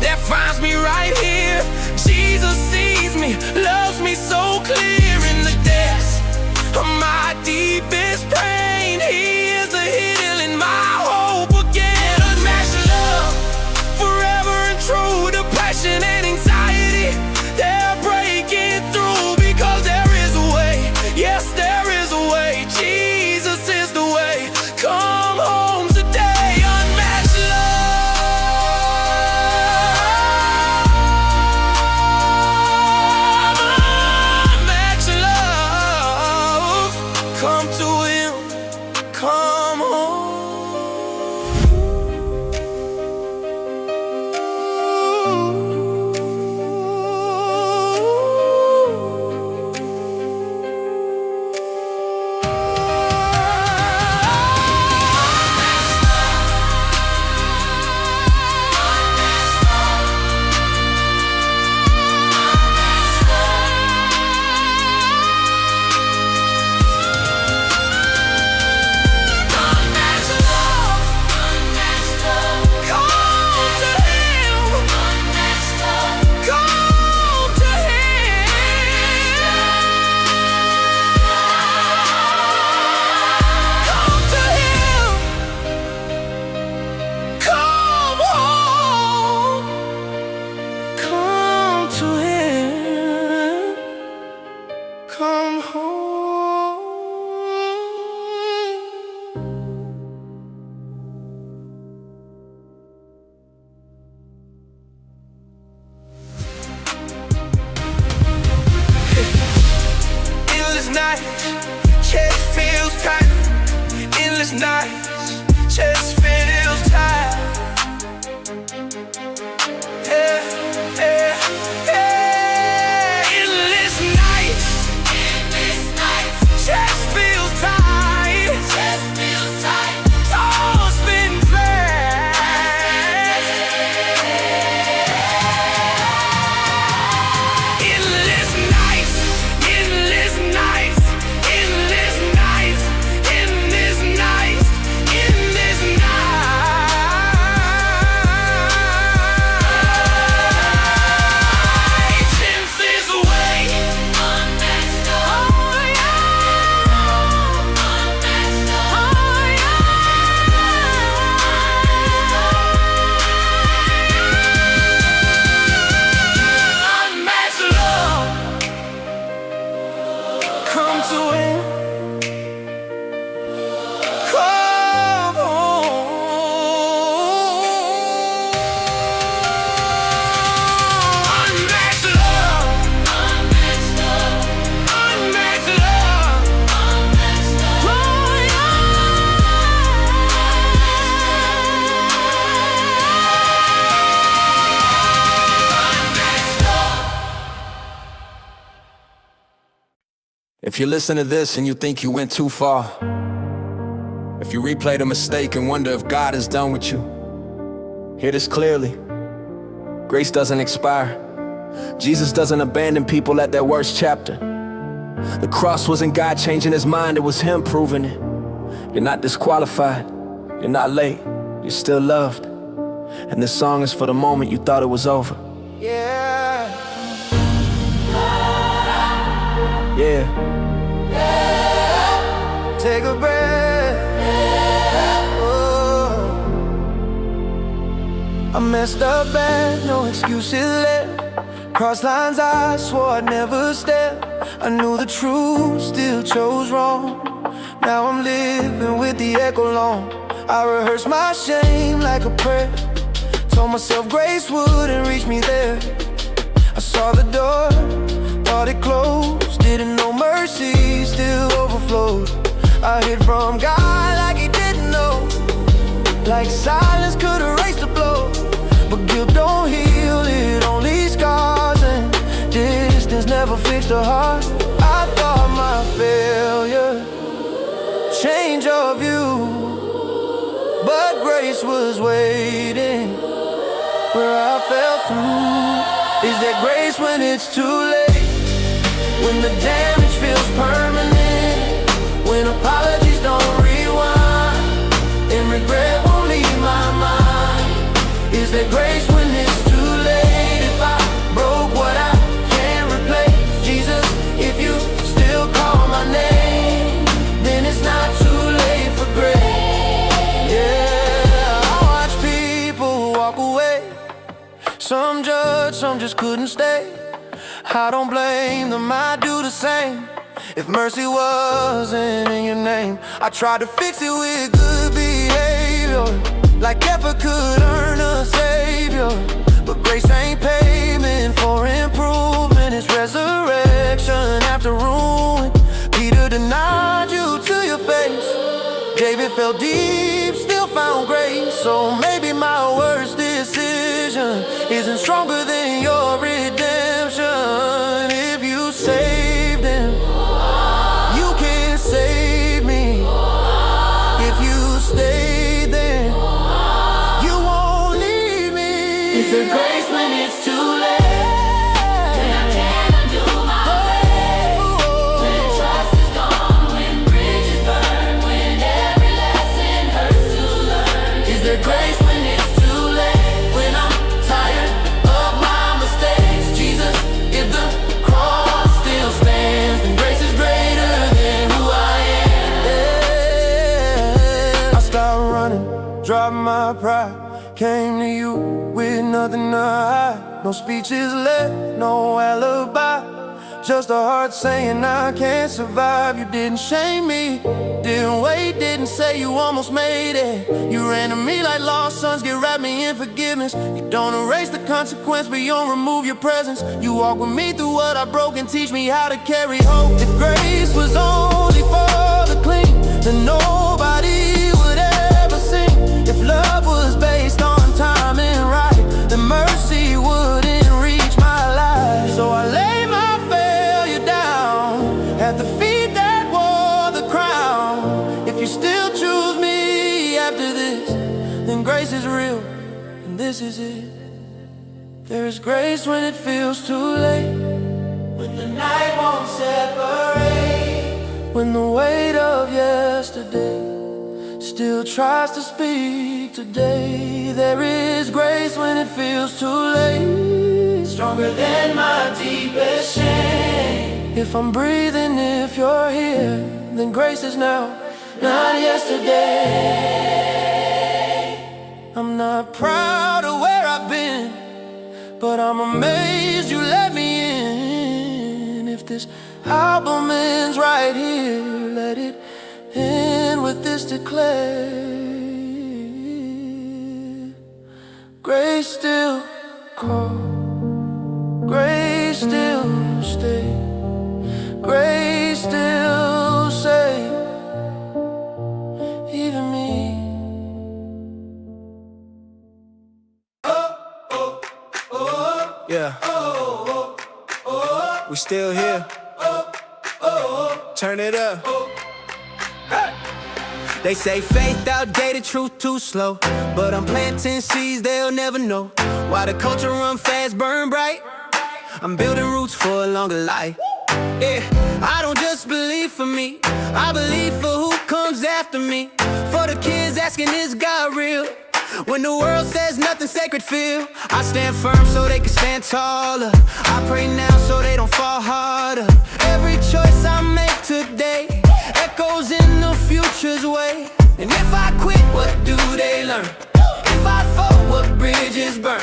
that finds me right here. Jesus sees me, loves me so clear. In the depths of my deepest pain, he is the healing, my hope again. Unmatched love, forever and true. The passion and anxiety, they're breaking through, because there is a way, yes there is a way. Jesus is the way, come home today. Unmatched love, come to him, come home. Come home. Endless nights, chest feels tight. Endless nights, chest feels tight. Yeah, yeah, yeah. Endless nights, chest feels tight. Chest feels tight. Toss been flat. Endless nights, endless nights, endless nights, endless nights, endless nights. Since this way, unmatched love. Oh yeah, unmatched love. Oh yeah, unmatched love. Come to him, come home. Unmatched love, unmatched love, unmatched love, unmatched love. Oh yeah, unmatched love. If you listen to this and you think you went too far, if you replay the mistake and wonder if God is done with you, hear this clearly. Grace doesn't expire. Jesus doesn't abandon people at their worst chapter. The cross wasn't God changing his mind, it was him proving it. You're not disqualified, you're not late, you're still loved. And this song is for the moment you thought it was over. Yeah. Yeah. Take a breath. Oh. I messed up bad, no excuses left. Cross lines I swore I'd never step. I knew the truth, still chose wrong. Now I'm living with the echo long. I rehearsed my shame like a prayer. Told myself grace wouldn't reach me there. I saw the door, thought it closed. Didn't know mercy still overflowed. I hid from God like he didn't know. Like silence could erase the blow. But guilt don't heal, it only scars. And distance never fixed a heart. I thought my failure change of view, but grace was waiting where I fell through. Is there grace when it's too late? When the damage feels permanent? When apologies don't rewind and regret won't leave my mind? Is there grace when it's too late? If I broke what I can't replace, Jesus, if you still call my name, then it's not too late for grace. Yeah, I watch people walk away. Some judge, some just couldn't stay. I don't blame them, I do the same. If mercy wasn't in your name, I tried to fix it with good behavior, like effort could earn a savior. But grace ain't payment for improvement, it's resurrection after ruin. Peter denied you to your face. David fell deep, still found grace. So maybe my worst decision isn't stronger than your redemption. If you saved him, you can save me. If you stay there, you won't leave me. Is there grace when it's too late? When I can't undo my ways, when trust is gone, when bridges burn, when every lesson hurts to learn. Is there grace when it's too late? When I'm tired of my mistakes, Jesus, if the cross still stands, then grace is greater than who I am. Yeah. I stopped running, dropped my pride, came to you with nothing to hide. No speeches left, no alibi, just a heart saying I can't survive. You didn't shame me, didn't wait, didn't say you almost made it. You ran to me like lost sons, get wrapped me in forgiveness. You don't erase the consequence, but you don't remove your presence. You walk with me through what I broke and teach me how to carry hope. If grace was only for the clean, then nobody would ever sing. If love was based on time and right, then mercy wouldn't reach my life. So I lay my failure down at the feet that wore the crown. If you still choose me after this, then grace is real, and this is it. There is grace when it feels too late, when the night won't separate, when the weight of yesterday still tries to speak today. There is grace when it feels too late, stronger than my deepest shame. If I'm breathing, if you're here, then grace is now, not yesterday. I'm not proud of where I've been, but I'm amazed you let me in. If this album ends right here, let it end with this declare: grace still call, grace still stay, grace still save, even me. Yeah. We still here. Turn it up. They say faith outdated, truth too slow, but I'm planting seeds they'll never know. While the culture run fast, burn bright, I'm building roots for a longer life. Yeah, I don't just believe for me, I believe for who comes after me. For the kids asking, is God real? When the world says nothing sacred feel, I stand firm so they can stand taller. I pray now so they don't fall harder. Every choice I make today echoes in the future's way. And if I quit, what do they learn? If I fall, what bridges burn.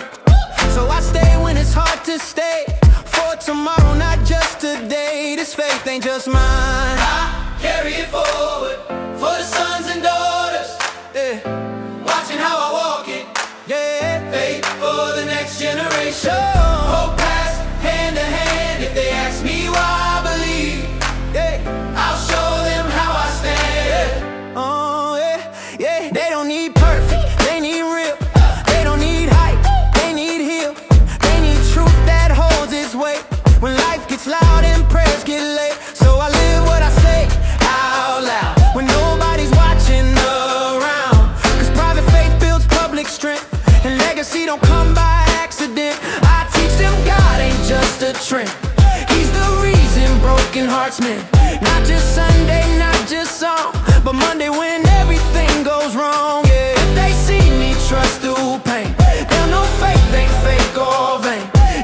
So I stay when it's hard to stay, for tomorrow, not just today. This faith ain't just mine. I carry it forward for the sons and daughters, Yeah, watching how I walk it. yeah. Faith for the next generation. Oh. Hold past hand to hand. If they ask me why I believe, Yeah. I'll show them how I stand. Oh, yeah, yeah. They don't need perfect, they need real. They don't need hype, they need heal. They need truth that holds its weight when life gets loud and prayers get late. So I live what I say out loud when nobody's watching around. Cause private faith builds public strength, and legacy don't come by accident. I teach them God ain't just a trend. He's the reason broken hearts mend. Not just Sunday, not just song, but Monday when everything goes wrong. Yeah, if they see me trust through pain, they'll know faith ain't fake or vain.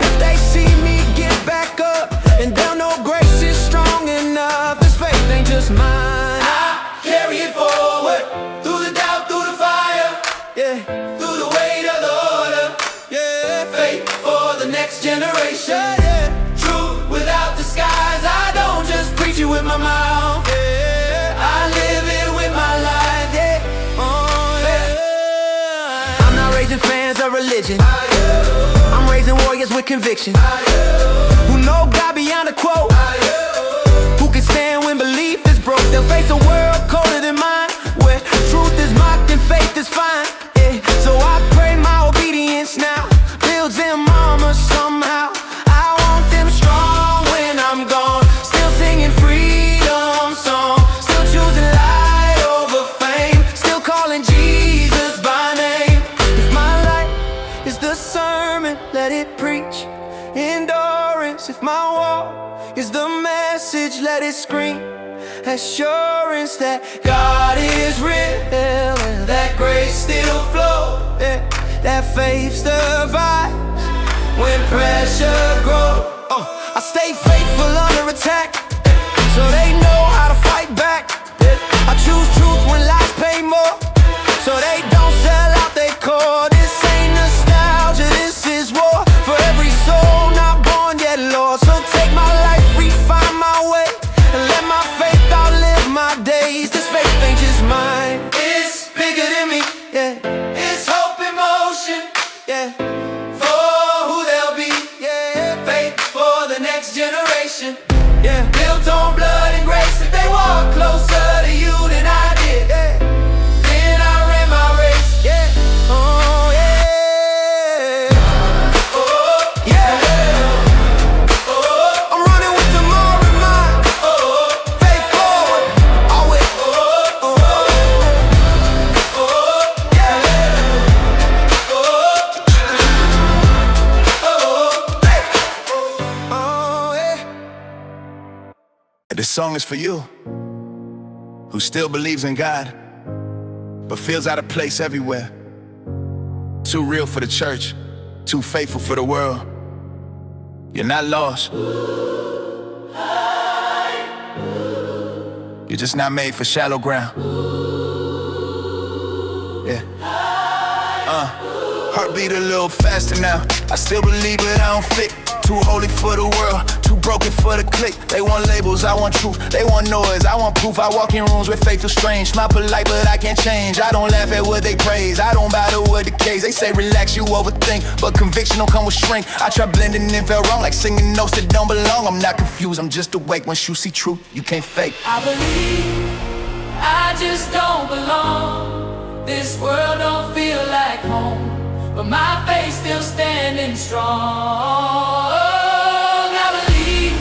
If they see me get back up, and they'll know grace is strong enough. This faith ain't just mine. I carry it forward through the doubt, through the fire, Yeah, through the weight of the order. yeah, Faith for the next generation. yeah, Truth without disguise. I don't just preach it with my mouth, yeah. I live it with my life. Yeah, oh yeah. I'm not raising fans of religion, I'm raising warriors with conviction, who know God beyond a quote, who can stand when belief is broke. They'll face a world colder than mine, where truth is mocked and faith is fine. Yeah, so I pray my obedience now builds them armor somehow. I want them strong when I'm gone, still singing freedom song, still choosing light over fame, still calling Jesus by name. If my life is the sermon, let it preach endurance. If my walk is the message, let it scream assurance that God is real and that grace still flows, yeah, that faith survives when pressure grows. I stay faithful under attack, so they know how to fight back. I choose truth when lies pay more, so they don't sell out their core. This ain't nostalgia, this is war for every soul not born yet lost. So take my life, refine my way, and let my faith outlive my days. This faith ain't just mine, It's bigger than me. yeah, It's hope in motion yeah, for who they'll be. yeah, Faith for the next generation. yeah, Built on blood and grace. If they walk closer to you than I did, yeah, then I ran my race. yeah, oh yeah, Oh, yeah. I'm running with tomorrow in mind, faith forward, always. Oh yeah. This song is for you, who still believes in God, but feels out of place everywhere. Too real for the church, too faithful for the world. You're not lost. You're just not made for shallow ground. Yeah. Heartbeat a little faster now. I still believe, but I don't fit. Too holy for the world, too broken for the clique. They want labels, I want truth. They want noise, I want proof. I walk in rooms where faith feels strange. Not polite, but I can't change. I don't laugh at what they praise, I don't bow to what decays. They say relax, you overthink, but conviction don't come with shrink. I try blending and felt wrong, like singing notes that don't belong. I'm not confused, I'm just awake. Once you see truth, you can't fake. I believe I just don't belong. This world don't feel like home, but my faith still standing strong. I believe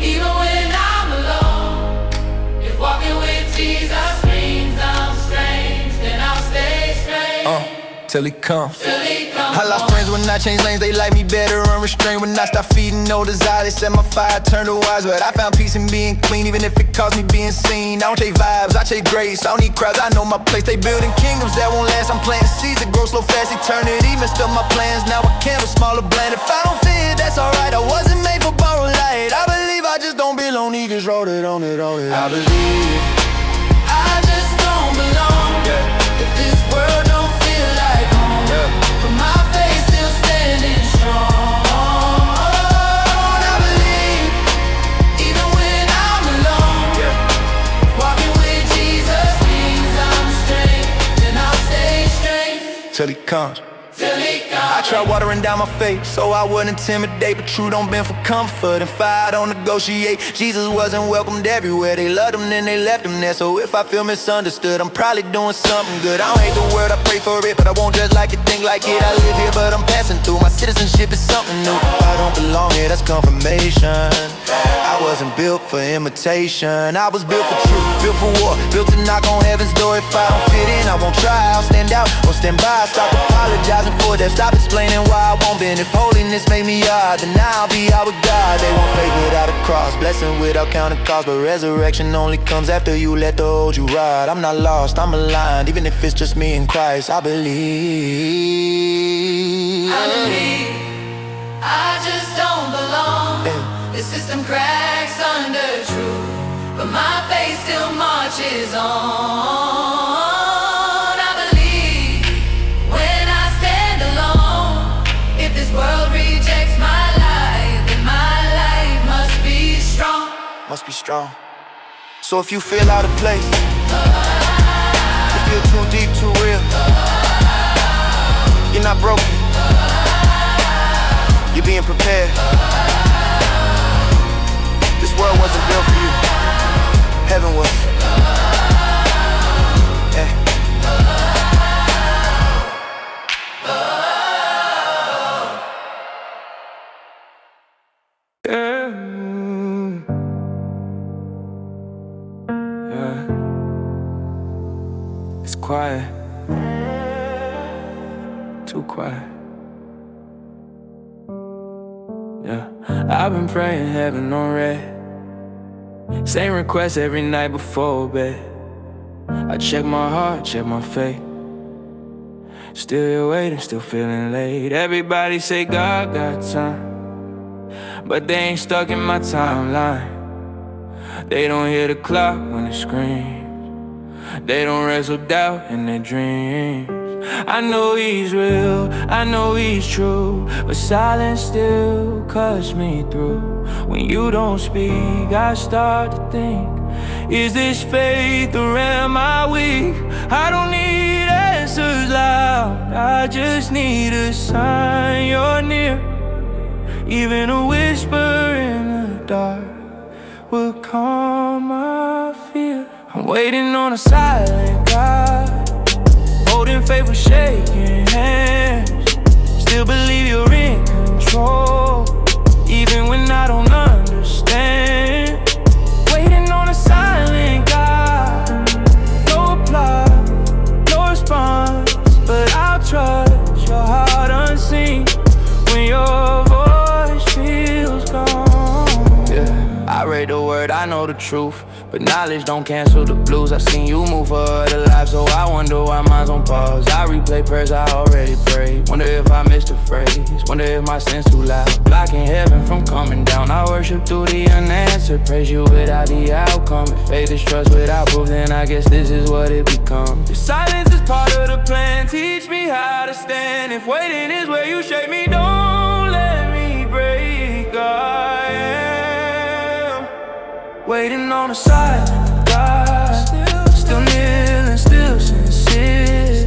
even when I'm alone, if walking with Jesus means I'm strange, then I'll stay strange Till he comes. till he comes. I lost friends when I changed lanes, they like me better unrestrained. When I stopped feeding no desire, they set my fire, turned to wise. But I found peace in being clean, even if it cost me being seen. I don't chase vibes, I chase grace, I don't need crowds, I know my place. They building kingdoms that won't last, I'm planting seeds that grow slow fast. Eternity messed up my plans, now I can't a smaller bland. If I don't fit, that's alright, I wasn't made for borrowed light. I believe I just don't belong, he just wrote it on it, on it. I believe I just don't belong. If this world don't feel like home, but my till he comes. I tried watering down my face so I wouldn't intimidate, but true don't bend for comfort, and fire don't negotiate. Jesus wasn't welcomed everywhere. They loved him, then they left him there. So if I feel misunderstood, I'm probably doing something good. I don't hate the word, I pray for it, but I won't just like it, think like it. I live here, but I'm passing through. My citizenship is something new. If I don't belong here, that's confirmation. I wasn't built for imitation. I was built for truth, built for war, built to knock on heaven's door. If I don't fit in, I won't try. I'll stand out, won't stand by. Stop apologizing for that. Stop explaining why I won't bend. If holiness made me odd, then I'll be out with God. They want faith without a cross, blessing without counting cost, but resurrection only comes after you let the old you ride. I'm not lost, I'm aligned, even if it's just me and Christ. I believe. I just don't belong. The system cracks under truth, but my faith still marches on. I believe when I stand alone. If this world rejects my life, then my life must be strong. Must be strong. So if you feel out of place, you feel too deep, too real, you're not broken, you're being prepared. This world wasn't built for you, heaven was. Yeah. It's quiet, too quiet. Yeah, I've been praying heaven on red, same request every night before bed. I check my heart, check my faith. Still here waiting, still feeling late. Everybody say God got time, but they ain't stuck in my timeline. They don't hear the clock when it screams. They don't wrestle doubt in their dreams. I know he's real, I know he's true, but silence still cuts me through. When you don't speak, I start to think, is this faith or am I weak? I don't need answers loud, I just need a sign you're near. Even a whisper in the dark will calm my fear. I'm waiting on a silent God, holding faith with shaking hands. Still believe you're in control, even when I don't understand. Waiting on a silent God, no reply, no response, but I'll trust your heart unseen when your voice feels gone. Yeah, I read the word, I know the truth, but knowledge don't cancel the blues. I seen you move for other lives, so I wonder why mine's on pause. I replay prayers I already prayed. Wonder if I missed a phrase, wonder if my sin's too loud, blocking heaven from coming down. I worship through the unanswered, praise you without the outcome. If faith is trust without proof, then I guess this is what it becomes. If silence is part of the plan, teach me how to stand. If waiting is where you shape me, don't let me break. I am waiting on a silent God, still kneeling, still sincere.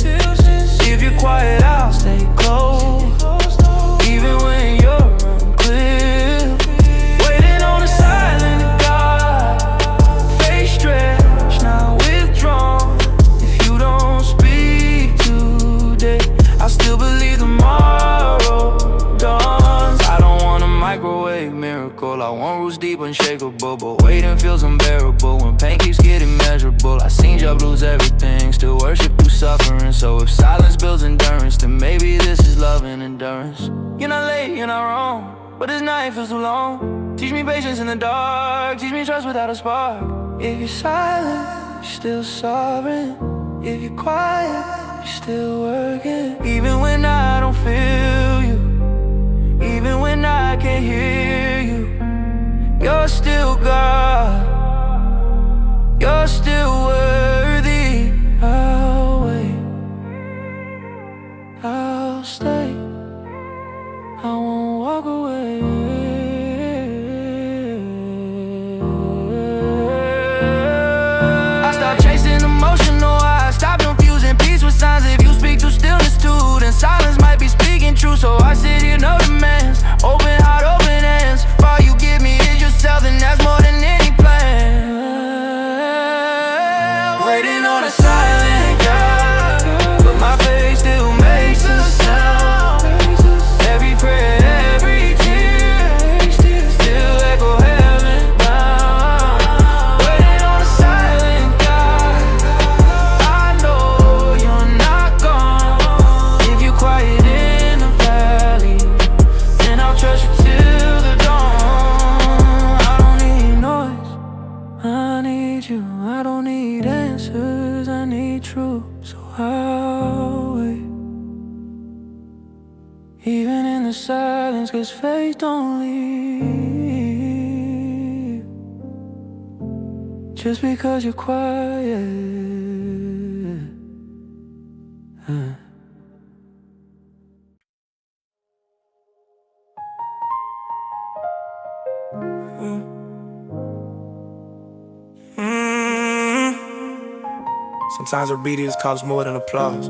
If you're quiet, I'll stay close, even when you're unclear. Waiting on a silent God, face stretched, not withdrawn. If you don't speak today, I still believe tomorrow dawns. I don't want a microwave miracle, I want roots deep, unshakable, but waiting feels unbearable when pain keeps getting measurable. I seen job lose everything, still worship through suffering. So if silence builds endurance, then maybe this is love and endurance. You're not late, you're not wrong, but this night feels too long. Teach me patience in the dark, teach me trust without a spark. If you're silent, you're still sovereign. If you're quiet, you're still working. Even when I don't feel you, even when I can't hear you, you're still God, you're still worthy. I'll wait, I'll stay, I won't walk away. I stopped chasing emotion, no, I stopped confusing peace with signs. If you speak to stillness too I need you. I don't need answers, I need truth. So I'll wait, even in the silence, 'cause faith don't leave just because you're quiet. Sometimes obedience costs more than applause.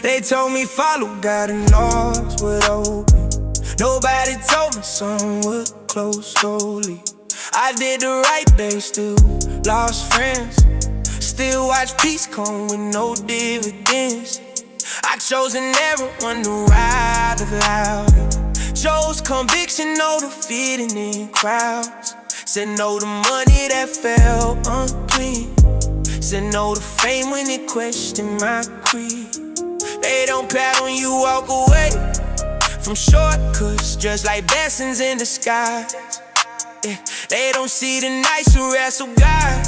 They told me follow God and doors would open. Nobody told me some would close slowly. I did the right thing, still lost friends. Still watch peace come with no dividends. I chose an error, one to ride the louder. Chose conviction over fitting in crowds. Said no to money that felt unclean. Said no to fame when it questioned my creed. They don't pat when you walk away from shortcuts, just like blessings in disguise. Yeah, they don't see the nice who wrestle God.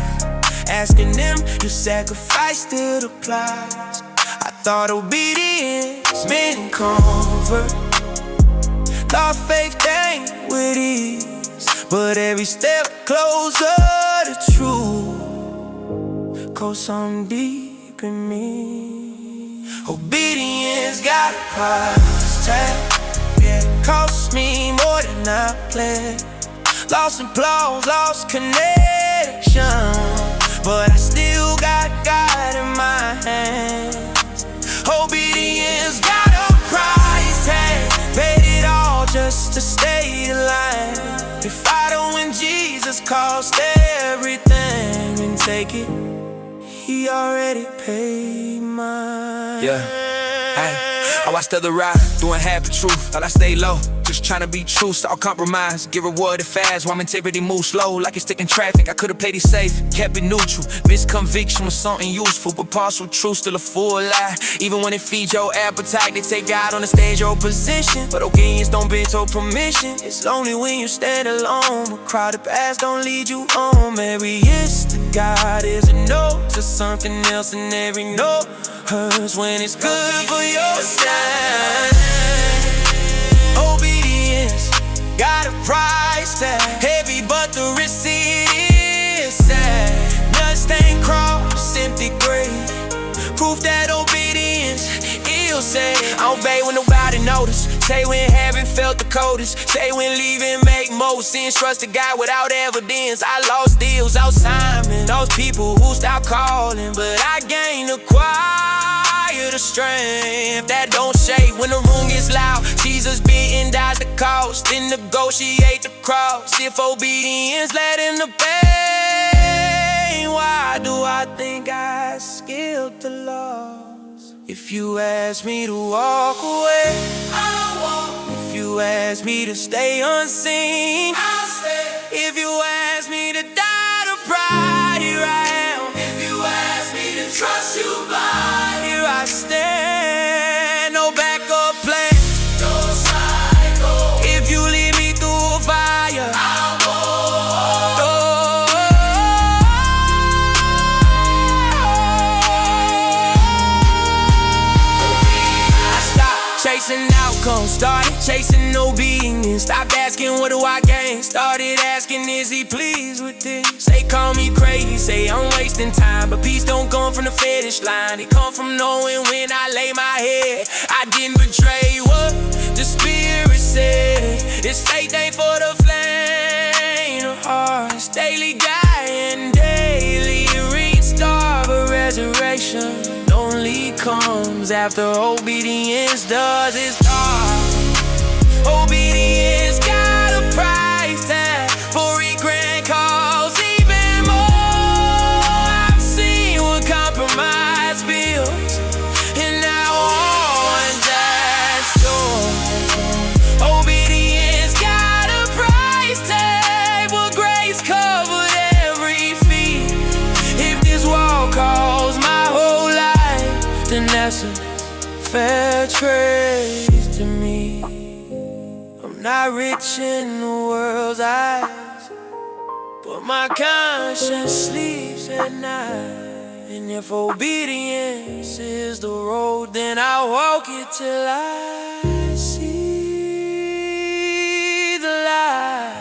Asking them, your sacrifice still applies. I thought obedience meant comfort. Thought faith came with ease. But every step closer to truth goes some deep in me. Obedience got a price tag. Yeah, it cost me more than I planned. Lost applause, lost connection, but I still got God in my hands. Obedience got a price tag. Paid it all just to stay alive. If I don't win, Jesus cost everything and take it. He already paid mine. Yeah, hey, I watched other ride, doing half the truth. Thought I stay low, just tryna be true. Start compromise, get rewarded fast while my integrity moves slow. Like it's sticking traffic, I could've played it safe, kept it neutral. Misconviction was something useful, but partial truth still a full lie. Even when it feeds your appetite, they take God on the stage, your position. But obedience don't bend to permission. It's lonely when you stand alone. A crowded paths don't lead you home. Every yes to God is a no to something else, and every no hurts when it's good for your stand. Obedience got a price tag, heavy but the receipt is sad. Bloodstained cross, empty grave, proof that obedience will save. I obey when nobody notice, say when heaven felt the coldest, say when leaving make most sense. Trusted God without evidence. I lost deals out Simon, those people who stopped calling, but I gained a quieter strength that don't shake when the room gets loud. Jesus beaten, dies the cost, then negotiate the cross. If obedience led him to pain, why do I think I skipped the loss? If you ask me to walk away, I'll walk. If you ask me to stay unseen, I'll stay. If you ask me to die to pride, here I am. If you ask me to trust you blind, here I stand. No backup plan, no cycle. If you lead me through a fire, I'll go. Chasing outcomes, started chasing obedience. Stopped asking what do I gain, started asking is he pleased with this. Say call me crazy, say I'm wasting time, but peace don't come from the finish line. It come from knowing when I lay my head I didn't betray what the Spirit said. This faith ain't for the faint of heart. It's daily guide and daily restart, but resurrection only comes after obedience does its part. Obedience got a price tag, for regret costs even more. I've seen what compromise builds, and now on that's yours. Obedience got a price tag, but grace covered every fee. If this wall calls my whole life, then that's a fair trade to me. I'm not rich much in the world's eyes, but my conscience sleeps at night. And if obedience is the road, then I'll walk it till I see the light.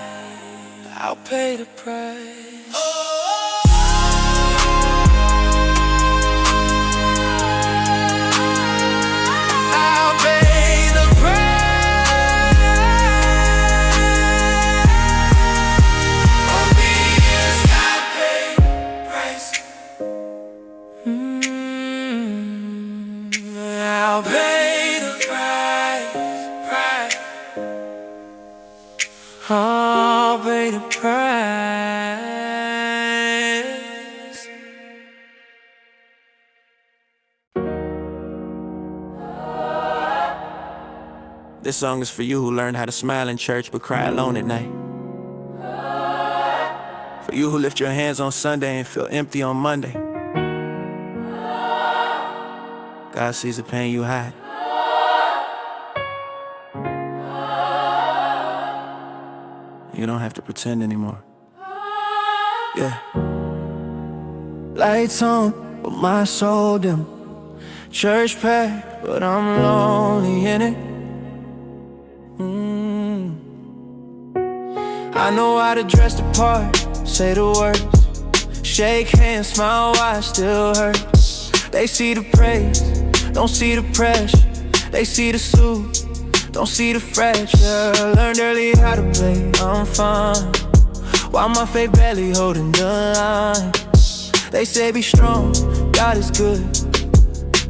I'll pay the price. I'll pay the price. I'll pay the price. This song is for you who learned how to smile in church but cry alone at night. For you who lift your hands on Sunday and feel empty on Monday. God sees the pain you hide. You don't have to pretend anymore. Yeah. Lights on, but my soul dim. Church packed, but I'm lonely in it. I know how to dress the part, say the words, shake hands, smile while it still hurts. They see the praise, don't see the pressure. They see the suit, don't see the fracture. Learned early how to play, I'm fine, while my faith barely holding the line. They say be strong, God is good,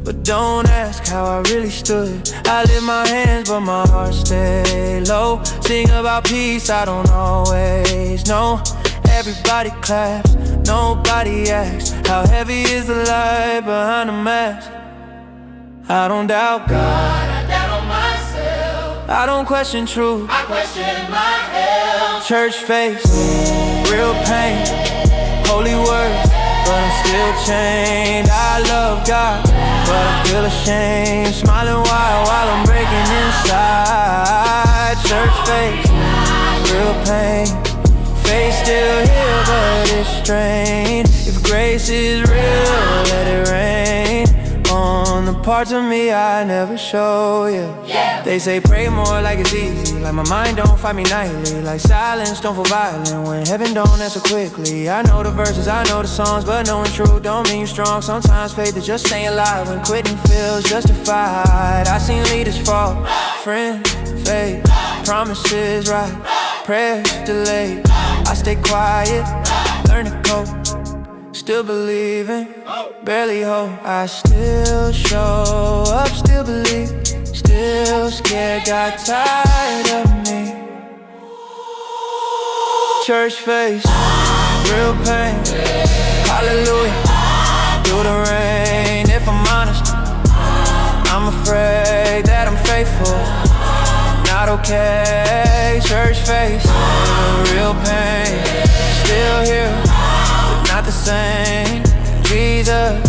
but don't ask how I really stood. I lift my hands, but my heart stay low. Sing about peace, I don't always know. Everybody claps, nobody asks, how heavy is the light behind the mask? I don't doubt God, I doubt on myself. I don't question truth, I question my health. Church face, real pain, holy words, but I'm still chained. I love God, but I feel ashamed. Smiling while I'm breaking inside. Church face, real pain, face still here, but it's strained. If grace is real, let it rain on the parts of me I never show you. They say pray more like it's easy, like my mind don't fight me nightly, like silence don't feel violent when heaven don't answer quickly. I know the verses, I know the songs, but knowing truth don't mean you strong. Sometimes faith is just staying alive when quitting feels justified. I seen leaders fall, friends fade, promises right, prayers delayed. I stay quiet, learn to cope, still believing, barely hope. I still show up, still believe, still scared, got tired of me. Church face, real pain, hallelujah, through the rain. If I'm honest, I'm afraid that I'm faithful, not okay. Church face, real pain, still here, but not the same. Jesus,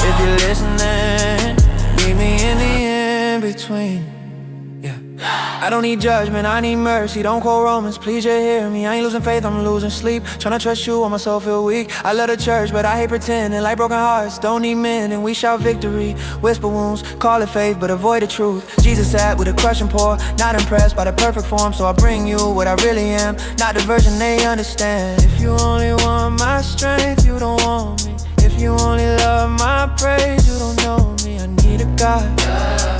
if you're listening, meet me in the in-between. Yeah. I don't need judgment, I need mercy. Don't quote Romans, please just hear me. I ain't losing faith, I'm losing sleep. Tryna trust you when my soul feel weak. I love the church, but I hate pretending. Like broken hearts, don't need men, and we shout victory. Whisper wounds, call it faith, but avoid the truth. Jesus sat with a crushing pour, not impressed by the perfect form. So I bring you what I really am, not the version they understand. If you only want my strength, you don't want me. If you only love my praise, you don't know me. I need a God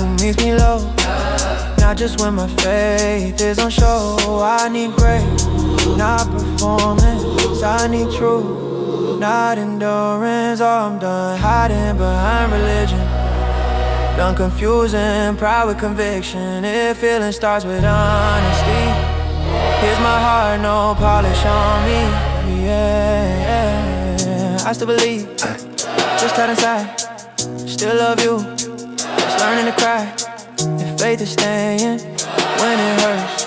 who meets me low, not just when my faith is on show. I need grace, not performance. I need truth, not endurance. Oh, I'm done hiding behind religion, done confusing pride with conviction. If feeling starts with honesty, here's my heart, no polish on me. Yeah. I still believe, just tight inside, still love you, just learning to cry. If faith is staying when it hurts,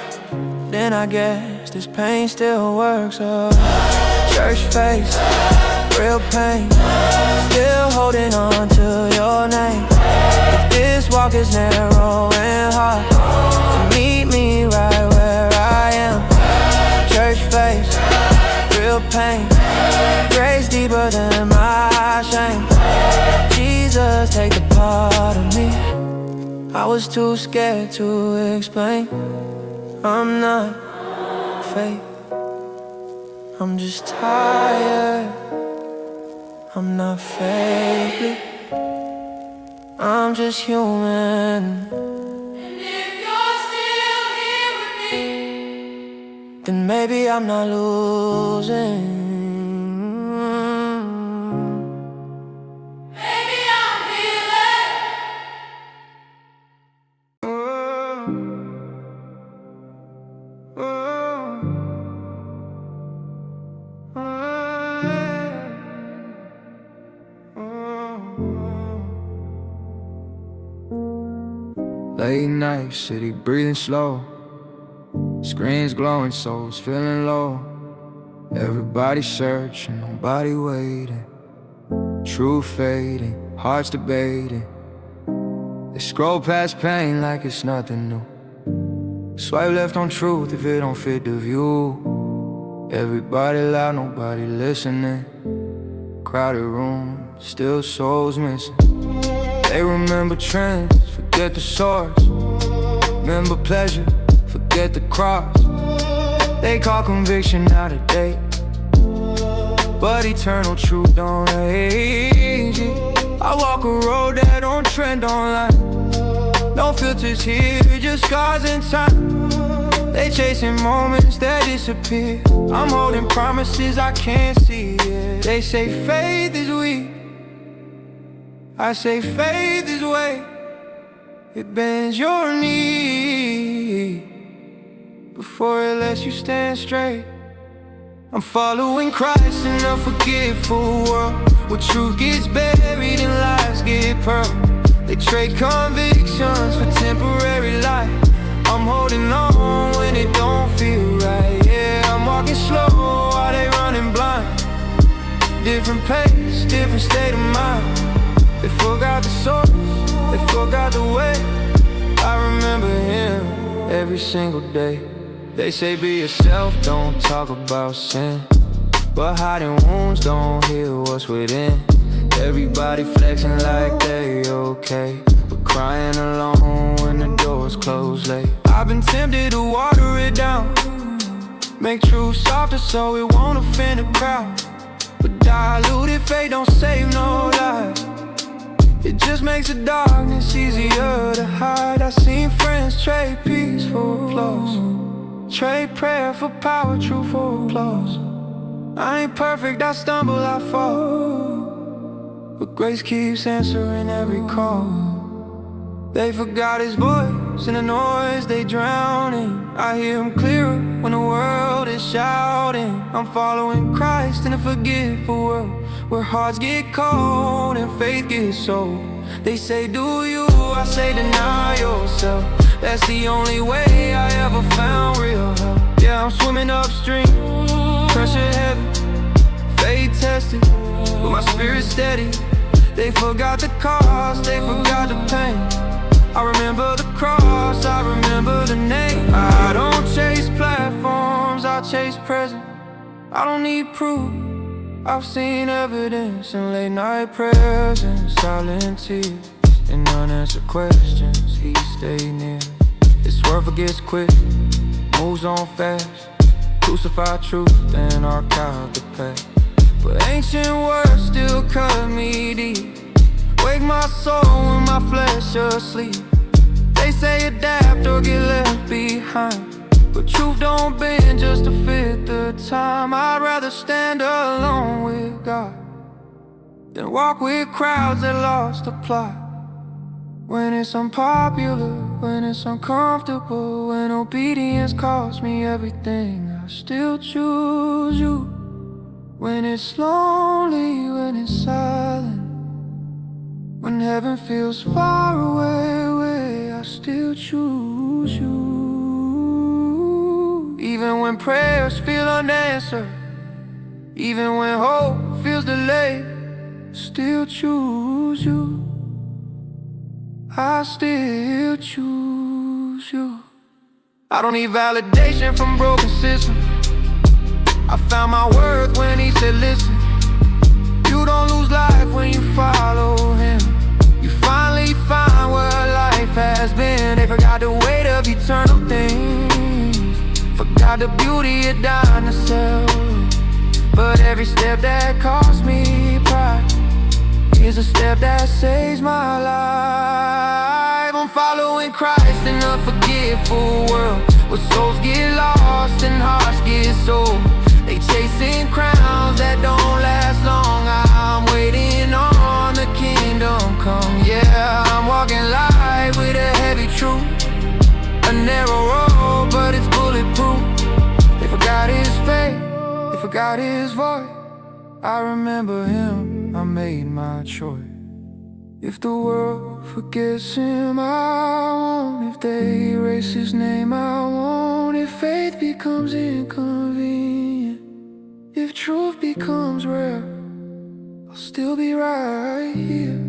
then I guess this pain still works. Oh, church face, real pain, still holding on to your name. If this walk is narrow and hard, then meet me right where I am. was too scared to explain. I'm not fake, I'm just tired. I'm not fake, I'm just human. And if you're still here with me, Then maybe I'm not losing. maybe I'm healing. Late night, city breathing slow. Screens glowing, souls feeling low. Everybody searching, nobody waiting. Truth fading, hearts debating. They scroll past pain like it's nothing new. Swipe left on truth if it don't fit the view. Everybody loud, nobody listening. Crowded room, still souls missing. They remember trends, forget the source. Remember pleasure, forget the cross. They call conviction out of date, but eternal truth don't age it. I walk a road that don't trend online. No filters here, just scars in time. They chasing moments that disappear. I'm holding promises I can't see yet. They say faith is weak, I say faith is weight. It bends your knee before it lets you stand straight. I'm following Christ in a forgetful world, where truth gets buried and lies get pearled. They trade convictions for temporary light. I'm holding on when it don't feel right. Yeah, I'm walking slow while they running blind. Different pace, different state of mind. They forgot the source, they forgot the way. I remember him every single day. They say be yourself, don't talk about sin, but hiding wounds don't heal what's within. Everybody flexing like they okay, but crying alone when the doors close late. I've been tempted to water it down, make truth softer so it won't offend the crowd. But diluted faith don't save no lives, it just makes the darkness easier to hide. I seen friends trade peace for applause, trade prayer for power, truth for applause. I ain't perfect, I stumble, I fall, but grace keeps answering every call. They forgot his voice in the noise they drowning. I hear him clearer when the world is shouting. I'm following Christ in a forgetful world, where hearts get cold and faith gets sold. They say do you, I say deny yourself. That's the only way I ever found real help. Yeah, I'm swimming upstream, pressure heavy, faith tested, but my spirit's steady. They forgot the cost, they forgot the pain. I remember the cross, I remember the name. I don't chase platforms, I chase present. I don't need proof, I've seen evidence in late night prayers and silent tears and unanswered questions. He stayed near. This world forgets quick, moves on fast. Crucified truth and archive the past, but ancient words still cut me deep. Wake my soul when my flesh asleep. They say adapt or get left behind, but truth don't bend just to fit the time. I'd rather stand alone with God than walk with crowds that lost the plot. When it's unpopular, when it's uncomfortable, when obedience costs me everything, I still choose you. When it's lonely, when it's silent, when heaven feels far away, I still choose you. Even when prayers feel unanswered, even when hope feels delayed, still choose you. I still choose you. I don't need validation from broken systems. I found my worth when he said listen. You don't lose life when you follow him. You finally find where life has been. not the beauty of dinosaurs, but every step that cost me pride is a step that saves my life. I'm following Christ in a forgetful world, where souls get lost and hearts get sold. They chasing crowns that don't last long. I'm waiting on the kingdom come. Yeah, I'm walking light with a heavy truth. A narrow road, but it's bulletproof. They forgot his face, they forgot his voice. I remember him, I made my choice. If the world forgets him, I won't. If they erase his name, I won't. If faith becomes inconvenient, if truth becomes rare, I'll still be right here.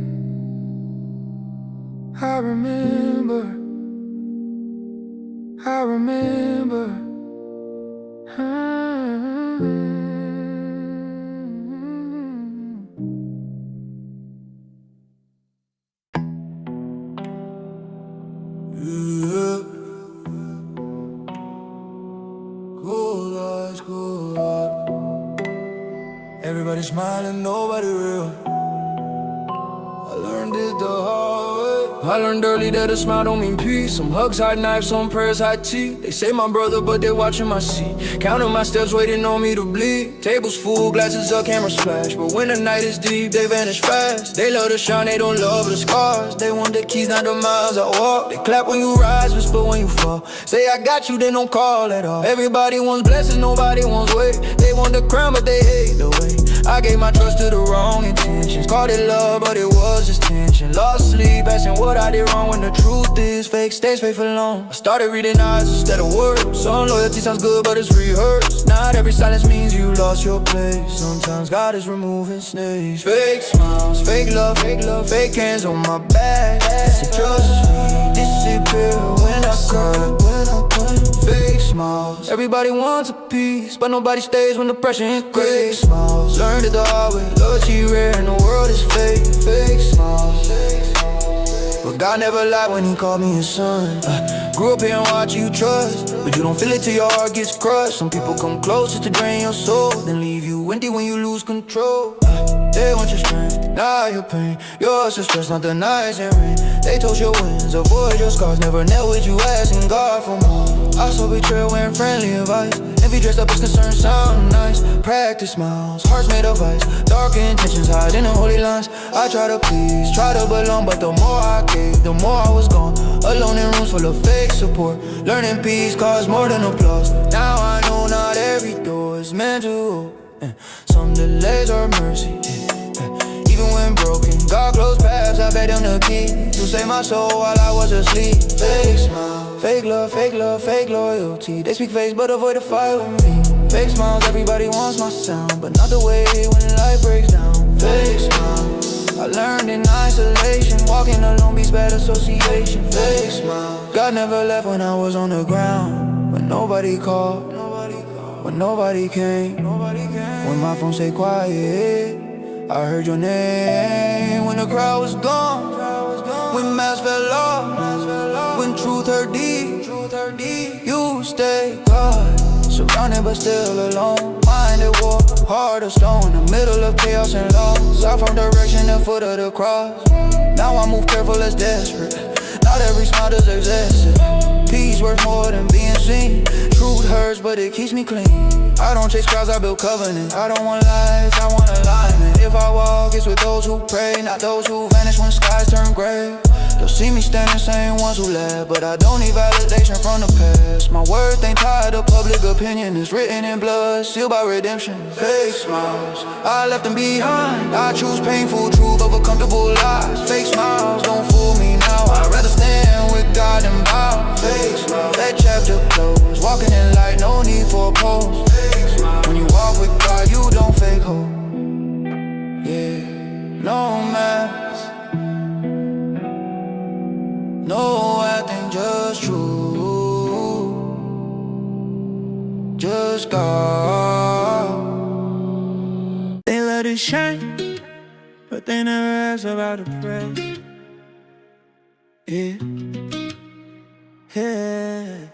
I remember. Cool eyes, cool eyes. Everybody smiling, nobody real. I learned it the hard way. I learned early that a smile don't mean peace. Some hugs, hide knives, some prayers, hide tea. They say my brother, but they're watching my seat. Counting my steps, waiting on me to bleed. Tables full, glasses up, cameras flash. But when the night is deep, they vanish fast. They love the shine, they don't love the scars. They want the keys, not the miles I walk. They clap when you rise, whisper when you fall. Say I got you, they don't call at all. Everybody wants blessings, nobody wants weight. They want the crown, but they hate the way. I gave my trust to the wrong intentions. Called it love, but it was just tension. Lost sleep, asking what I did wrong, when the truth is fake stays fake for long. I started reading eyes instead of words. Some loyalty sounds good, but it's rehearsed. Not every silence means you lost your place. Sometimes God is removing snakes. Fake smiles, fake love, fake hands on my back. Trust me, disappear when I cry. Fake smiles, everybody wants a piece, but nobody stays when the pressure is great. Smiles, learned it the hard way. Loyalty rare and the world is fake. Fake smiles, but God never lied when he called me his son. Grew up here and watch you trust, but you don't feel it till your heart gets crushed. Some people come close just to drain your soul, then leave you empty when you lose control. They want your strength, not your pain. Yours is stress, not the nights and rain. They toast your wins, avoid your scars. Never knelt with you asking God for more. I saw betrayal wearing friendly advice. Envy dressed up as concern, sound nice. Practice smiles, hearts made of ice. Dark intentions hide in the holy lines. I try to please, try to belong, but the more I gave, the more I was gone. Alone in rooms full of fake support. Learning peace costs more than applause. Now I know not every door is meant to open. Some delays are mercy. Even when broken, God closed paths, I begged him to keep to save my soul while I was asleep. Fake smile, fake love, fake loyalty. They speak face but avoid the fire with me. Fake smiles, everybody wants my sound, but not the way when life breaks down. Fake smiles, I learned in isolation. Walking alone beats bad association. Fake smiles, God never left when I was on the ground. When nobody called, when nobody came. When my phone stayed quiet, I heard your name. When the crowd was gone, when masks fell off, when truth hurt deep, you stayed quiet. Surrounded but still alone. Mind at war, heart of stone. In the middle of chaos and loss. I found direction at the foot of the cross. Now I move careful, less desperate. Not every smile is excessive. Peace worth more than being seen. Truth hurts, but it keeps me clean. I don't chase crowds, I build covenant. I don't want lies, I want alignment. If I walk, it's with those who pray, not those who vanish when skies turn gray. They'll see me standing, same ones who laugh, but I don't need validation from the past. My worth ain't tied to public opinion. It's written in blood, sealed by redemption. Fake smiles, I left them behind. I choose painful truth over comfortable lies. Fake smiles, don't fool me now. I'd rather stand with God than bow. Fake smiles, that chapter closed. Walking in light, no need for a pose. When you walk with God, you don't fake hope. Yeah, no mask, no acting, just true. Just God. They let it shine, but they never ask about the price. Yeah, yeah.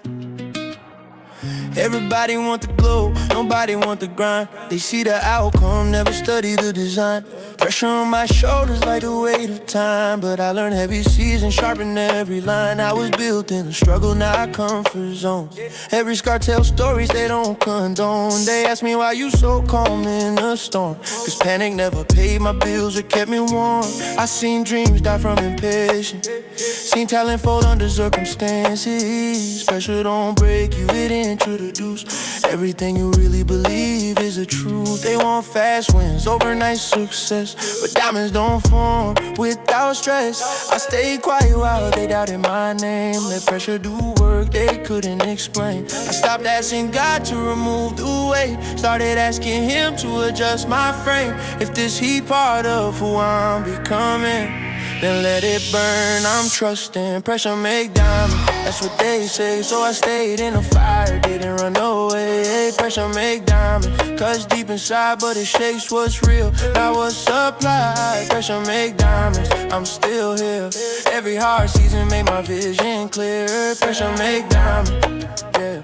Everybody want the glow, nobody want the grind. They see the outcome, never study the design. Pressure on my shoulders like the weight of time, but I learned heavy season, sharpen every line. I was built in a struggle, not comfort zones. Every scar tells stories they don't condone. They ask me why you so calm in a storm, cause panic never paid my bills or kept me warm. I seen dreams die from impatience, seen talent fold under circumstances. Pressure don't break you, it introduce everything you really believe is the truth. They want fast wins, overnight success, but diamonds don't form without stress. I stayed quiet while they doubted my name. Let pressure do work they couldn't explain. I stopped asking God to remove the weight, started asking Him to adjust my frame. If this heat part of who I'm becoming, then let it burn. I'm trusting pressure make diamonds, that's what they say. So I stayed in the fire, didn't run away. Pressure make diamonds, cuts deep inside, but it shapes what's real, not what's supplied. Pressure make diamonds, I'm still here. Every hard season made my vision clear. Pressure make diamonds, yeah.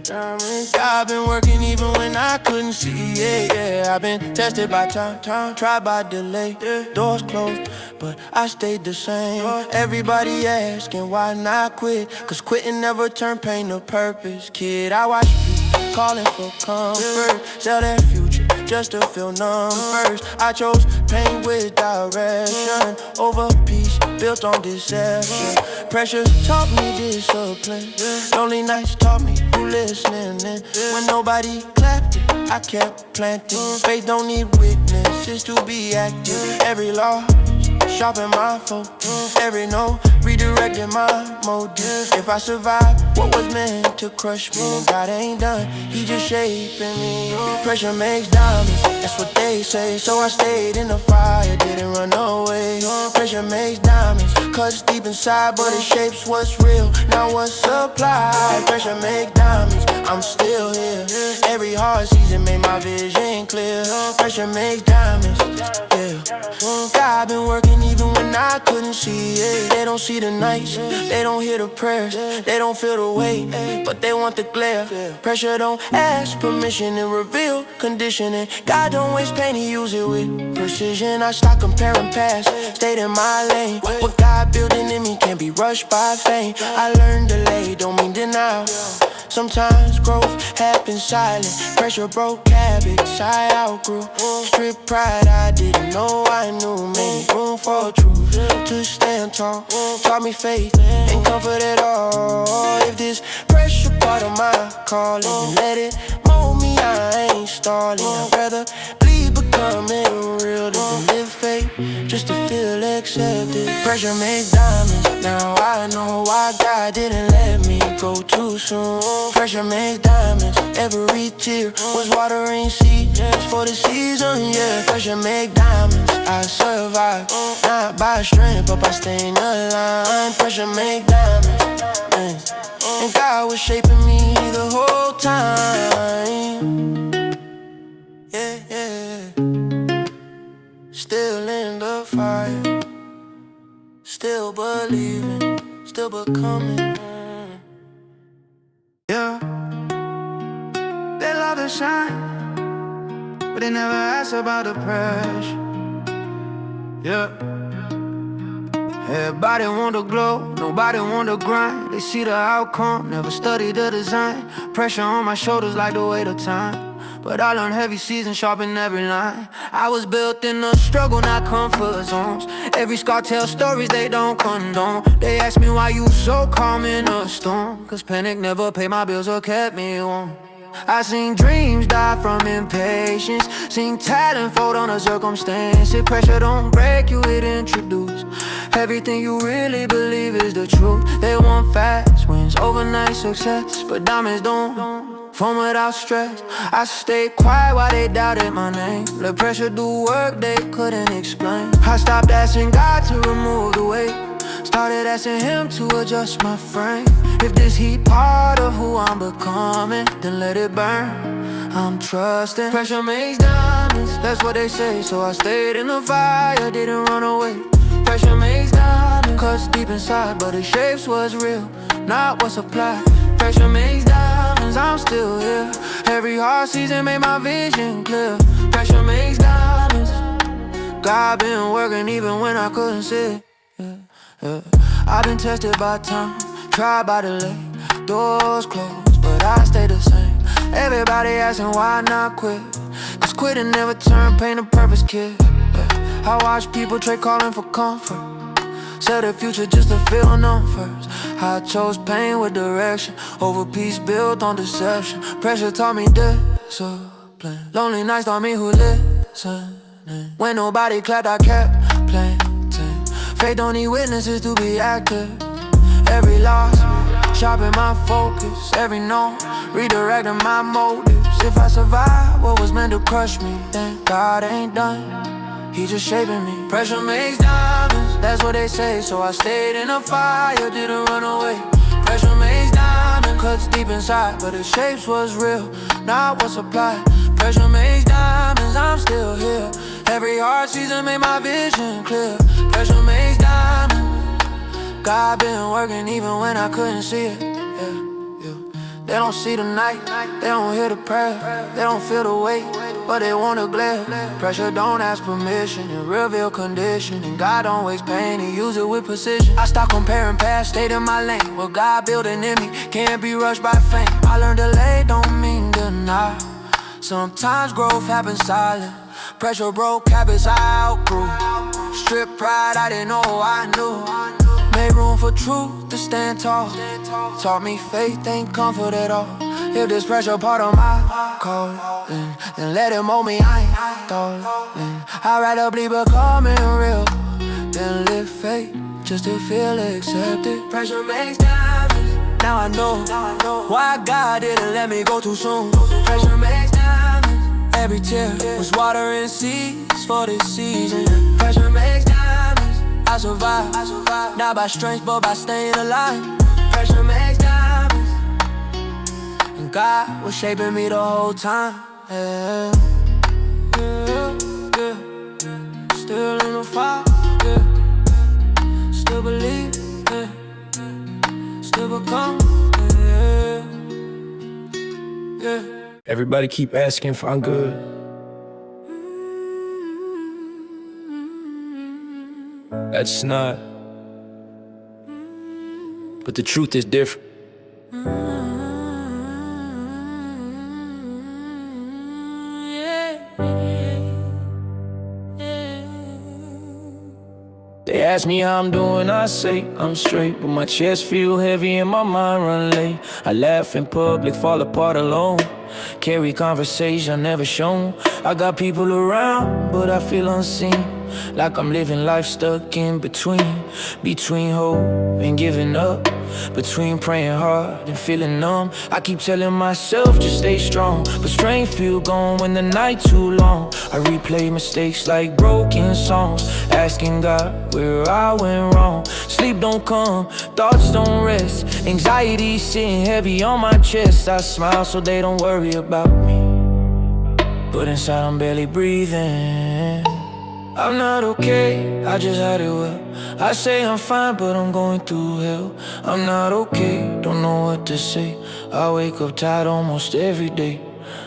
I've been working even when I couldn't see it, yeah. I've been tested by time, tried by delay. Doors closed, but I stayed the same. Everybody asking why not quit, cause quitting never turned pain to purpose. Kid, I watch people calling for comfort, sell their future just to feel numb first. I chose pain with direction over peace built on deception. Pressure taught me discipline, lonely nights taught me who listening. And when nobody clapped it, I kept planting. Faith don't need witnesses to be active. Every law sharpen my focus, every no redirecting my motive. If I survive what was meant to crush me, then God ain't done, He just shaping me. Pressure makes diamonds, that's what they say. So I stayed in the fire, didn't run away. Pressure makes diamonds, cuts deep inside, but it shapes what's real, not what's supplied. Pressure make diamonds, I'm still here. Every hard season made my vision clear. Pressure makes diamonds, yeah. God been working even when I couldn't see it. They don't see the nights, they don't hear the prayers, they don't feel the weight, but they want the glare. Pressure don't ask permission, it reveal conditioning. God don't waste pain, He use it with precision. I stopped comparing past, stayed in my lane. What God building in me can't be rushed by fame. I learned delay, don't mean denial. Sometimes growth happens silent. Pressure broke habits I outgrew. Strip pride I didn't know I knew. Made room for truth to stand tall. Taught me faith and comfort at all. If this pressure part of my calling, then let it mold me, I ain't stalling. I'd rather bleed becoming real than live fake just to feel accepted. Pressure make diamonds, now I know why God didn't let me go too soon. Pressure make diamonds, every tear was watering seeds for the season, yeah. Pressure make diamonds, I survive, not by strength, but by staying aligned. Pressure make diamonds, and God was shaping me the whole time, yeah, yeah. Still in the fire, still believing, still becoming. Yeah, they love to shine, but they never ask about the pressure. Yeah, everybody want to glow, nobody want to grind. They see the outcome, never study the design. Pressure on my shoulders like the weight of time, but I learned heavy season, sharpen every line. I was built in a struggle, not comfort zones. Every scar tells stories they don't condone. They ask me why you so calm in a storm, cause panic never paid my bills or kept me warm. I seen dreams die from impatience, seen talent fold on a circumstance. If pressure don't break you, it introduce everything you really believe is the truth. They want fast wins, overnight success, but diamonds don't form without stress. I stayed quiet while they doubted my name. Let pressure do work they couldn't explain. I stopped asking God to remove the weight, started asking Him to adjust my frame. If this heat part of who I'm becoming, then let it burn. I'm trusting. Pressure makes diamonds, that's what they say. So I stayed in the fire, didn't run away. Pressure makes diamonds, cuts deep inside, but it shapes what's real, not what's applied. Pressure makes diamonds, diamonds, I'm still here. Every hard season made my vision clear. Pressure makes diamonds. God been working even when I couldn't see it. I've been tested by time, tried by the late. Doors closed, but I stay the same. Everybody asking why not quit, cause quitting never turned pain to purpose, kid. I watch people trade calling for comfort, sell their future just to feel known first. I chose pain with direction over peace built on deception. Pressure taught me discipline, lonely nights taught me who listen. When nobody clapped, I kept planting. Faith don't need witnesses to be active. Every loss, sharpen my focus. Every no, redirecting my motives. If I survive what was meant to crush me, then God ain't done, He just shaping me. Pressure makes diamonds, that's what they say. So I stayed in the fire, didn't run away. Pressure makes diamonds, cuts deep inside, but the shapes was real, not what's applied. Pressure makes diamonds, I'm still here. Every hard season made my vision clear. Pressure makes diamonds. God been working even when I couldn't see it. They don't see the night, they don't hear the prayer, they don't feel the weight, but they wanna glare. Pressure don't ask permission, it reveal condition. And God don't waste pain, He use it with precision. I stop comparing past, stayed in my lane. What God building in me can't be rushed by fame. I learned delay don't mean denial. Sometimes growth happens silent. Pressure broke habits I outgrew. Strip pride I didn't know I knew. Made room for truth to stand tall. Taught me faith ain't comfort at all. If this pressure part of my calling, then let it mold me, I ain't stalling. I'd rather bleed becoming real than live fake just to feel accepted. Pressure makes diamonds. Now I know why God didn't let me go too soon. Pressure makes diamonds. Every tear was watering seeds for this season. Pressure makes diamonds. I survive, not by strength but by staying alive. Pressure makes diamonds, and God was shaping me the whole time. Yeah. Still in the fire, yeah. Still believe, yeah. Still become, yeah. Everybody keep asking if I'm good. That's not. But the truth is different. They ask me how I'm doing, I say I'm straight, but my chest feel heavy and my mind run late. I laugh in public, fall apart alone. Carry conversation never shown. I got people around, but I feel unseen. Like I'm living life stuck in between hope and giving up, between praying hard and feeling numb. I keep telling myself just stay strong, but strength feel gone when the night too long. I replay mistakes like broken songs, asking God where I went wrong. Sleep don't come, thoughts don't rest, anxiety sitting heavy on my chest. I smile so they don't worry about me, but inside I'm barely breathing. I'm not okay, I just hide it well. I say I'm fine, but I'm going through hell. I'm not okay, don't know what to say. I wake up tired almost every day.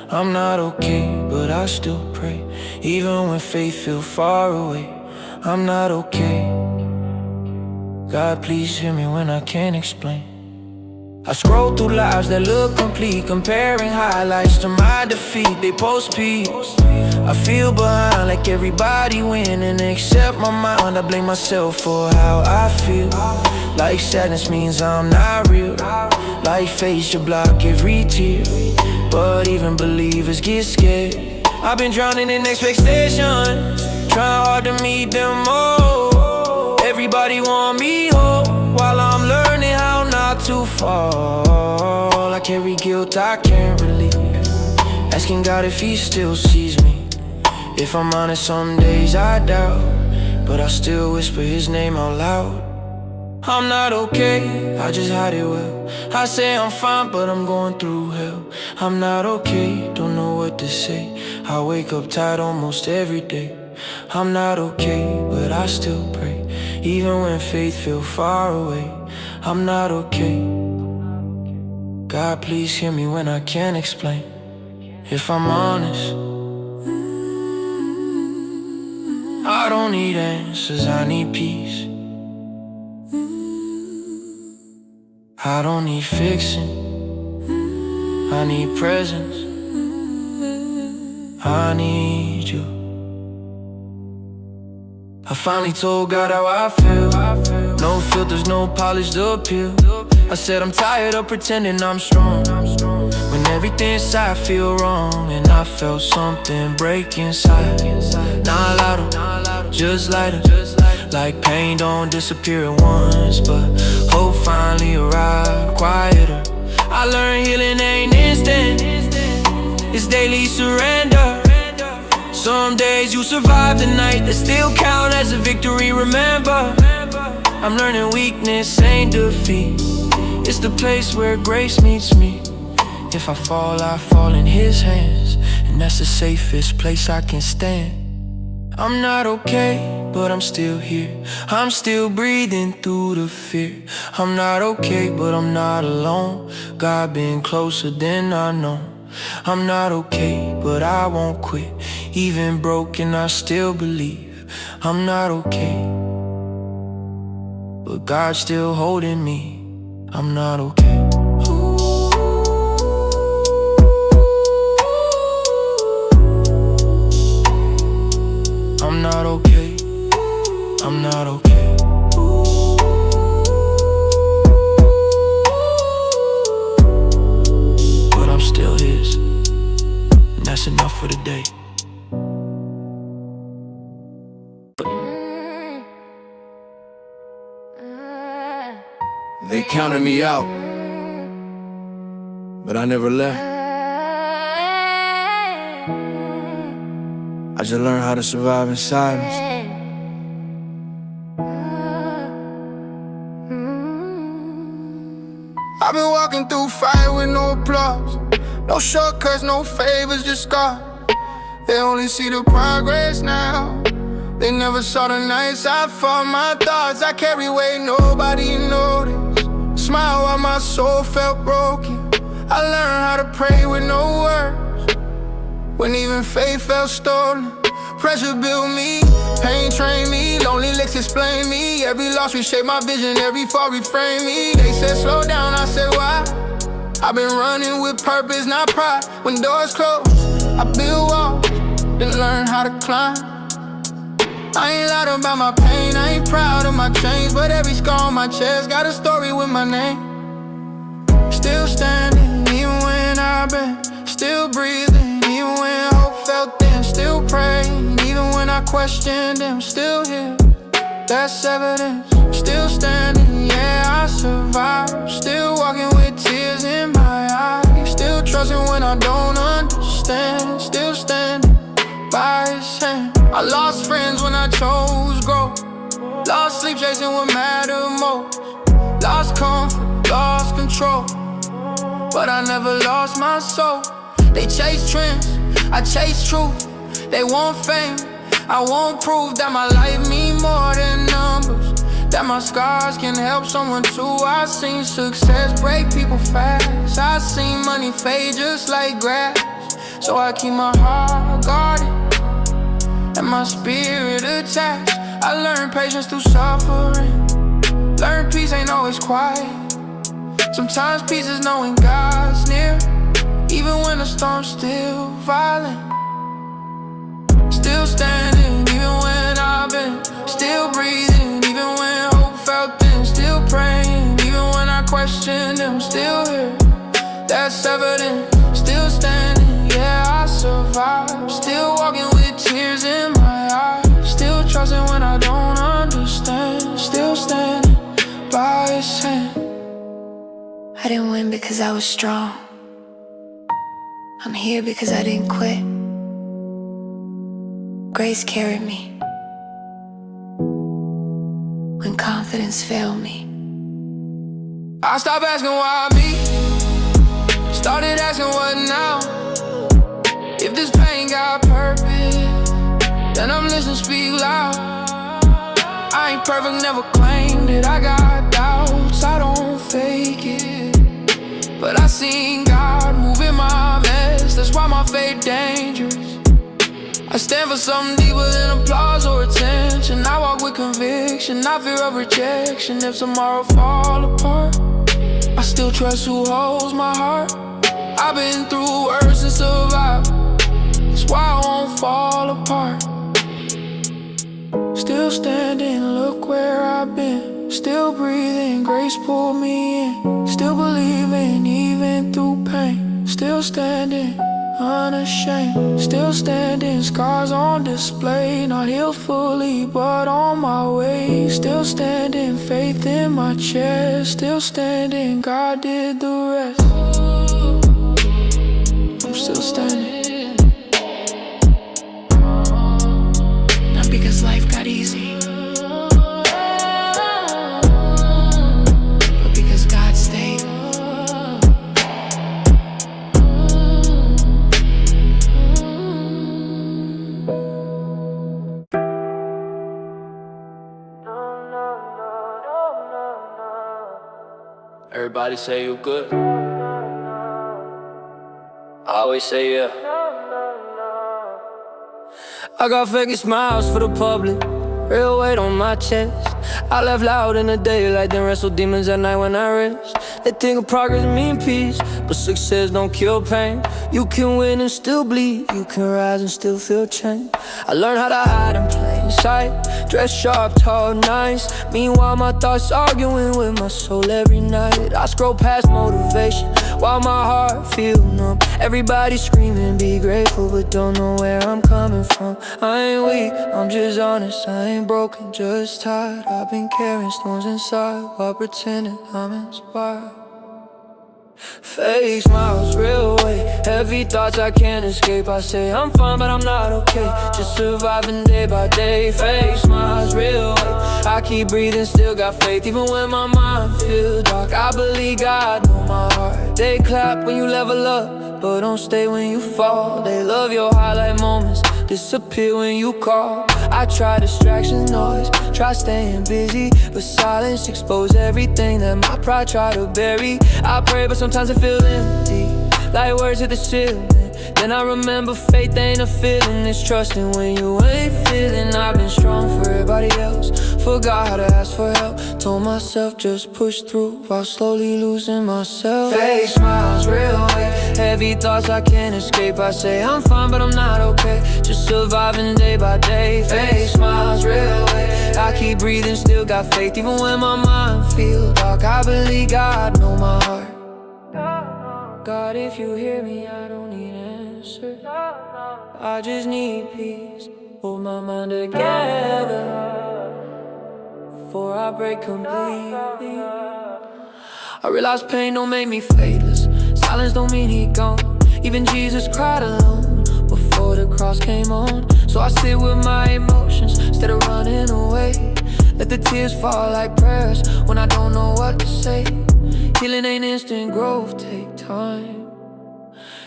I'm not okay, but I still pray, even when faith feels far away. I'm not okay. God, please hear me when I can't explain. I scroll through lives that look complete, comparing highlights to my defeat. They post peace, I feel behind like everybody winning except my mind. I blame myself for how I feel, like sadness means I'm not real, like face should block every tear, but even believers get scared. I've been drowning in expectations, trying hard to meet them all. Everybody want me home, while I'm learning how not to fall. I carry guilt I can't release, asking God if He still sees me. If I'm honest, some days I doubt, but I still whisper His name out loud. I'm not okay, I just hide it well. I say I'm fine, but I'm going through hell. I'm not okay, don't know what to say. I wake up tired almost every day. I'm not okay, but I still pray, even when faith feels far away. I'm not okay. God, please hear me when I can't explain. If I'm honest, I don't need answers, I need peace. I don't need fixing, I need presence. I need you. I finally told God how I feel. No filters, no polished appeal. I said I'm tired of pretending I'm strong when everything inside feel wrong. And I felt something break inside. Not louder, just lighter. Like pain don't disappear at once, but hope finally arrived quieter. I learned healing ain't instant, it's daily surrender. Some days you survive the night that still count as a victory, remember. I'm learning weakness ain't defeat, it's the place where grace meets me. If I fall in His hands, and that's the safest place I can stand. I'm not okay, but I'm still here. I'm still breathing through the fear. I'm not okay, but I'm not alone. God been closer than I know. I'm not okay, but I won't quit. Even broken, I still believe. I'm not okay, but God's still holding me. I'm not okay. I'm not okay. I'm not okay. But I'm still His, and that's enough for the day. They counted me out, but I never left. I just learned how to survive in silence. I've been walking through fire with no applause. No shortcuts, no favors, just scars. They only see the progress now. They never saw the nights I fought my thoughts. I carry weight nobody noticed. Smile while my soul felt broken. I learned how to pray with no words, when even faith felt stolen. Pressure built me, pain trained me, lonely licks explain me. Every loss reshaped my vision, every fall reframed me. They said slow down, I said why? I've been running with purpose, not pride. When doors close, I build walls, then learn how to climb. I ain't loud about my pain, I ain't proud of my chains, but every scar on my chest got a story with my name. Still standing, even when I've been. Still breathing, even when hope felt thin. Still praying, even when I questioned Him. Still here, that's evidence. Still standing, yeah, I survived. Still walking with tears in my eyes. Still trusting when I don't understand. Still standing by His hand. I lost friends when I chose growth. Lost sleep chasing what mattered most. Lost comfort, lost control, but I never lost my soul. They chase trends, I chase truth. They want fame, I want proof that my life mean more than numbers, that my scars can help someone too. I seen success break people fast. I seen money fade just like grass. So I keep my heart guarded and my spirit attached. I learned patience through suffering. Learn peace ain't always quiet. Sometimes peace is knowing God's near, even when the storm's still violent. Still standing, even when I've been. Still breathing, even when hope felt thin. Still praying, even when I questioned Him. Still here, that's evident. Still standing, yeah, I survived. Still walking with tears in my eyes. Still trusting when I don't understand. Still standing by His hand. I didn't win because I was strong. I'm here because I didn't quit. Grace carried me when confidence failed me. I stopped asking why me, started asking what now. If this pain got purpose, then I'm listening, speak loud. I ain't perfect, never claimed it. I got doubts, I don't fake it. but I seen God moving my mess. That's why my faith dangerous. I stand for something deeper than applause or attention. I walk with conviction, not fear of rejection. If tomorrow fall apart, I still trust who holds my heart. I've been through worse and survived. That's why I won't fall apart. Still standing, look where I've been. Still breathing, grace pulled me in. Still believing, even through pain. Still standing, unashamed. Still standing, scars on display. Not healed fully, but on my way. Still standing, faith in my chest. Still standing, God did the rest. I'm still standing. Not because life got easy, but because God stayed. Everybody say you good. I always say yeah. I got fake smiles for the public, real weight on my chest. I laugh loud in the daylight, then wrestle demons at night when I rest. They think of progress mean peace, but success don't kill pain. You can win and still bleed, you can rise and still feel change. I learned how to hide in plain sight, dress sharp, tall, nice. Meanwhile my thoughts arguing with my soul every night. I scroll past motivation while my heart feel numb. Everybody screaming, be grateful, but don't know where I'm coming from. I ain't weak, I'm just honest. I ain't broken, just tired. I've been carrying storms inside while pretending I'm inspired. Fake smiles, real weight, heavy thoughts I can't escape. I say I'm fine, but I'm not okay, just surviving day by day. Fake smiles, real weight, I keep breathing, still got faith, even when my mind feels dark. I believe God know my heart. They clap when you level up, but don't stay when you fall. They love your highlight moments, disappear when you call. I try distractions, noise, try staying busy, but silence expose everything that my pride try to bury. I pray, but sometimes I feel empty, like words hit the ceiling. Then I remember faith ain't a feeling, it's trusting when you ain't feeling. I've been strong for everybody else, forgot how to ask for help. Told myself just push through while slowly losing myself. Fake smiles, real weight, heavy thoughts I can't escape. I say I'm fine, but I'm not okay, just surviving day by day. Fake smiles, real weight, I keep breathing, still got faith, even when my mind feels dark. I believe God know my heart. God, if you hear me, I don't need answers, I just need peace. Hold my mind together before I break completely. I realize pain don't make me faithless, silence don't mean he gone. Even Jesus cried alone before the cross came on. So I sit with my emotions instead of running away. Let the tears fall like prayers when I don't know what to say. Healing ain't instant, growth take time.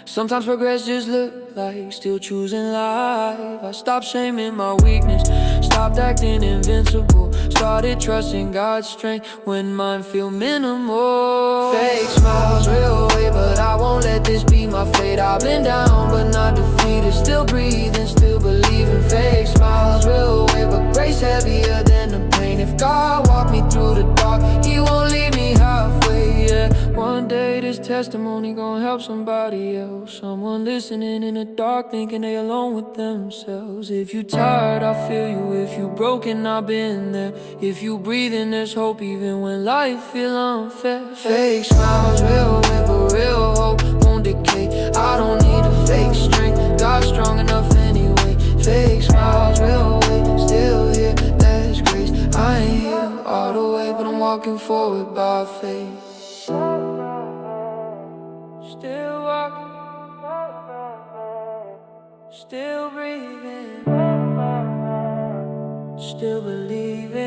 Sometimes progress just look like still choosing life. I stopped shaming my weakness, stopped acting invincible, started trusting God's strength when mine feel minimal. Fake smiles, real weight, but I won't let this be my fate. I've been down but not defeated, still breathing, still believing. Fake smiles, real weight, but grace heavier than the pain. If God walked me through the dark, He won't leave me halfway, yeah. One day this testimony gon' help somebody else, someone listening in the dark thinking they alone with themselves. If you tired, I feel you. If you broken, I've been there. If you breathing, there's hope even when life feel unfair. Fake smiles, real weight, but real hope won't decay. I don't need a fake strength, God's strong enough anyway. Fake smiles, real weight, still here, that's grace. I ain't here all the way, but I'm walking forward by faith. Still walking, still breathing, still believing.